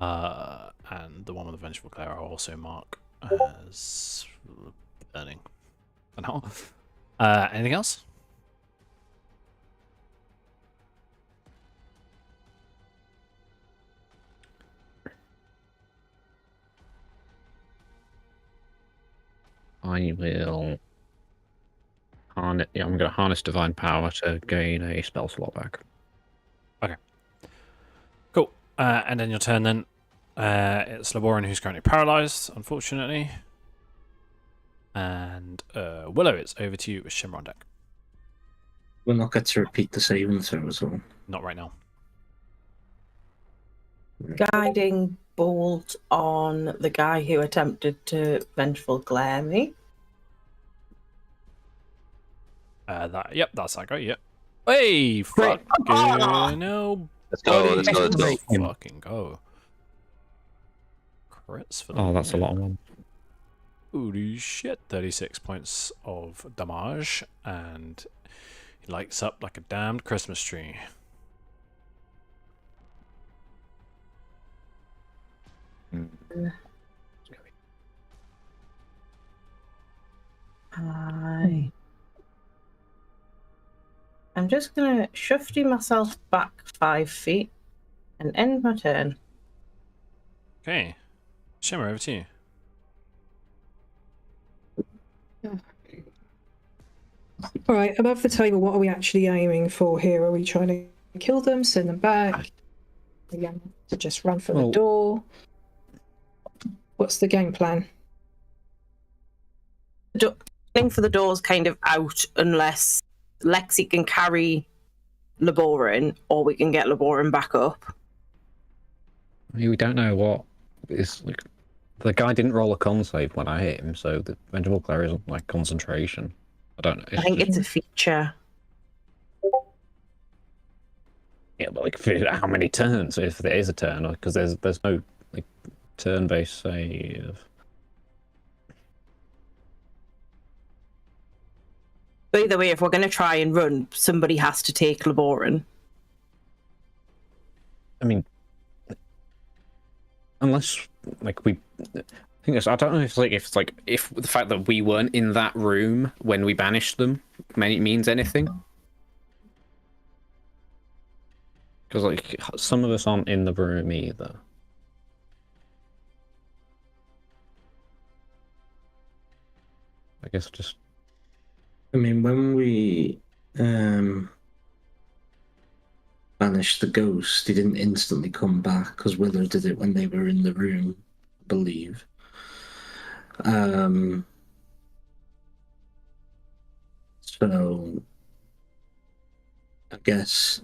And the one with the vengeful glare I'll also mark as burning. For now. Anything else? I will. I'm going to harness divine power to gain a spell slot back. Okay. Cool. And then your turn then. It's Laboran who's currently paralyzed, unfortunately. And Willow, it's over to you with Shimmer on deck. We'll not get to repeat the saving throw as well. Not right now. Guiding bolt on the guy who attempted to vengeful glare me. That's that guy. Yep. Hey, fuck no. Let's go. Let's go. Let's go. Fucking go. Crits for Oh, that's a lot of one. Holy shit. 36 points of damage, and he lights up like a damned Christmas tree. I'm just gonna shufty myself back 5 feet and end my turn. Okay. Shimmer, over to you. All right, above the table, what are we actually aiming for here? Are we trying to kill them, send them back? Again, to just run for the door? What's the game plan? Thing for the door's kind of out unless Lexi can carry Laboran, or we can get Laboran back up. We don't know what is. Like, the guy didn't roll a con save when I hit him, so the vengeful glare isn't like concentration. I don't know. I think it's a feature. Yeah, but like, how many turns? If there is a turn, because there's no like turn-based save. But either way, if we're going to try and run, somebody has to take Laboran. I mean, unless like we. I don't know if if the fact that we weren't in that room when we banished them means anything. Because like some of us aren't in the room either. I guess just. I mean, when we banished the ghost, he didn't instantly come back because Willow did it when they were in the room, I believe. So I guess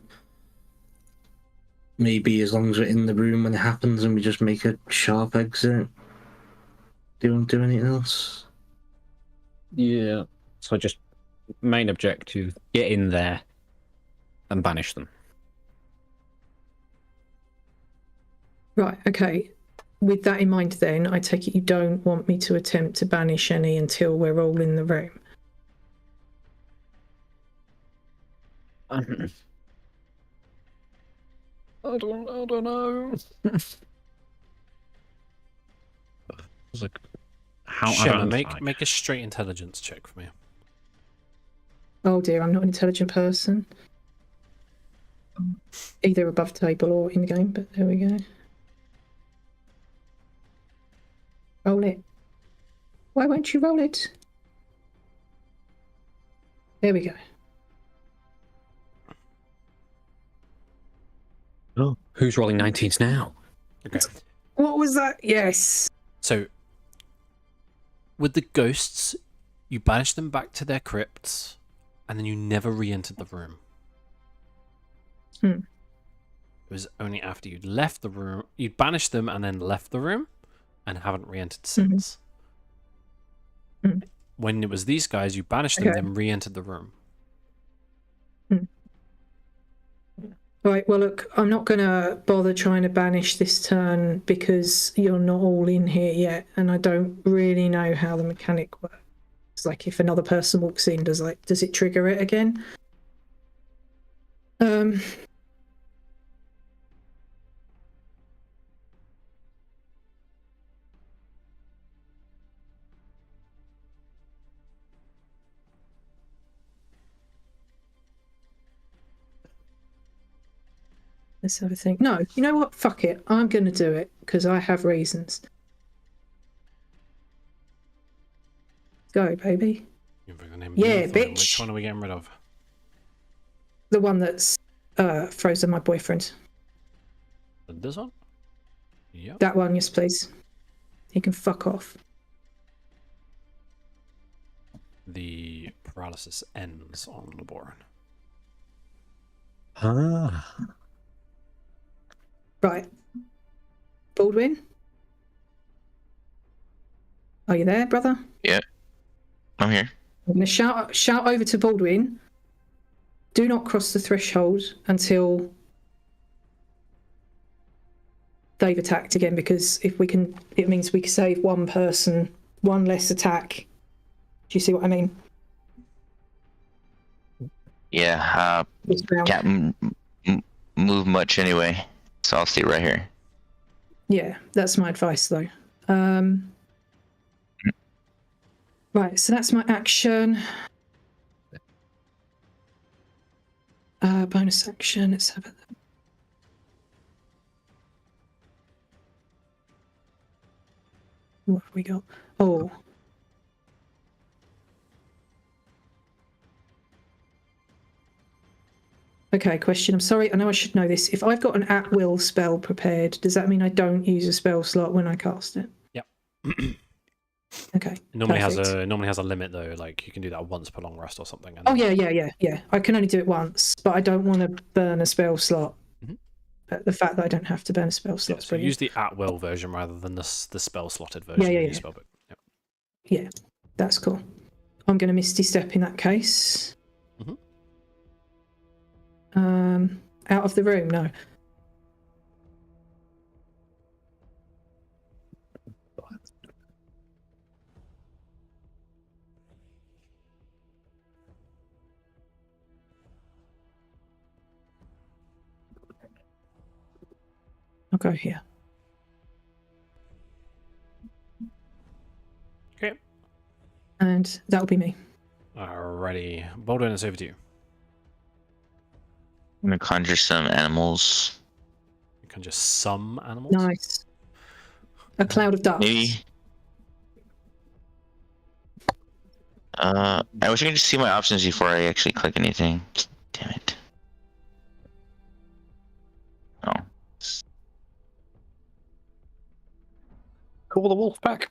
maybe as long as we're in the room when it happens and we just make a sharp exit. Do you want to do anything else? Yeah. So just main objective, get in there and banish them. Right, okay. With that in mind then, I take it you don't want me to attempt to banish any until we're all in the room. I don't know. It's like how Shimmer, make a straight intelligence check for me. Oh dear, I'm not an intelligent person. Either above the table or in the game, but there we go. Roll it. Why won't you roll it? There we go. Oh, who's rolling 19s now? Okay. What was that? Yes. So, with the ghosts, you banish them back to their crypts, and then you never re-entered the room. It was only after you'd left the room, you'd banished them and then left the room, and haven't re-entered since. When it was these guys, you banished them, then re-entered the room. Right, well look, I'm not going to bother trying to banish this turn because you're not all in here yet, and I don't really know how the mechanic works. It's like if another person walks in, does it trigger it again? Let's have a think. No, you know what? Fuck it. I'm going to do it because I have reasons. Go, baby. Yeah, bitch. Which one are we getting rid of? The one that's frozen my boyfriend. This one? Yep. That one, yes, please. He can fuck off. The paralysis ends on Laboran. Ah. Right. Baldwin? Are you there, brother? Yeah, I'm here. I'm going to shout over to Baldwin. Do not cross the threshold until they've attacked again, because if we can, it means we can save one person, one less attack. Do you see what I mean? Yeah, can't move much anyway, so I'll stay right here. Yeah, that's my advice though. Right, so that's my action. Bonus action, let's have it. What have we got? Oh. Okay, question. I'm sorry, I know I should know this. If I've got an at-will spell prepared, does that mean I don't use a spell slot when I cast it? Yep. Okay. It normally perfect. has a limit though, like you can do that once per long rest or something. Oh yeah. I can only do it once, but I don't want to burn a spell slot. But the fact that I don't have to burn a spell slot. So use the at-will version rather than the spell slotted version. Yeah. Spellbook. Yep. Yeah, that's cool. I'm going to Misty Step in that case. Out of the room, no. I'll go here. Okay. And that'll be me. Alrighty. Baldwin, it's over to you. I'm gonna conjure some animals. You conjure some animals? Nice. A cloud of dust. Maybe. I wish I could just see my options before I actually click anything. Damn it. Oh. Call the wolf back.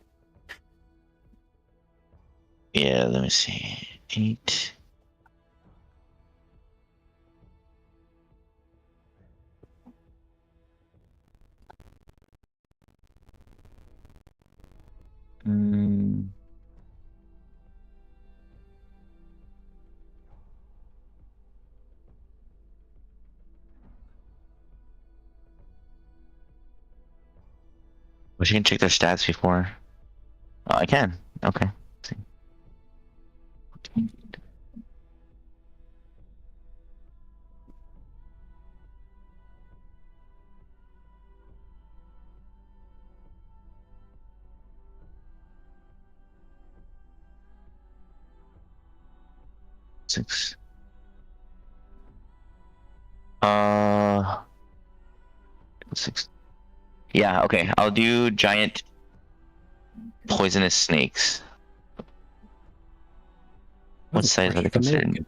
Yeah, let me see. 8. Wish you can check their stats before. Oh, I can. Okay. Let's see. Six. 6. Yeah, okay. I'll do giant poisonous snakes. What size are they considered?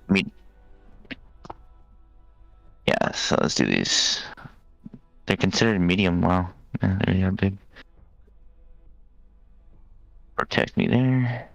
Yeah, so let's do these. They're considered medium. Wow. Yeah, they are big. Protect me there.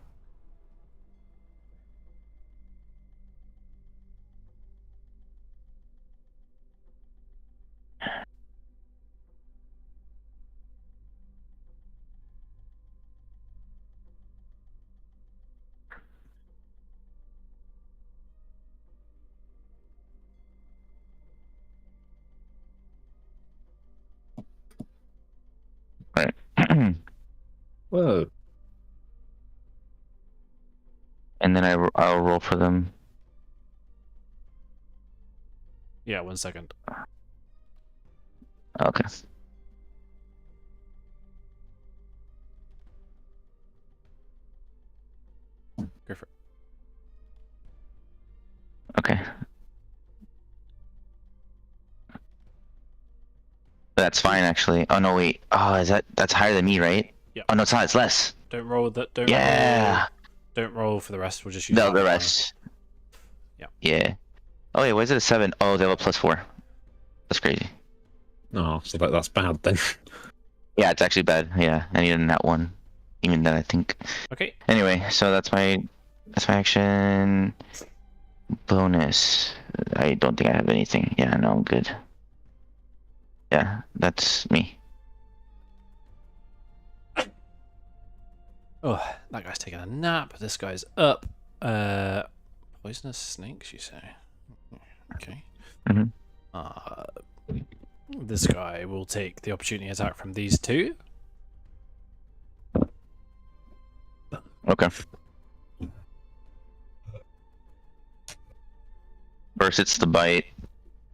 Right. Whoa. And then I'll roll for them. Yeah, 1 second. Okay. Go for it. Okay. that's fine actually. Oh no, wait. Oh, that's higher than me, right? Yeah. Oh no, it's not. It's less. Don't roll that. Yeah. Don't roll for the rest. We'll just use No, that the one. rest. Yeah. Yeah. Oh wait, why is it a 7? Oh, they have a +4. That's crazy. Oh, so that's bad then. Yeah, it's actually bad. Yeah, I needed that one. Even then, I think. Okay. Anyway, so that's my action. Bonus. I don't think I have anything. Yeah, no, I'm good. Yeah, that's me. Oh, that guy's taking a nap. This guy's up. Poisonous snakes, you say? Okay. Mhm. This guy will take the opportunity attack from these two. Okay. First, it's the bite.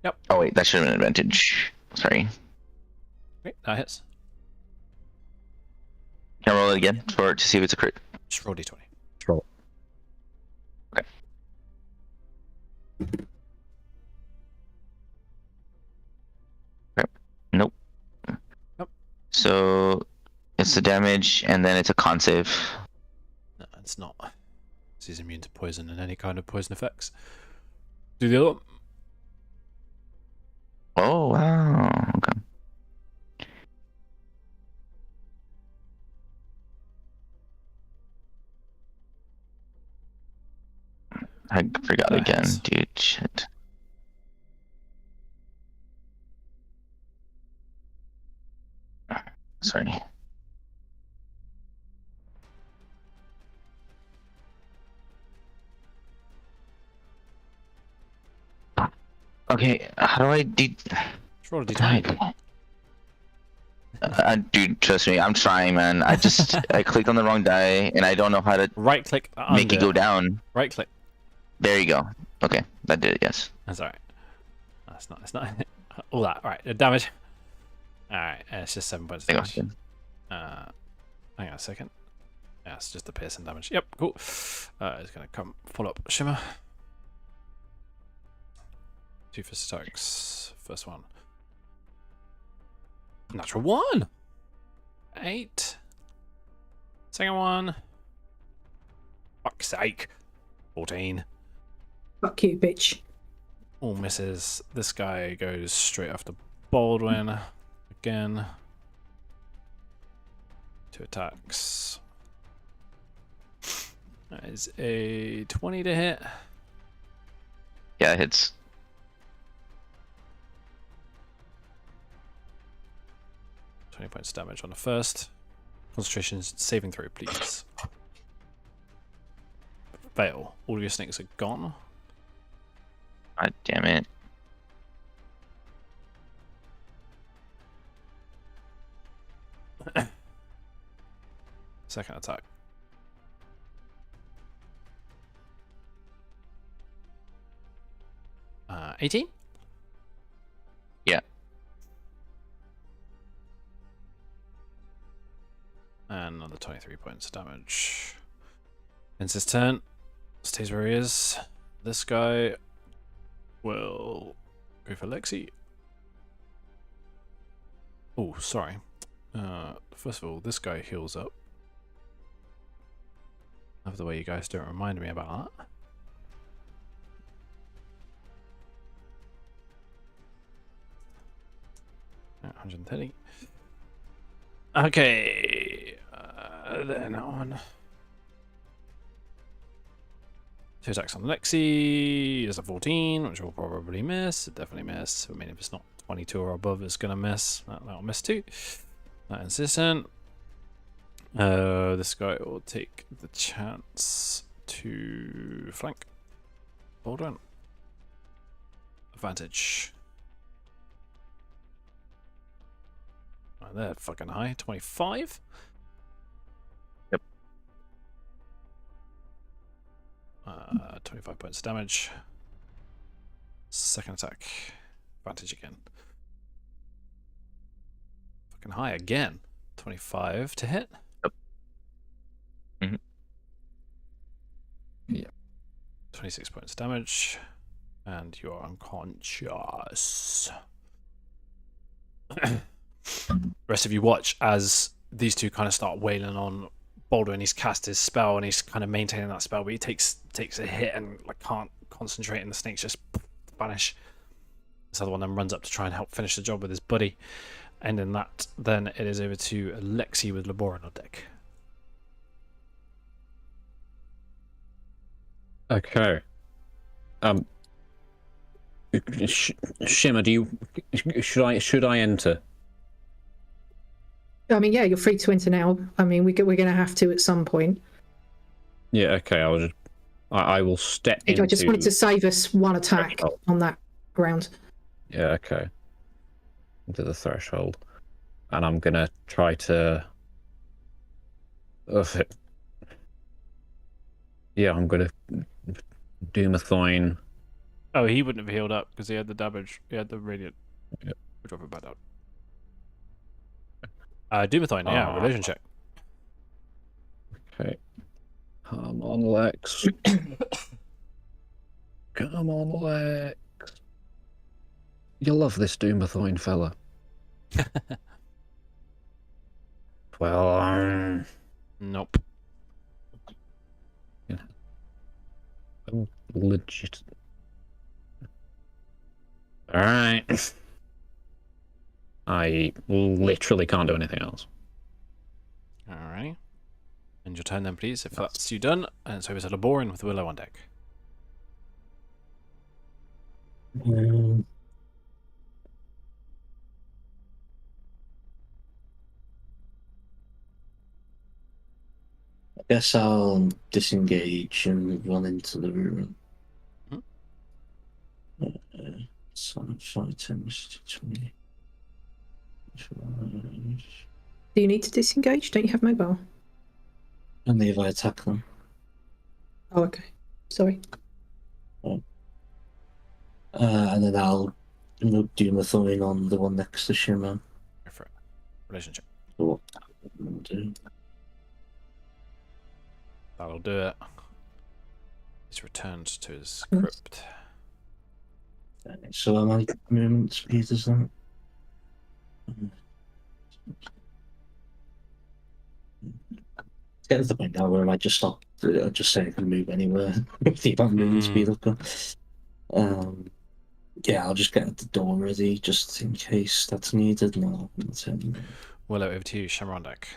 Yep. Oh wait, that should have been an advantage. Sorry. Okay, that hits. Can I roll it again to see if it's a crit? Just roll d20. Roll. Okay. Nope. Nope. So it's the damage, and then it's a con save. No, it's not. He's immune to poison and any kind of poison effects. Do the other one. Oh wow. Okay. I forgot That again, hits. dude. Shit. Sorry. Okay, how do I do? Just roll a d20. Dude, trust me, I'm trying, man. I just I clicked on the wrong die, and I don't know how to Right click make it go down. Right click. There you go. Okay, that did it. Yes. That's alright. That's not. It's not. All that. All right. Damage. All right. It's just 7 points of I got damage. you. Hang on a second. Yeah, it's just the piercing damage. Yep. Cool. It's gonna come follow up Shimmer. 2 fist attacks. First one. Natural 1. 8. Second one. Fuck's sake. 14. Fuck you, bitch. All misses. This guy goes straight after Baldwin. Again. 2 attacks. That is a 20 to hit. Yeah, it hits. 20 points damage on the first. Concentration saving throw, please. Fail. All of your snakes are gone. God damn it. Second attack. Uh, 18? Yeah. And another 23 points of damage. Ends his turn. Stays where he is. This guy will go for Lexi. Oh, sorry. First of all, this guy heals up. Love the way you guys don't remind me about that. Yeah, 130. Okay. Then on. 2 attacks on Lexi. There's a 14, which will probably miss. It definitely miss. I mean, if it's not 22 or above, it's gonna miss. That'll miss too. That insistent. This guy will take the chance to flank. Hold on. Advantage. Oh, they're fucking high. 25. Yep. 25 points of damage. Second attack. Advantage again. Fucking high again. 25 to hit. Yep. Mm-hmm. Yeah. 26 points of damage. And you are unconscious. The rest of you watch as these two kind of start wailing on Baldwin. He's cast his spell and he's kind of maintaining that spell, but he takes a hit and like can't concentrate, and the snakes just vanish. This other one then runs up to try and help finish the job with his buddy. And in that, then it is over to Lexi with Laborin on deck. Okay. Shimmer, should I enter? I mean, yeah, you're free to enter now. I mean, we're going to have to at some point. Yeah. Okay. I will step into. I just wanted to save us one attack on that ground. Yeah. Okay. Into the threshold, and I'm gonna try to. Yeah, I'm gonna Doomethine. Oh, he wouldn't have healed up because he had the damage. He had the radiant. Yep. We'll drop it back down. Doomethine, yeah, religion check. Okay. Come on, Lex. Come on, Lex. You love this Doomethine fella. Well, Nope. I'm legit. Alright. I literally can't do anything else. Alright. End your turn then, please, if that's you done. And it's over to Laborin with Willow on deck. I guess I'll disengage and run into the room. So 5, 10, 20. Do you need to disengage? Don't you have mobile? Only if I attack them. Oh, okay. Sorry. And then I'll do my throwing on the one next to Shimmer. Go for it. Religion check. What I'll do. That'll do it. He's returned to his crypt. So how many movement speed is that? It's getting to the point now where I might just stop. Just say I can move anywhere with the amount of movement speed I've got. Yeah, I'll just get the door ready just in case that's needed. No, that's it. Willow, over to you. Shimmer on deck.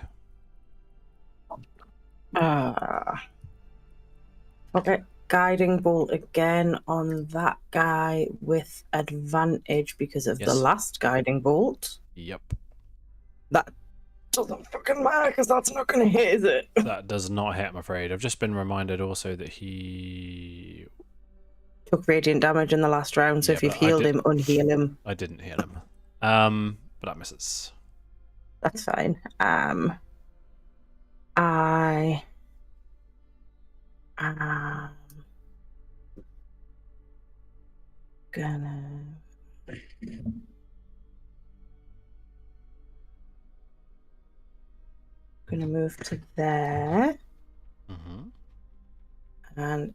Okay, guiding bolt again on that guy with advantage because of the last guiding bolt. Yep. That doesn't fucking matter because that's not going to hit, is it? That does not hit, I'm afraid. I've just been reminded also that he took radiant damage in the last round, so if you've healed him, unheal him. I didn't heal him. But that misses. That's fine. Gonna move to there. And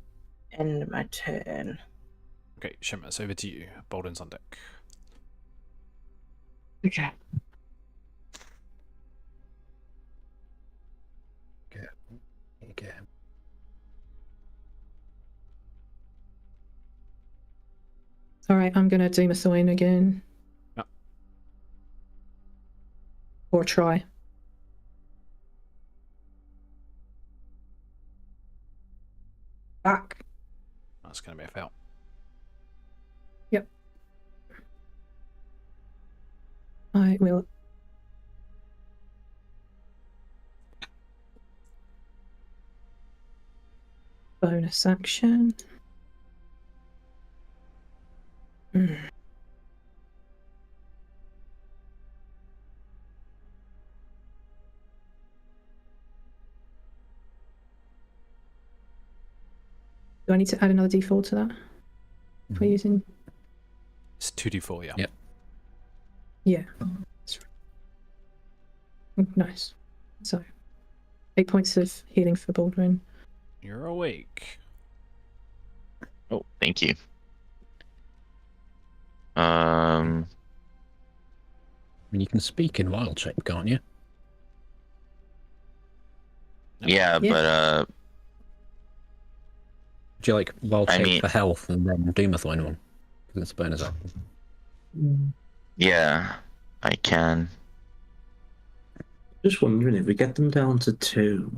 end my turn. Okay, Shimmer, it's over to you. Baldwin's on deck. Okay. Okay. All right, I'm gonna do my sign again. Yep. Or try. Back. That's going to be a fail. Yep. I will. Bonus action. Do I need to add another d4 to that? If we're using... It's 2d4, yeah. Yep. Yeah. That's right. Nice. So, 8 points of healing for Baldwin. You're awake. Oh, thank you. mean, you can speak in wild shape, can't you? Yeah, Yeah. but Do you like wild I shape mean- for health and then Doomethorn one? Because it's a bonus action. yeah, I can. Just wondering if we get them down to 2.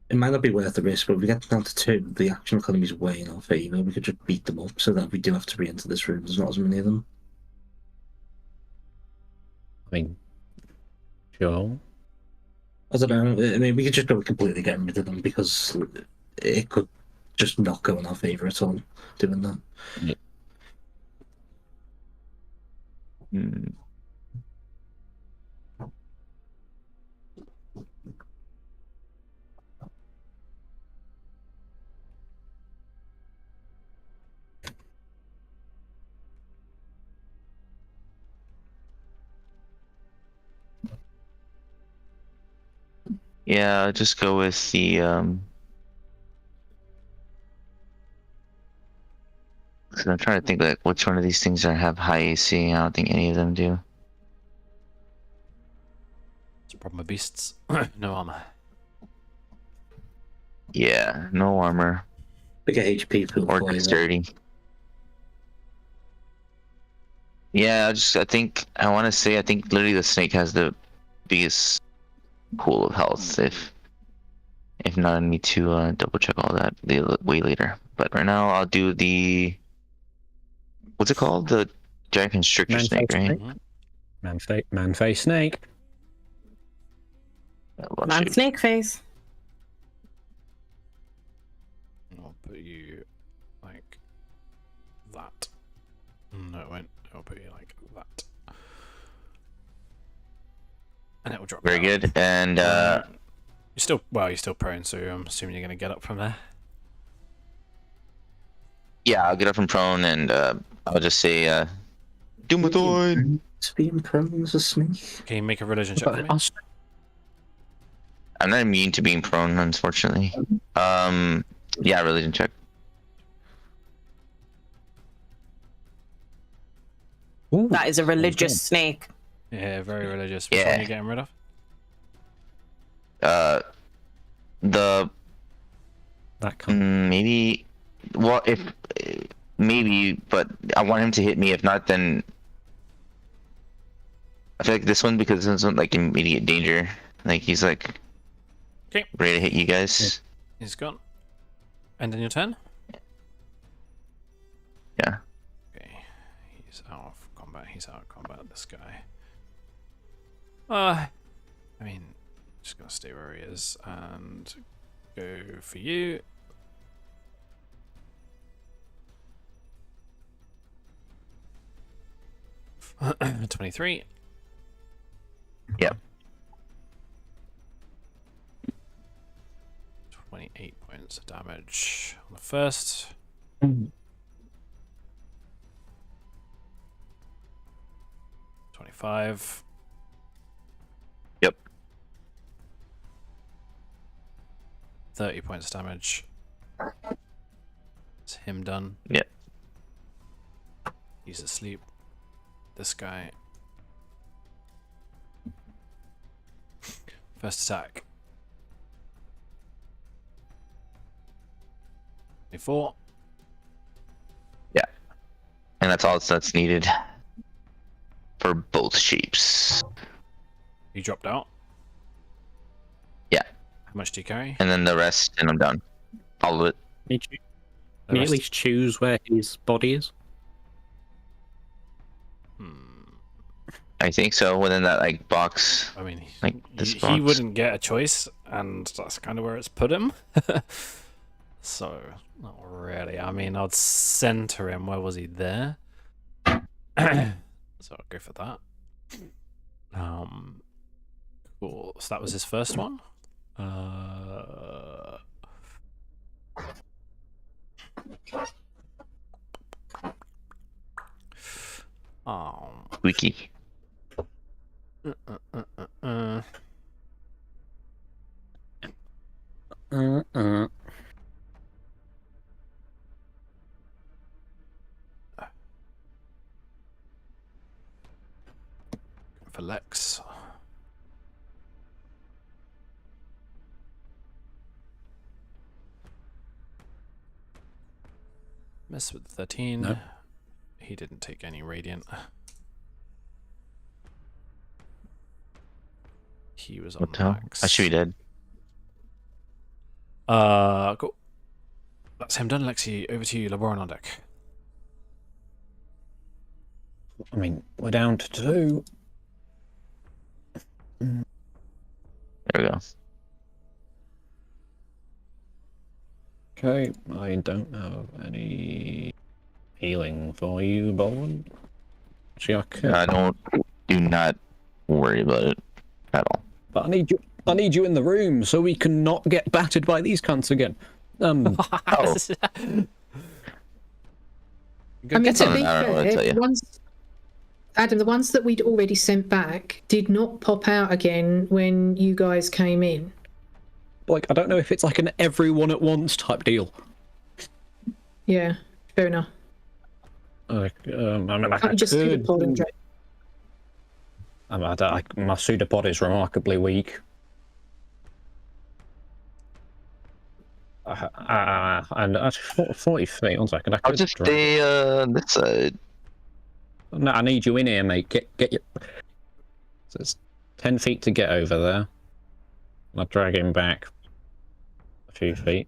It might not be worth the risk, but if we get them down to 2, the action economy is way in our favour. We could just beat them up so that we do have to re-enter this room. There's not as many of them. I mean, sure. I don't know. I mean, we could just go completely getting rid of them because it could just not go in our favour at all doing that. Hmm. Yeah, I'll just go with the 'cause I'm trying to think like which one of these things are have high AC. I don't think any of them do. It's a problem with beasts. No armor. Yeah, no armor Big HP pool or for you. dexterity. Yeah, I think I want to say I think literally the snake has the biggest pool of health. If not, I need to double check all that way later. But right now, I'll do the what's it called? The giant constrictor Man-face snake, right? snake. Man-face snake. Well, Man, shoot. snake face. I'll put you like that. No, it won't. I'll put you like that. And it will drop Very down. good. And You're still prone, so I'm assuming you're going to get up from there. yeah, I'll get up from prone and I'll just say Doomethorn. It's being prone as a snake. Can you make a religion check for me? I'm not immune to being prone, unfortunately. Yeah, religion check. Ooh, That is a religious snake. Yeah, very religious. Which one Yeah. are you getting rid of? The that kind. maybe. Well, if maybe, but I want him to hit me. If not, then I feel like this one because this one's like immediate danger. Like he's like Okay. ready to hit you guys. He's gone. And then your turn? Yeah. Okay. He's out of combat. He's out of combat, this guy. I mean, just gonna stay where he is and go for you. $23. Yep. 28 points of damage on the first. 25. Yep. 30 points of damage. It's him done. Yep. He's asleep. This guy. First attack. 24. Yeah. And that's all that's needed for both shapes. You dropped out. Yeah. How much do you carry? And then the rest, and I'm done. All of it. Can The you at rest- least choose where his body is? I think so. Within that like box. I mean, Like this he box. wouldn't get a choice, and that's kind of where it's put him. So, not really. I mean, I'd center him. Where was he? There. So I'll go for that. Cool. So that was his first one. Wiki. Dennis with 13. No. He didn't take any radiant. He was on What the hell? max. I should be dead. Cool. That's him done, Lexi. Over to you, LeBron on deck. I mean, we're down to 2. There we go. Okay, I don't have any healing for you, Bolin. Actually, I could. Do not worry about it at all. But I need you in the room so we can not get battered by these cunts again. I mean, to be I don't know what to tell fair, you. Adam, the ones that we'd already sent back did not pop out again when you guys came in. Like, I don't know if it's like an everyone at once type deal. Yeah, fair enough. I mean, I Can't you just could. pull and drag? My pseudopod is remarkably weak. And actually, 40 feet. 1 second. I I'll could just drag- stay this side. No, I need you in here, mate. Get your. So it's 10 feet to get over there. I'll drag him back a few feet.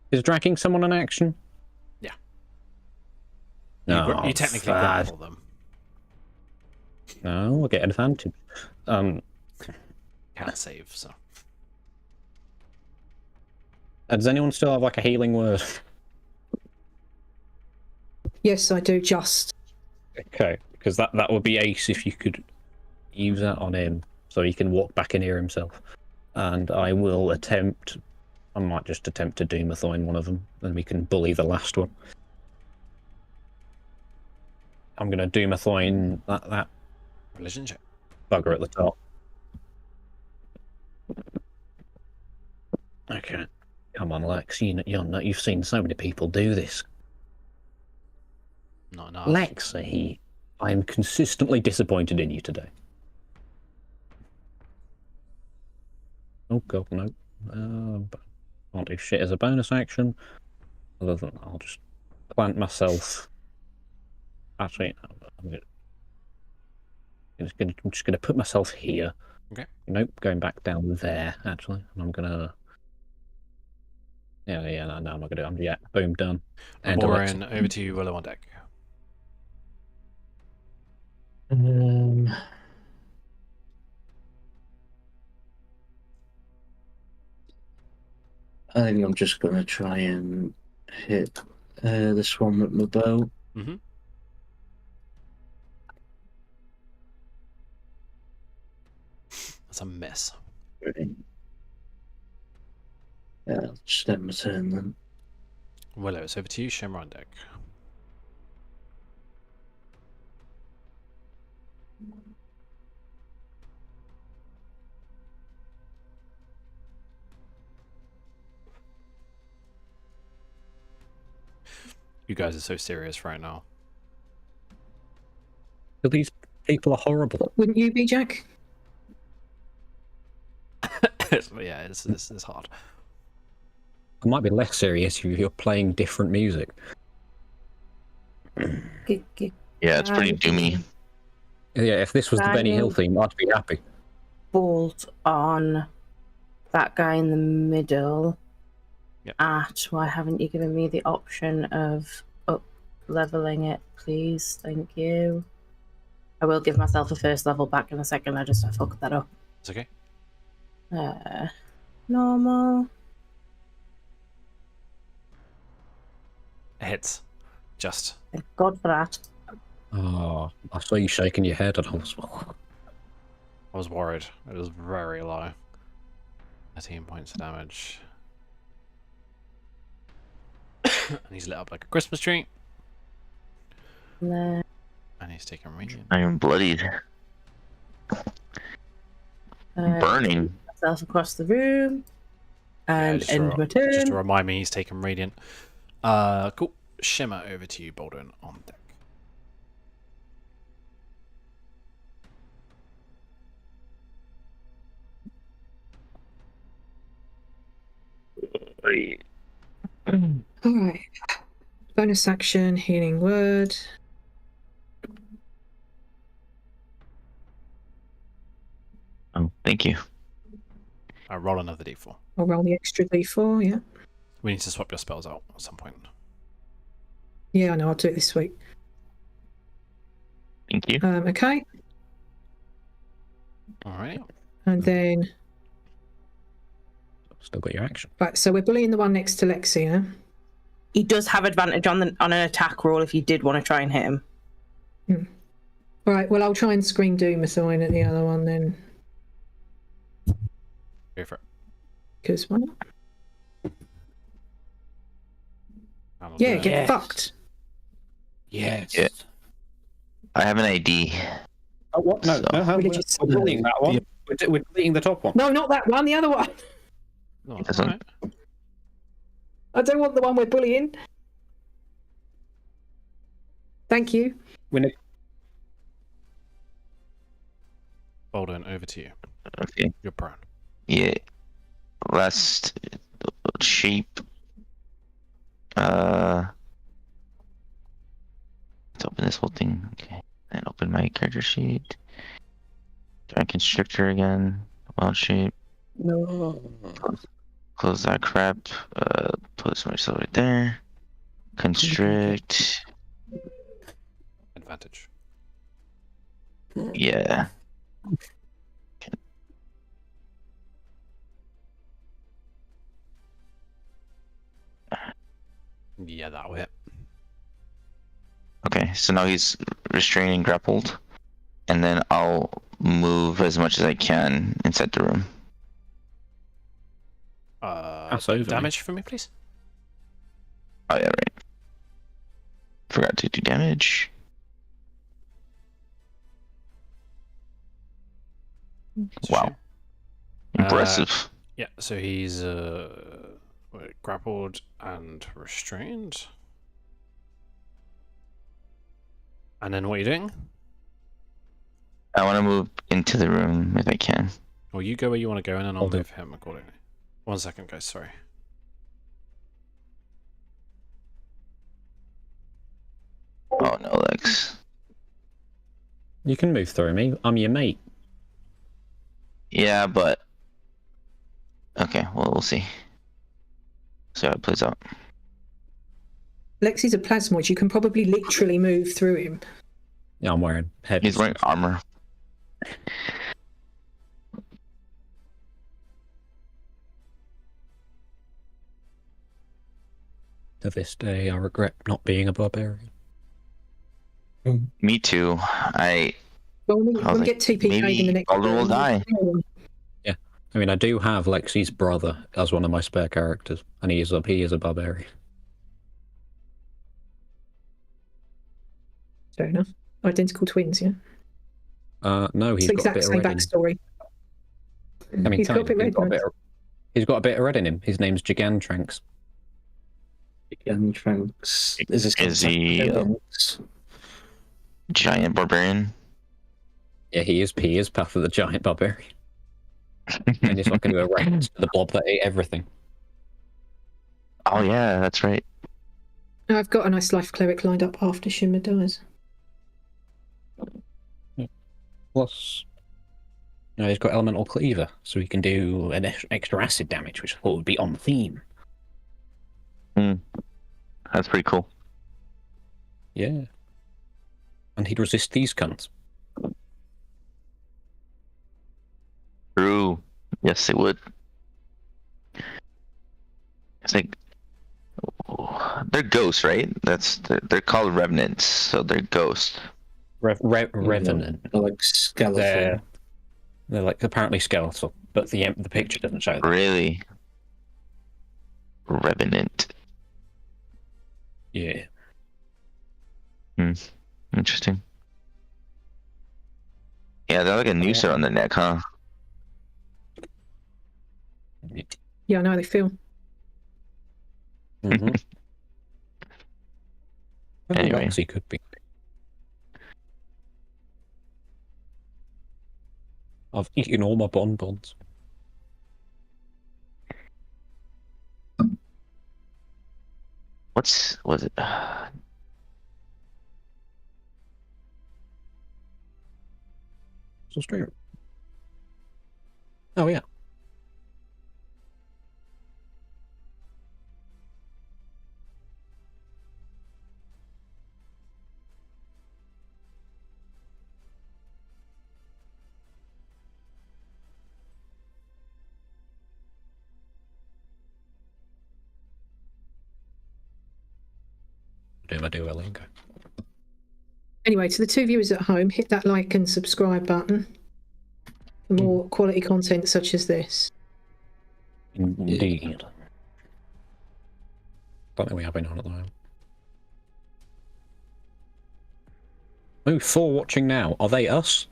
Is dragging someone an action? Yeah. No, you technically fad. grapple them. No, I'll get advantage. Can't save, so. Does anyone still have like a healing word? Yes, I do. Just Okay, because that would be ace if you could use that on him, so he can walk back in here himself. And I will attempt. I might just attempt to Doomathoin one of them, then we can bully the last one. I'm gonna Doomathoin that Religion check. bugger at the top. Okay, come on, Lex. You've seen so many people do this. Not enough. Lexi, I am consistently disappointed in you today. Oh god, no. Can't do shit as a bonus action. Other than I'll just plant myself. Actually, I'm just gonna put myself here. Okay. Nope, going back down there. Actually, and I'm gonna. No, I'm not gonna do. Boom, done. And Warren, over to you, Willow on deck. I think I'm just gonna try and hit this one with my bow. Mm-hmm. That's a miss. Yeah, I'll just end my turn then. Willow, it's over to you. Shimmer on deck. You guys are so serious right now. These people are horrible. wouldn't you be, Jack? Yeah, it's hard. I might be less serious if you're playing different music. Yeah, it's pretty doomy. Yeah, if this was the Benny Hill theme, I'd be happy. Bolt on that guy in the middle. Yep. Why haven't you given me the option of up leveling it, please? Thank you. I will give myself a first level back in a second. I fucked that up. It's okay. Normal. It hits. Just. Thank God for that. Oh, I saw you shaking your head and I was worried. It was very low. 13 points of damage. And he's lit up like a Christmas tree. No. And he's taking radiant. I am bloodied. Burning. Myself across the room. And just end my turn. Just to remind me, he's taking radiant. Cool. Shimmer, over to you, Baldwin, on deck. All right. Bonus action, healing word. Oh, thank you. Roll another d4. I'll roll the extra d4, yeah. We need to swap your spells out at some point. Yeah, I know, I'll do it this week. Thank you. Okay. Alright. And then... Still got your action. Right, so we're bullying the one next to Lexi, yeah? He does have advantage on an attack roll if you did want to try and hit him. Right, well, I'll try and scream doom a sign at the other one then. Go for it. Because why not? That'll Yeah, do it. get Yes. fucked. Yes. Yeah. I have an ID. Oh, what? No, So- no, we're Religious. deleting that one. We're deleting the top one. No, not that one, the other one. No, It doesn't- alright. I don't want the one we're bullying. Thank you. Baldwin, over to you. Okay. You're prone. Yeah. Last shape. Let's open this whole thing. Okay. And open my character sheet. Giant constrictor again. Wild shape. No. Close that crap. Put myself right there. Constrict. Advantage. Yeah. Yeah, that'll hit. Okay, so now he's restrained and grappled. And then I'll move as much as I can inside the room. That's over, Damage for me, please. Oh yeah, right. Forgot to do damage. Wow. Impressive. Yeah, so he's grappled and restrained. And then what are you doing? I want to move into the room if I can. Well, you go where you want to go, and then I'll Hold it. move him accordingly. 1 second, guys, sorry. Oh no, Lex. You can move through me. I'm your mate. Yeah, but... Okay, well, we'll see. See how it plays out. Lexi's a plasmoid. You can probably literally move through him. Yeah, I'm wearing heavy. He's wearing armor. To this day, I regret not being a barbarian. Me too. I Well, when was we like, get TPK'd in the maybe next Baldwin will room, die. I mean, I do have Lexi's brother as one of my spare characters, and he is a barbarian. Fair enough. Identical twins, yeah. No, he's It's the got a exact bit of same red in him. backstory. I mean, He's got a bit he's red, got a man. bit of, he's got a bit of red in him. His name's Gigantranks. Again, Tranks. Is he giant barbarian? Yeah, he is Path of the Giant Barbarian. And he's not going to erect the blob that ate everything. Oh yeah, that's right. I've got a nice life cleric lined up after Shimmer dies. Plus, he's got Elemental Cleaver, so he can do an extra acid damage, which I thought would be on theme. That's pretty cool. Yeah. And he'd resist these cunts. True. Yes, it would. It's like they're ghosts, right? They're called revenants, so they're ghosts. Revenant. They're like skeletal. They're like apparently skeletal, but the picture doesn't show that. Really? Revenant. Yeah. Interesting. Yeah, they're like a noose around their neck, huh? Yeah, I know how they feel. Mm-hmm. Anyway. He could be. I've eaten all my bonbons. was it? So stream. Oh yeah. Do a link. Anyway, to the two viewers at home, hit that like and subscribe button for more quality content such as this. Indeed. Don't think we have been on at the moment. Oh, 4 watching now. Are they us?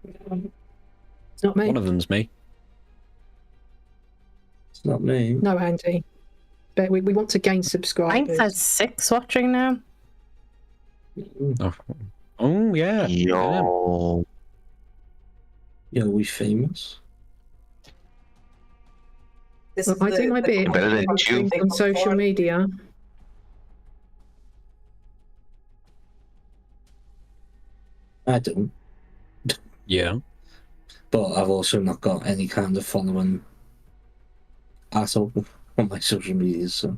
It's not me. One of them's me. It's not me. No, Andy. But we want to gain I think subscribers. there's 6 watching now. Oh yeah. Yo. Yeah, we famous. Well, I do my bit Better than you. on social media. I don't. Yeah. But I've also not got any kind of following at all on my social media, so.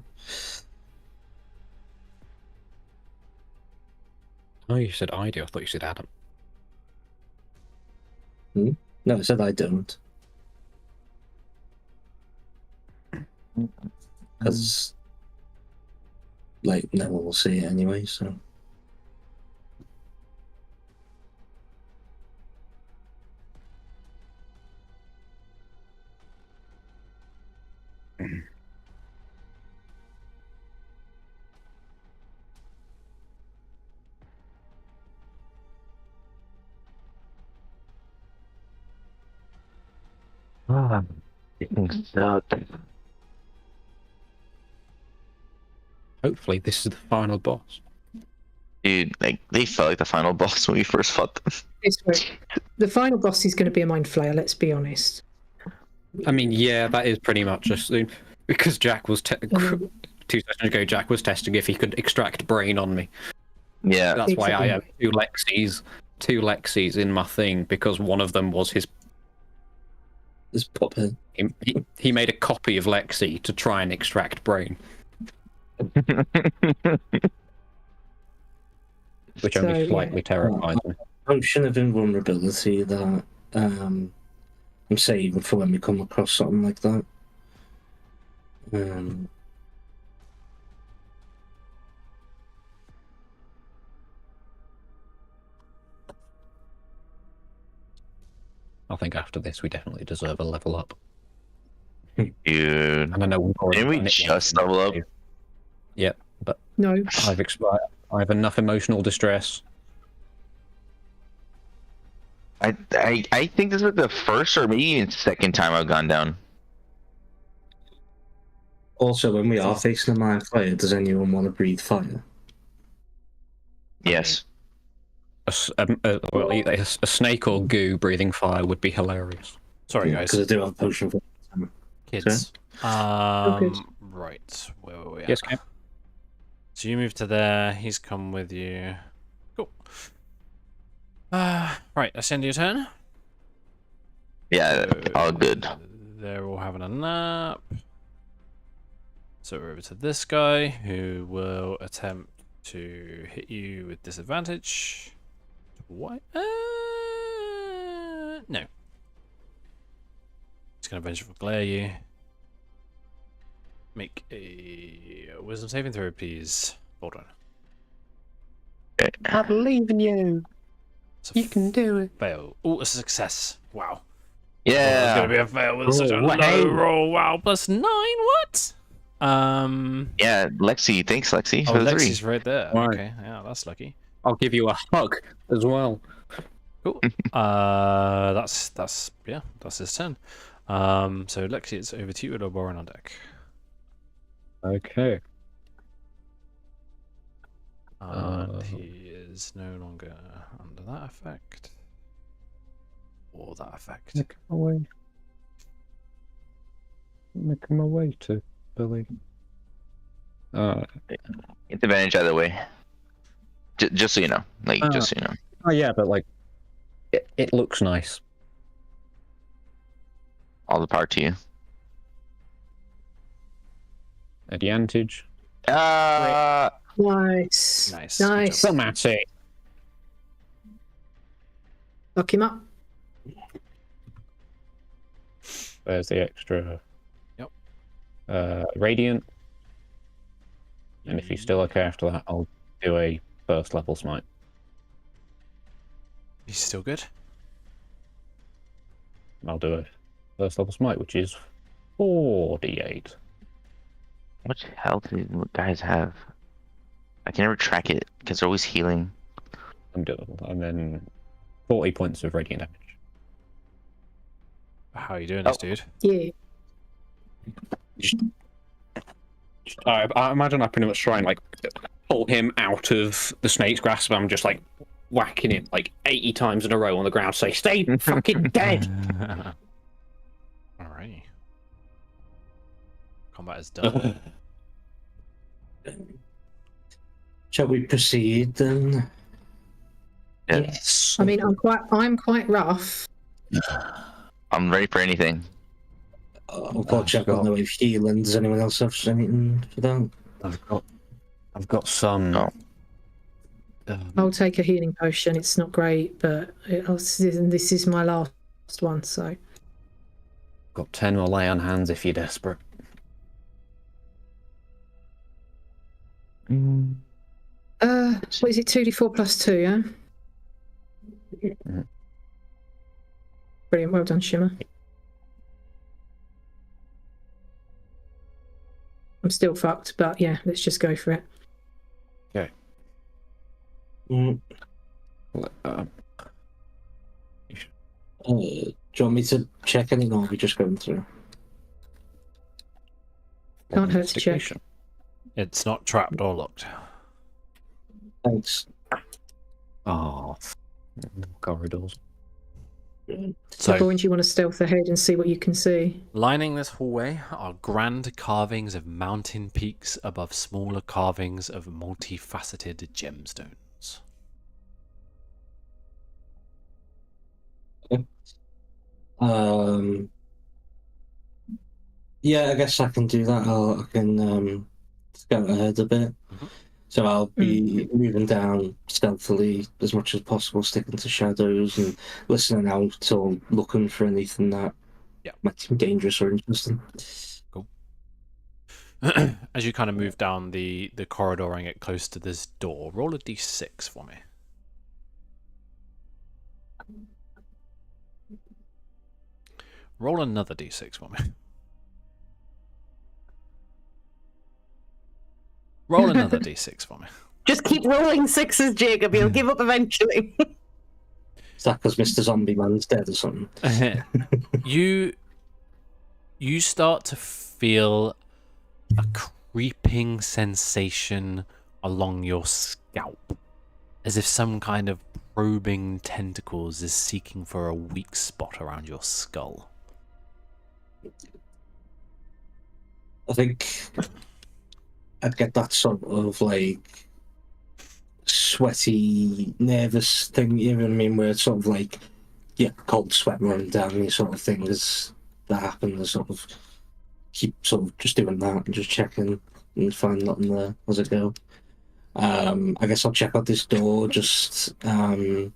Oh, you said I do. I thought you said Adam. No, I said I don't. Because, like, no one will see it anyway, so. Getting stuck. Hopefully, this is the final boss. Dude, like they felt like the final boss when we first fought them. The final boss is going to be a mind flayer, let's be honest. I mean, yeah, that is pretty much just because Jack was 2 sessions ago. Jack was testing if he could extract brain on me. Yeah, That's why I have 2 Lexis in my thing, because one of them was his. Just pop in. He made a copy of Lexi to try and extract brain, which only slightly terrifies me. Potion of invulnerability that I'm saving for when we come across something like that. I think after this, we definitely deserve a level up. dude. And I know we've already Didn't we done it just once. level up? Yep, but No. I have enough emotional distress. I think this was the first or maybe even second time I've gone down. Also, when we are facing a mind flayer, does anyone want to breathe fire? Yes. A snake or goo breathing fire would be hilarious. Sorry, guys. Because I do have a potion for Kids. good. Right. Where were we at? Yes, Cap. So you move to there. He's come with you. Cool. Right. That's the end of your turn. Yeah, all good. They're all having a nap. So we're over to this guy who will attempt to hit you with disadvantage. What? No. It's going to vengeful glare you. Make a wisdom saving throw, please. Hold on. I believe in you. You can do it. Fail. Oh, a success. Wow. Yeah. It's going to be a fail with such a what? low roll. Wow, +9. What? Yeah, Lexi. Thanks, Lexi, Oh, for the Lexi's 3. right there. Right. Okay, yeah, that's lucky. I'll give you a hug as well. Cool. That's his turn. So Lexi, it's over to you with Oborin on deck. Okay. He is no longer under that effect. Or that effect. Make my way. Making my way to Billy. It's advantage either way. Just so you know, just so you know. Oh yeah, but like, it looks nice. All the power to you. Advantage. Nice. Nice. Nice. Dramatic. Lock him up. There's the extra. Yep. Radiant. And if he's still okay after that, I'll do a first level smite. He's still good. I'll do a first level smite, which is 4d8. How much health do these guys have? I can never track it because they're always healing. And then 40 points of radiant damage. How are you doing this, dude? Yeah. I imagine I pretty much try and like pull him out of the snake's grasp. I'm just like whacking him like 80 times in a row on the ground. Say, stay fucking dead. Alrighty. Combat is done. Shall we proceed then? Yes. I mean, I'm quite rough. I'm ready for anything. Unfortunately, I've got no way of healing. Does anyone else have anything for that? I've got some. No. I'll take a healing potion. It's not great, but this is my last one, so. Got 10 more lay on hands if you're desperate. What is it? 2d4 plus 2, yeah? Mhm. Brilliant, well done, Shimmer. I'm still fucked, but yeah, let's just go for it. Okay. Do you want me to check anything, or are we just going through? Can't hurt to check. It's not trapped or locked. Thanks. Oh, corridors. So, Or when you want to stealth ahead and see what you can see. lining this hallway are grand carvings of mountain peaks above smaller carvings of multifaceted gemstones. Yeah, I guess I can do that. I can scout ahead a bit. Mhm. So I'll be moving down stealthily as much as possible, sticking to shadows and listening out or looking for anything that might seem dangerous or interesting. Cool. As you kind of move down the corridor and get close to this door, roll a d6 for me. Roll another d6 for me. Roll another d6 for me. Just keep rolling sixes, Jacob. You'll give up eventually. Is that because Mr. Zombie Man's dead or something? You start to feel a creeping sensation along your scalp, as if some kind of probing tentacles is seeking for a weak spot around your skull. I think I'd get that sort of like sweaty, nervous thing, you know what I mean, where it's sort of like, cold sweat running down me sort of thing as that happens. I sort of keep sort of just doing that and just checking and find nothing there as I go. I guess I'll check out this door, just Not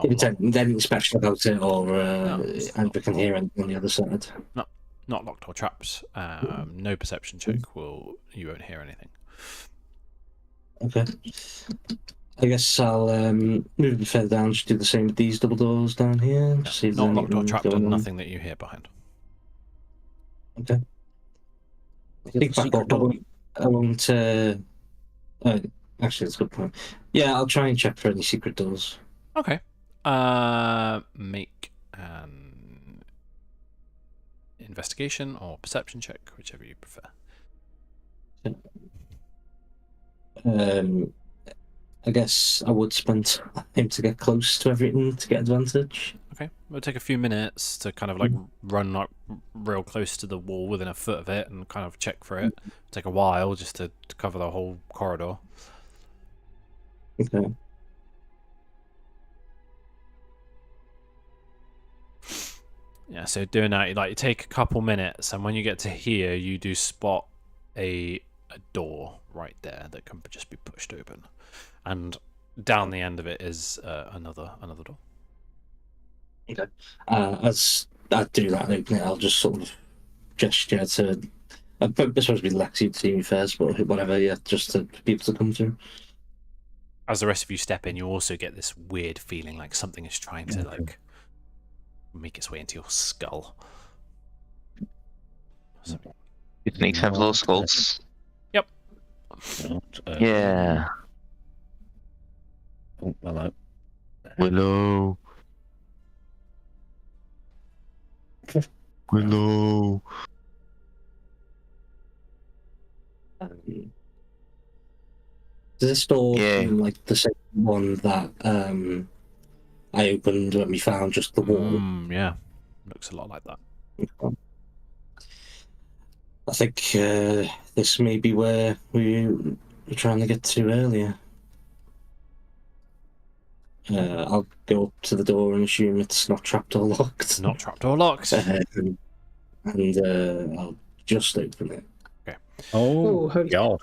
anything special about it, or and we can not hear anything on the other side. not locked or trapped. No perception check you won't hear anything. Okay. I guess I'll move a bit further down, just do the same with these double doors down here. See if Not there's locked or anything trapped, going and on. nothing that you hear behind. Okay. I think back up. I won't. Actually, that's a good point. Yeah, I'll try and check for any secret doors. Okay. Make an investigation or perception check, whichever you prefer. I guess I would spend time to get close to everything to get advantage. Okay, it'll take a few minutes to kind of like run up real close to the wall within a foot of it and kind of check for it. take a while just to cover the whole corridor. Okay. Yeah, so doing that, like, you take a couple minutes, and when you get to here, you do spot a door right there that can just be pushed open, and down the end of it is another door. Okay. As I do that, I'll just sort of gesture to. I'm supposed to be Lexi to see me first, but whatever, yeah, just to people to come through. As the rest of you step in, you also get this weird feeling like something is trying to like make its way into your skull. So, Snakes have little skulls. yep. Yeah. Oh, hello. Willow. Willow. Does this door Yeah. seem like the same one that I opened when we found just the wall? Yeah, looks a lot like that. I think this may be where we were trying to get to earlier. I'll go up to the door and assume it's not trapped or locked. Not trapped or locked. And I'll just open it. Oh, holy- God.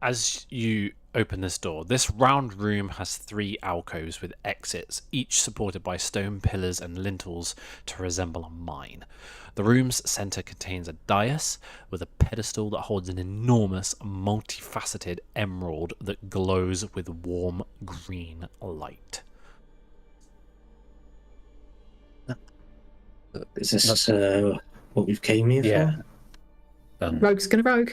As you open this door, this round room has 3 alcoves with exits, each supported by stone pillars and lintels to resemble a mine. The room's center contains a dais with a pedestal that holds an enormous, multifaceted emerald that glows with warm green light. Is this what we've came here Yeah. for? Rogue's gonna rogue.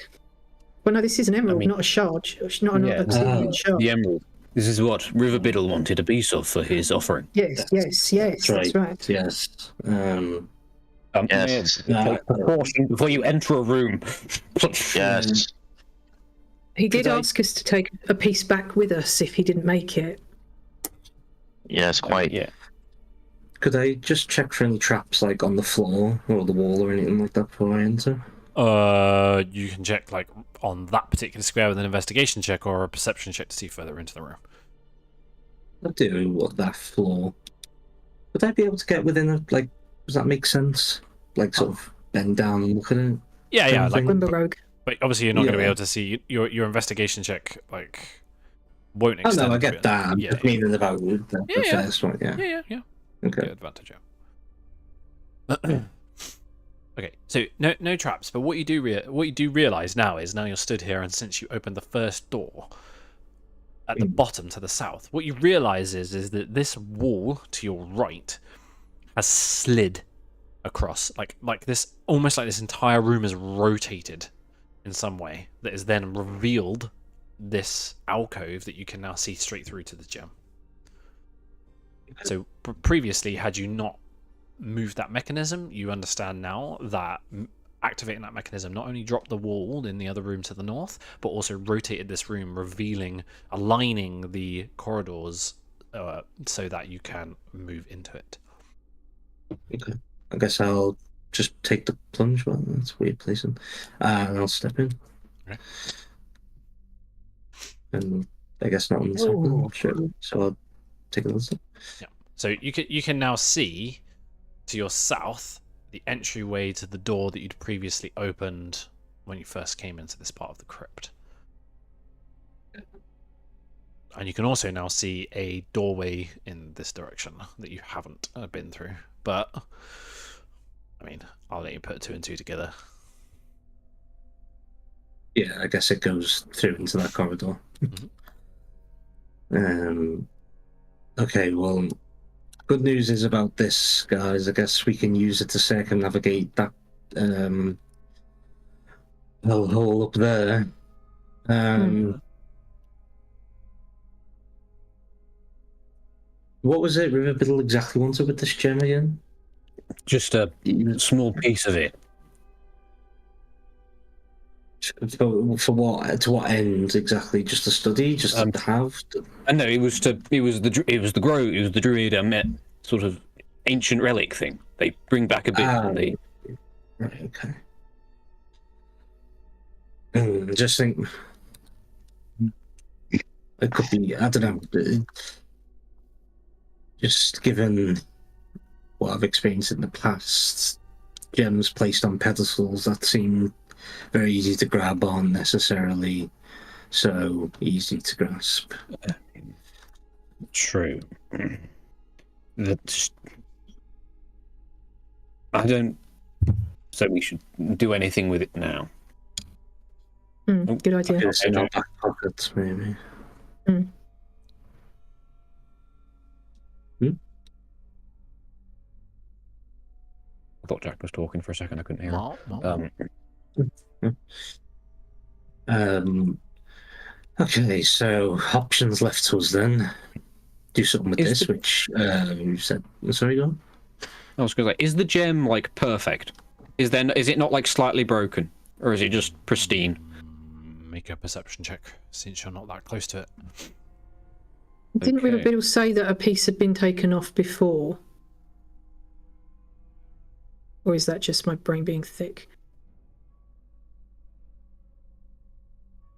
Well, no, this is an emerald, mean- not a shard. It's not Yeah. a shard. The emerald. This is what River Biddle wanted a piece of for his offering. Yes, that's right. Yes. Yes. Take precaution before you enter a room. Yes. He did Could I- ask us to take a piece back with us if he didn't make it. Yes, quite. Yeah. Could I just check for any traps like on the floor or the wall or anything like that before I enter? You can check like on that particular square with an investigation check or a perception check to see further into the room. I do what that floor. Would I be able to get within a like? Does that make sense? Like sort of bend down and look at it. Yeah, yeah. Like, Remember, Rogue. but obviously you're not going to be Yeah. able to see your investigation check. Like, won't Oh extend. no, I to get it. that. I'm Yeah, just meaning about the Yeah. first one. Yeah. yeah. Okay. Good advantage. Yeah. Okay, so no traps. But what you do realize now is now you're stood here, and since you opened the first door at the bottom to the south, what you realize is that this wall to your right has slid across, like this, almost like this entire room is rotated in some way that is then revealed this alcove that you can now see straight through to the gem. So previously, had you not moved that mechanism, you understand now that activating that mechanism not only dropped the wall in the other room to the north, but also rotated this room, aligning the corridors so that you can move into it. Okay. I guess I'll just take the plunge. Well, that's weird placing. And I'll step in. Okay. And I guess not on the second. Sure. So I'll take another step. Yeah. So you can now see to your south the entryway to the door that you'd previously opened when you first came into this part of the crypt. And you can also now see a doorway in this direction that you haven't been through. But, I mean, I'll let you put 2 and 2 together. Yeah, I guess it goes through into that corridor. Okay, well, good news is about this, guys. I guess we can use it to circumnavigate that hole up there. What was it River Biddle exactly wanted with this gem again? Just a small piece of it. For what? To what end exactly? Just to study? Just to have? And no, it was the druid sort of ancient relic thing. They bring back a bit. And they... Right. Okay. Just think it could be, I don't know, just given what I've experienced in the past, gems placed on pedestals that seem very easy to grab aren't necessarily so easy to grasp. True. That's... I don't... So we should do anything with it now. Good idea. It's in our back pockets, maybe. I thought Jack was talking for a second. I couldn't hear No. Okay, so options left to us then. Do something with this, which you said. Sorry, go on. I was going to say, is the gem like perfect? Is it not like slightly broken, or is it just pristine? Make a perception check, since you're not that close to it. Didn't Riverbiddle say that a piece had been taken off before? Or is that just my brain being thick?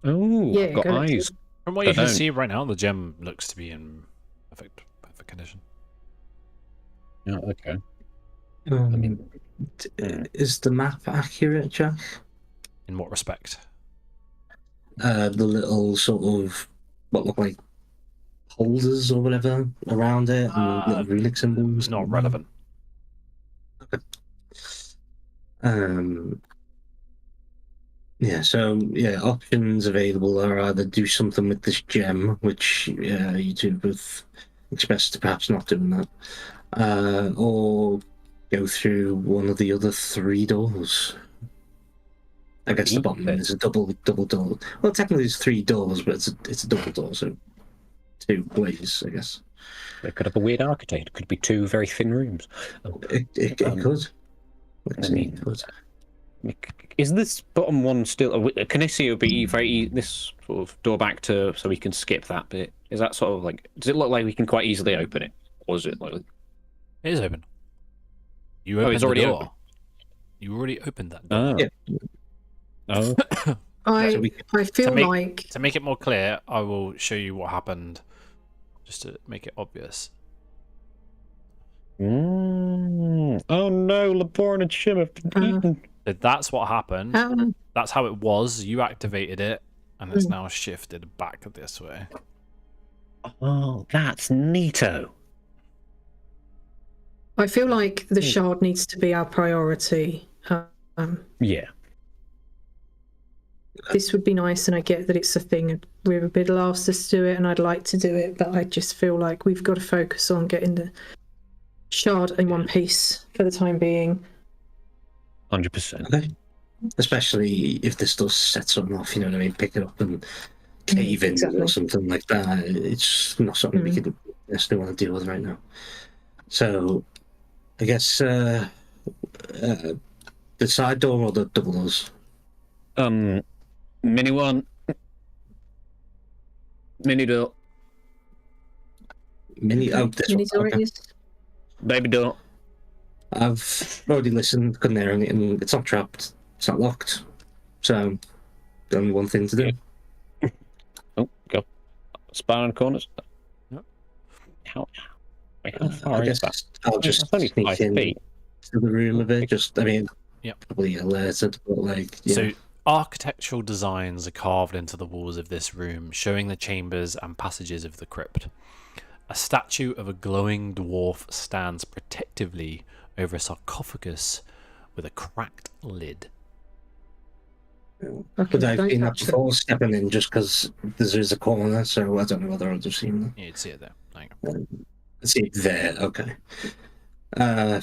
Oh, Yeah, I've got go eyes. From what you can see right now, the gem looks to be in perfect condition. Yeah, okay. I mean, is the map accurate, Jack? In what respect? The little sort of what look like holders or whatever around it, and little runic symbols. Not relevant. Okay. Yeah, so options available are either do something with this gem, which you two both expressed perhaps not doing that, or go through one of the other 3 doors. I guess the bottom one is a double door. Well, technically it's 3 doors, but it's a double door, so 2 ways, I guess. It could have a weird architect. It could be 2 very thin rooms. It could. I mean, is this bottom one still? Can I see it would be very this sort of door back to so we can skip that bit? Is that sort of like? Does it look like we can quite easily open it, or is it like? It is open. You opened it's already the door. open. You already opened that door. Oh. I feel like to make it more clear, I will show you what happened, just to make it obvious. Oh no, Laborn and Shim have been eaten. So that's what happened. That's how it was. You activated it, and it's now shifted back this way. Oh, that's neato. I feel like the shard needs to be our priority. Yeah. This would be nice, and I get that it's a thing. Riverbiddle asked us to do it, and I'd like to do it, but I just feel like we've got to focus on getting the shard in one piece for the time being. 100%. Okay. Especially if this does set something off, you know what I mean? Pick it up and cave in or something like that. It's not something we could necessarily want to deal with right now. So, I guess the side door or the double doors? Mini one. Mini door. Mini door it is. Baby door. I've already listened, couldn't hear anything. It's not trapped, it's not locked. So, the only one thing to do. Oh, go. Spy on corners. Yep. How far I guess that? I'll just only sneak 5 in feet. to the room a bit. Yep. Probably alerted, but like, yeah. So architectural designs are carved into the walls of this room, showing the chambers and passages of the crypt. A statue of a glowing dwarf stands protectively over a sarcophagus with a cracked lid. But I've seen that before, stepping in just because there's a corner, so I don't know whether I've seen that. Yeah, you'd see it there. I see it there, okay. I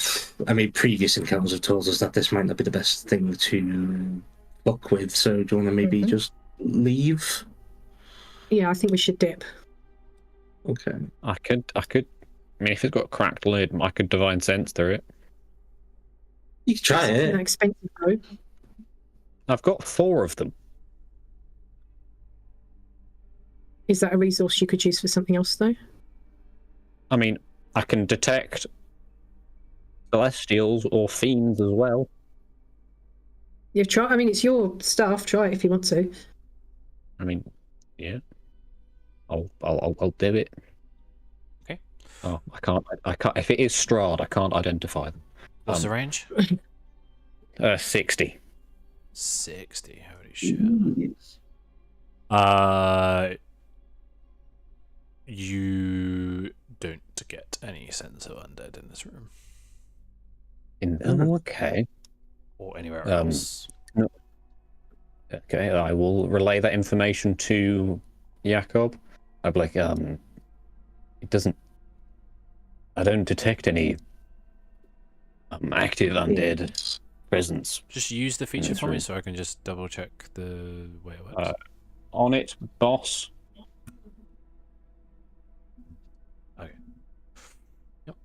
mean, previous encounters have told us that this might not be the best thing to fuck with, so do you want to maybe just leave? Yeah, I think we should dip. Okay. I could. I mean, if it's got a cracked lid, I could divine sense through it. You can try it. An expensive though. I've got 4 of them. Is that a resource you could use for something else though? I mean, I can detect celestials or fiends as well. You try. I mean, it's your stuff. Try it if you want to. I mean, yeah. I'll do it. Okay. Oh, I can't. If it is Strahd, I can't identify them. What's the range? 60. 60. Holy shit. You don't get any sense of undead in this room Okay. or anywhere else. Okay, I will relay that information to Jakob. I'll be like, it doesn't. I don't detect any active undead presence. Just use the feature for me so I can just double check the way it works. On it, boss. Okay. Yep.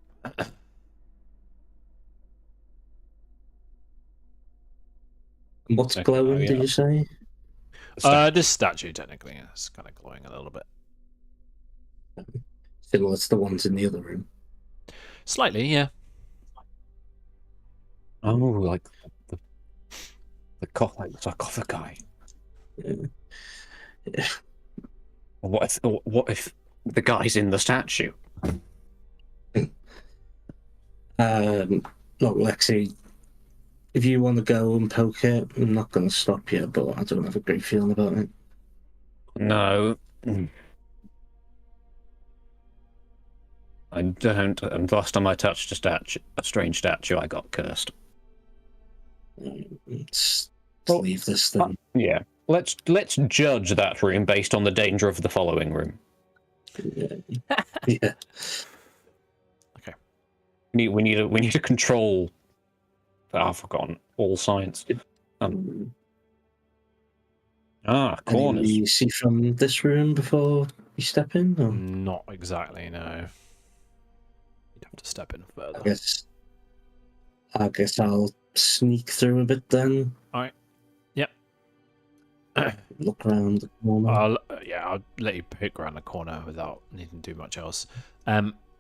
What's glowing, did you say? This statue technically is kind of glowing a little bit. Similar to the ones in the other room. Slightly, yeah. Oh, like the sarcophagi. Yeah. What if the guy's in the statue? Look, Lexi, if you want to go and poke it, I'm not going to stop you, but I don't have a great feeling about it. No. I don't. And last time I touched a strange statue, I got cursed. Let's leave this thing. Yeah. Let's judge that room based on the danger of the following room. Yeah. Okay. We need to control. I've forgotten all science. Corners. You see from this room before you step in? Or? Not exactly, no. You'd have to step in further. I guess I'll sneak through a bit then. Alright. Yep. Look around the corner. I'll let you pick around the corner without needing to do much else.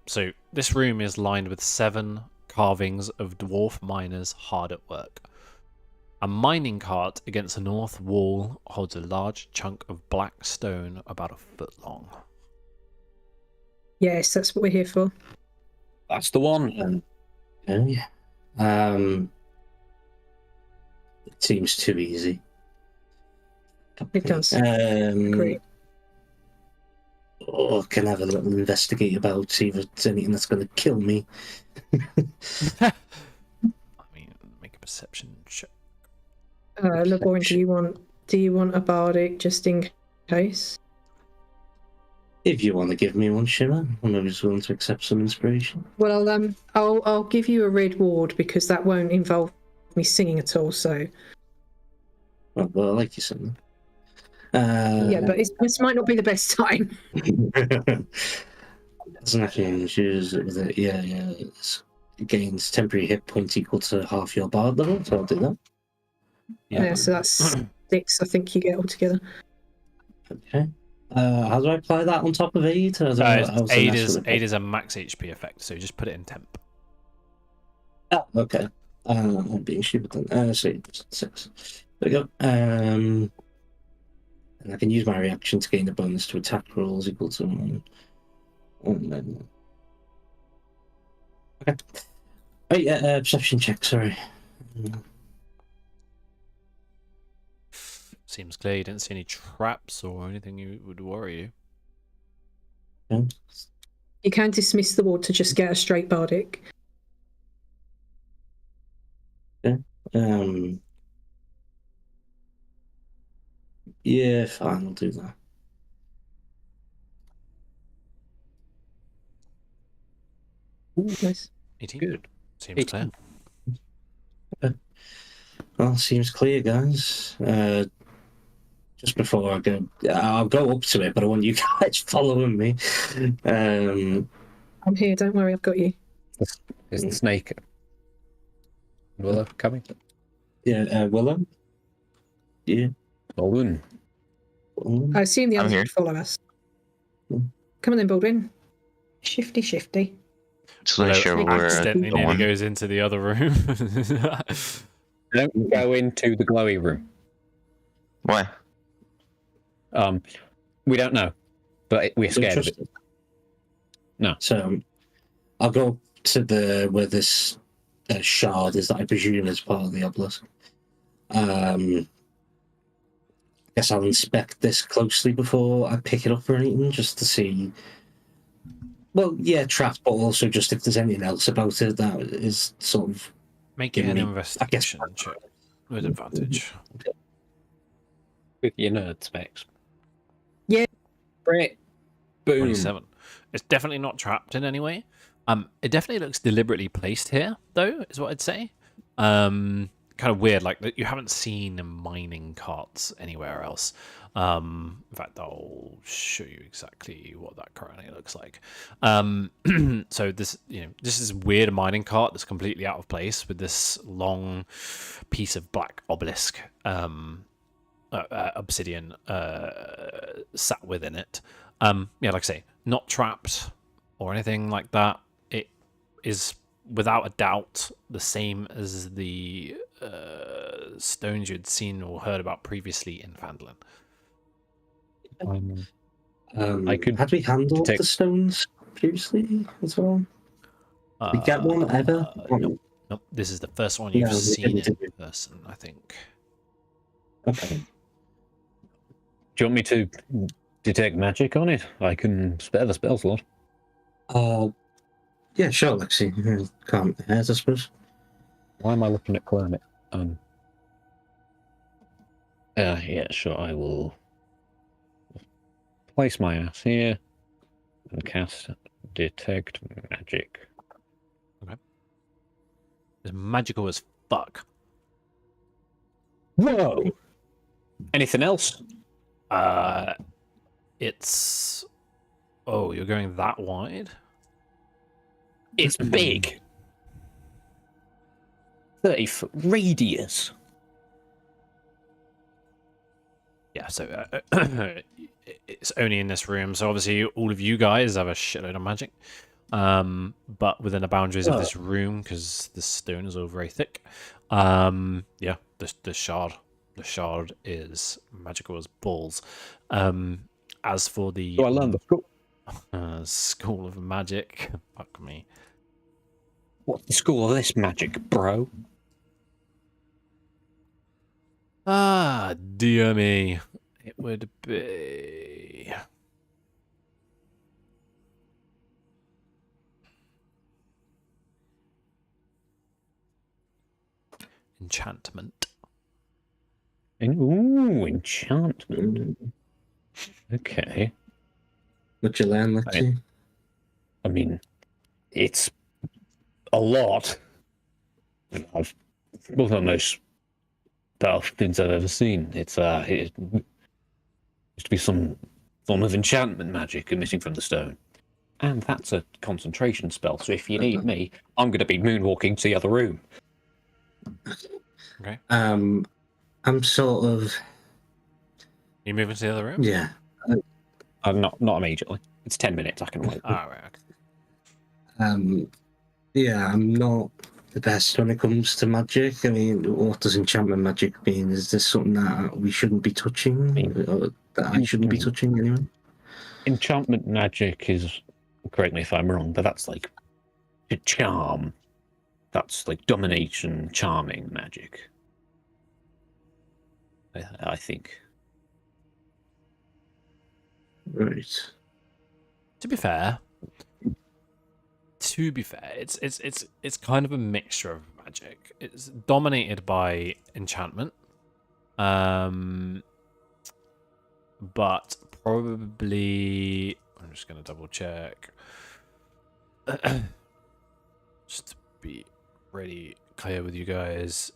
So this room is lined with 7 carvings of dwarf miners hard at work. A mining cart against the north wall holds a large chunk of black stone about a foot long. Yes, that's what we're here for. That's the one. Yeah. It seems too easy. It does. Great. Oh, can I have a little investigate about, see if it's anything that's going to kill me? I mean, make a perception check. Laborin, do you want a bardic just in case? If you want to give me one, Shimmer, I'm always willing to accept some inspiration. Well, I'll give you a red ward because that won't involve me singing at all. So. Well, I like you something. Yeah, but this might not be the best time. Doesn't actually choose it. Yeah. It gains temporary hit points equal to half your bard level, so I'll do that. Yeah, so that's 6, I think you get altogether. Okay. How do I apply that on top of aid? Aid is a max HP effect, so just put it in temp. Oh, okay. I'm being stupid then. So 6. There we go. And I can use my reaction to gain a bonus to attack rolls equal to 1. Okay. Oh yeah, perception check. Sorry. Seems clear. You didn't see any traps or anything you would worry you. Okay. You can dismiss the ward to just get a straight bardic. Yeah. Yeah, fine. I'll do that. Ooh, nice. 18. Good. Seems 18. clear. Okay. Well, seems clear, guys. Just before I go, I'll go up to it, but I want you guys following me. I'm here. Don't worry, I've got you. Is the snake Willow coming? Yeah, Willow. Yeah. Baldwin. I assume the I'm others here. would follow us. Come on then, Baldwin. Shifty. Just not sure where Accidentally the nearly one. goes into the other room. Don't go into the glowy room. Why? We don't know, but we're scared of it. No. So I'll go to the where this shard is that I presume is part of the obelisk. Guess I'll inspect this closely before I pick it up or anything, just to see. Well, yeah, trapped, but also just if there's anything else about it that is sort of. Make Give an me- investigation check with advantage. With your nerd specs. Yeah. Great. Boom. 27. It's definitely not trapped in any way. It definitely looks deliberately placed here, though, is what I'd say. Kind of weird, like that you haven't seen mining carts anywhere else. In fact, I'll show you exactly what that currently looks like. So this, this is a weird mining cart that's completely out of place with this long piece of black obelisk, obsidian, sat within it. Like I say, not trapped or anything like that. It is without a doubt the same as the stones you'd seen or heard about previously in Phandalin. Had we handled the stones previously as well? Did we get one ever? Nope. This is the first one you've seen in person, I think. Okay. Do you want me to detect magic on it? I can spare the spell slot. Yeah, sure, Lexi. Calm the hairs, I suppose. Why am I looking at Climate? Yeah, sure, I will place my ass here and cast Detect Magic. Okay. It's magical as fuck. Whoa! Anything else? It's... Oh, you're going that wide? It's big. 30-foot radius. Yeah, so it's only in this room. So obviously all of you guys have a shitload of magic. But within the boundaries of this room, because the stone is all very thick. Yeah, the shard is magical as balls. As for the I learned the school. School of Magic, fuck me. What's the school of this magic, bro? Dear me. It would be... Enchantment. Ooh, enchantment. Okay. What'd you learn, Lexi? I mean, it's a lot. I've one of the most powerful things I've ever seen. It used to be some form of enchantment magic emitting from the stone. And that's a concentration spell, so if you need me, I'm going to be moonwalking to the other room. Okay. I'm sort of... You moving to the other room? Yeah. Not immediately. It's 10 minutes, I can wait. Right, okay. Yeah, I'm not the best when it comes to magic. I mean, what does enchantment magic mean? Is this something that we shouldn't be touching? Or that I shouldn't be touching anyway? Enchantment magic is, correct me if I'm wrong, but that's like a charm. That's like domination, charming magic. I think. Right. To be fair, it's kind of a mixture of magic. It's dominated by enchantment, but probably I'm just gonna double check, just to be really clear with you guys.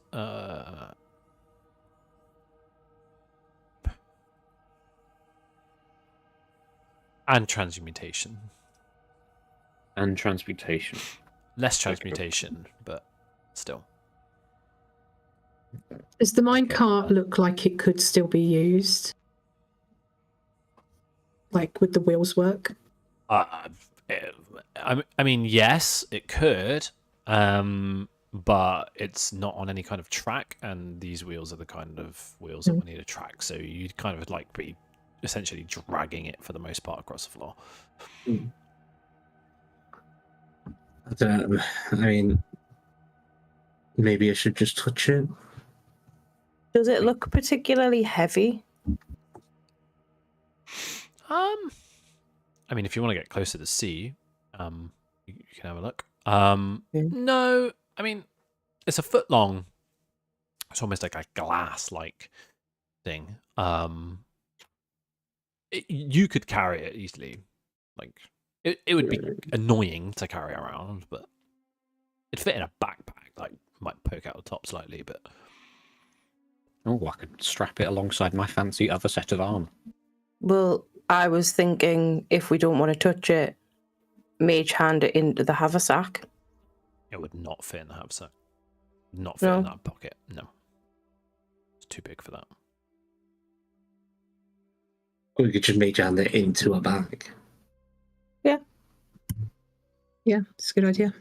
And transmutation. And transmutation. Less transmutation, but still. Does the mine cart look like it could still be used? Like, would the wheels work? I mean, yes, it could. but it's not on any kind of track, and these wheels are the kind of wheels that will need a track. So you'd kind of like be essentially dragging it for the most part across the floor. I don't know. I mean, maybe I should just touch it. Does it look particularly heavy? I mean, if you want to get closer to see, you can have a look. No, I mean, it's a foot long. It's almost like a glass-like thing. You could carry it easily. Like, it would be annoying to carry around, but it'd fit in a backpack. Like, might poke out the top slightly, but... Oh, I could strap it alongside my fancy other set of armor. Well, I was thinking if we don't want to touch it, mage hand it into the haversack. It would not fit in the haversack. Not fit in that pocket. No. It's too big for that. Or we could just mage hand it into a bag. Yeah. Yeah, it's a good idea.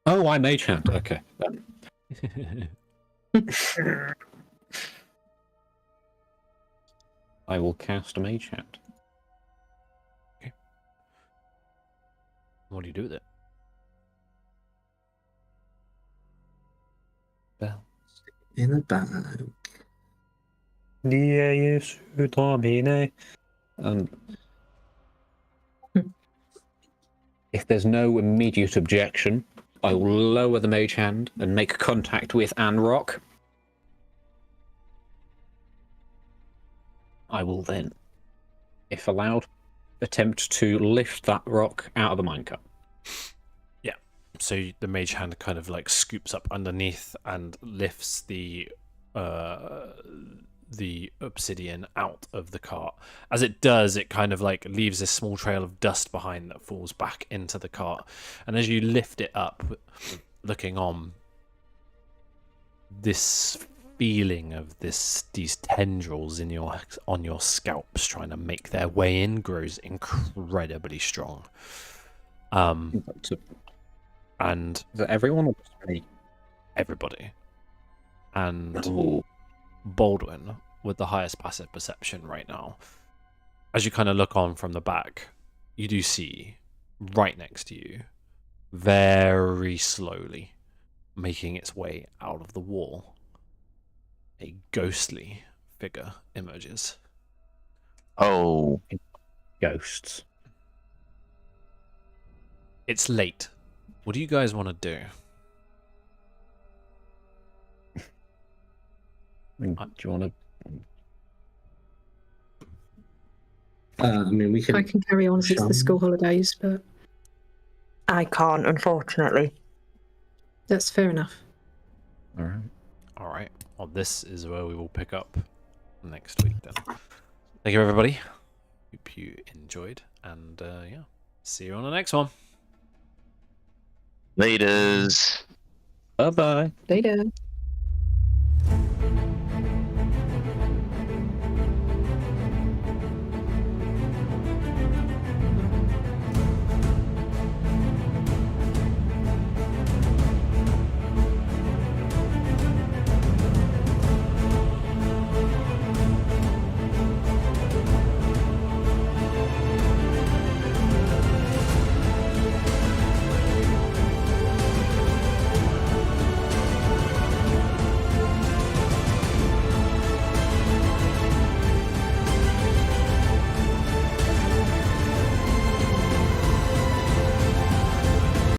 Oh, I mage hand. Okay. I will cast a mage hand. Okay. What do you do with it? Bells. In a bag. If there's no immediate objection, I will lower the mage hand and make contact with Anrock. I will then, if allowed, attempt to lift that rock out of the minecart. Yeah. So the mage hand kind of like scoops up underneath and lifts the obsidian out of the cart. As it does, it kind of like leaves a small trail of dust behind that falls back into the cart. And as you lift it up, looking on, this feeling of these tendrils on your scalps trying to make their way in grows incredibly strong. And is that everyone or just me? Everybody. And Ooh. Baldwin, with the highest passive perception right now, as you kind of look on from the back, you do see right next to you, very slowly making its way out of the wall, a ghostly figure emerges. Oh, Ghosts. It's late. What do you guys want to do? Do you want to? I mean, we can. I can carry on if it's the school holidays, but I can't, unfortunately. that's fair enough. All right. All right. Well, this is where we will pick up next week then. Thank you, everybody. Hope you enjoyed, and yeah, see you on the next one. laters. Bye bye. Later.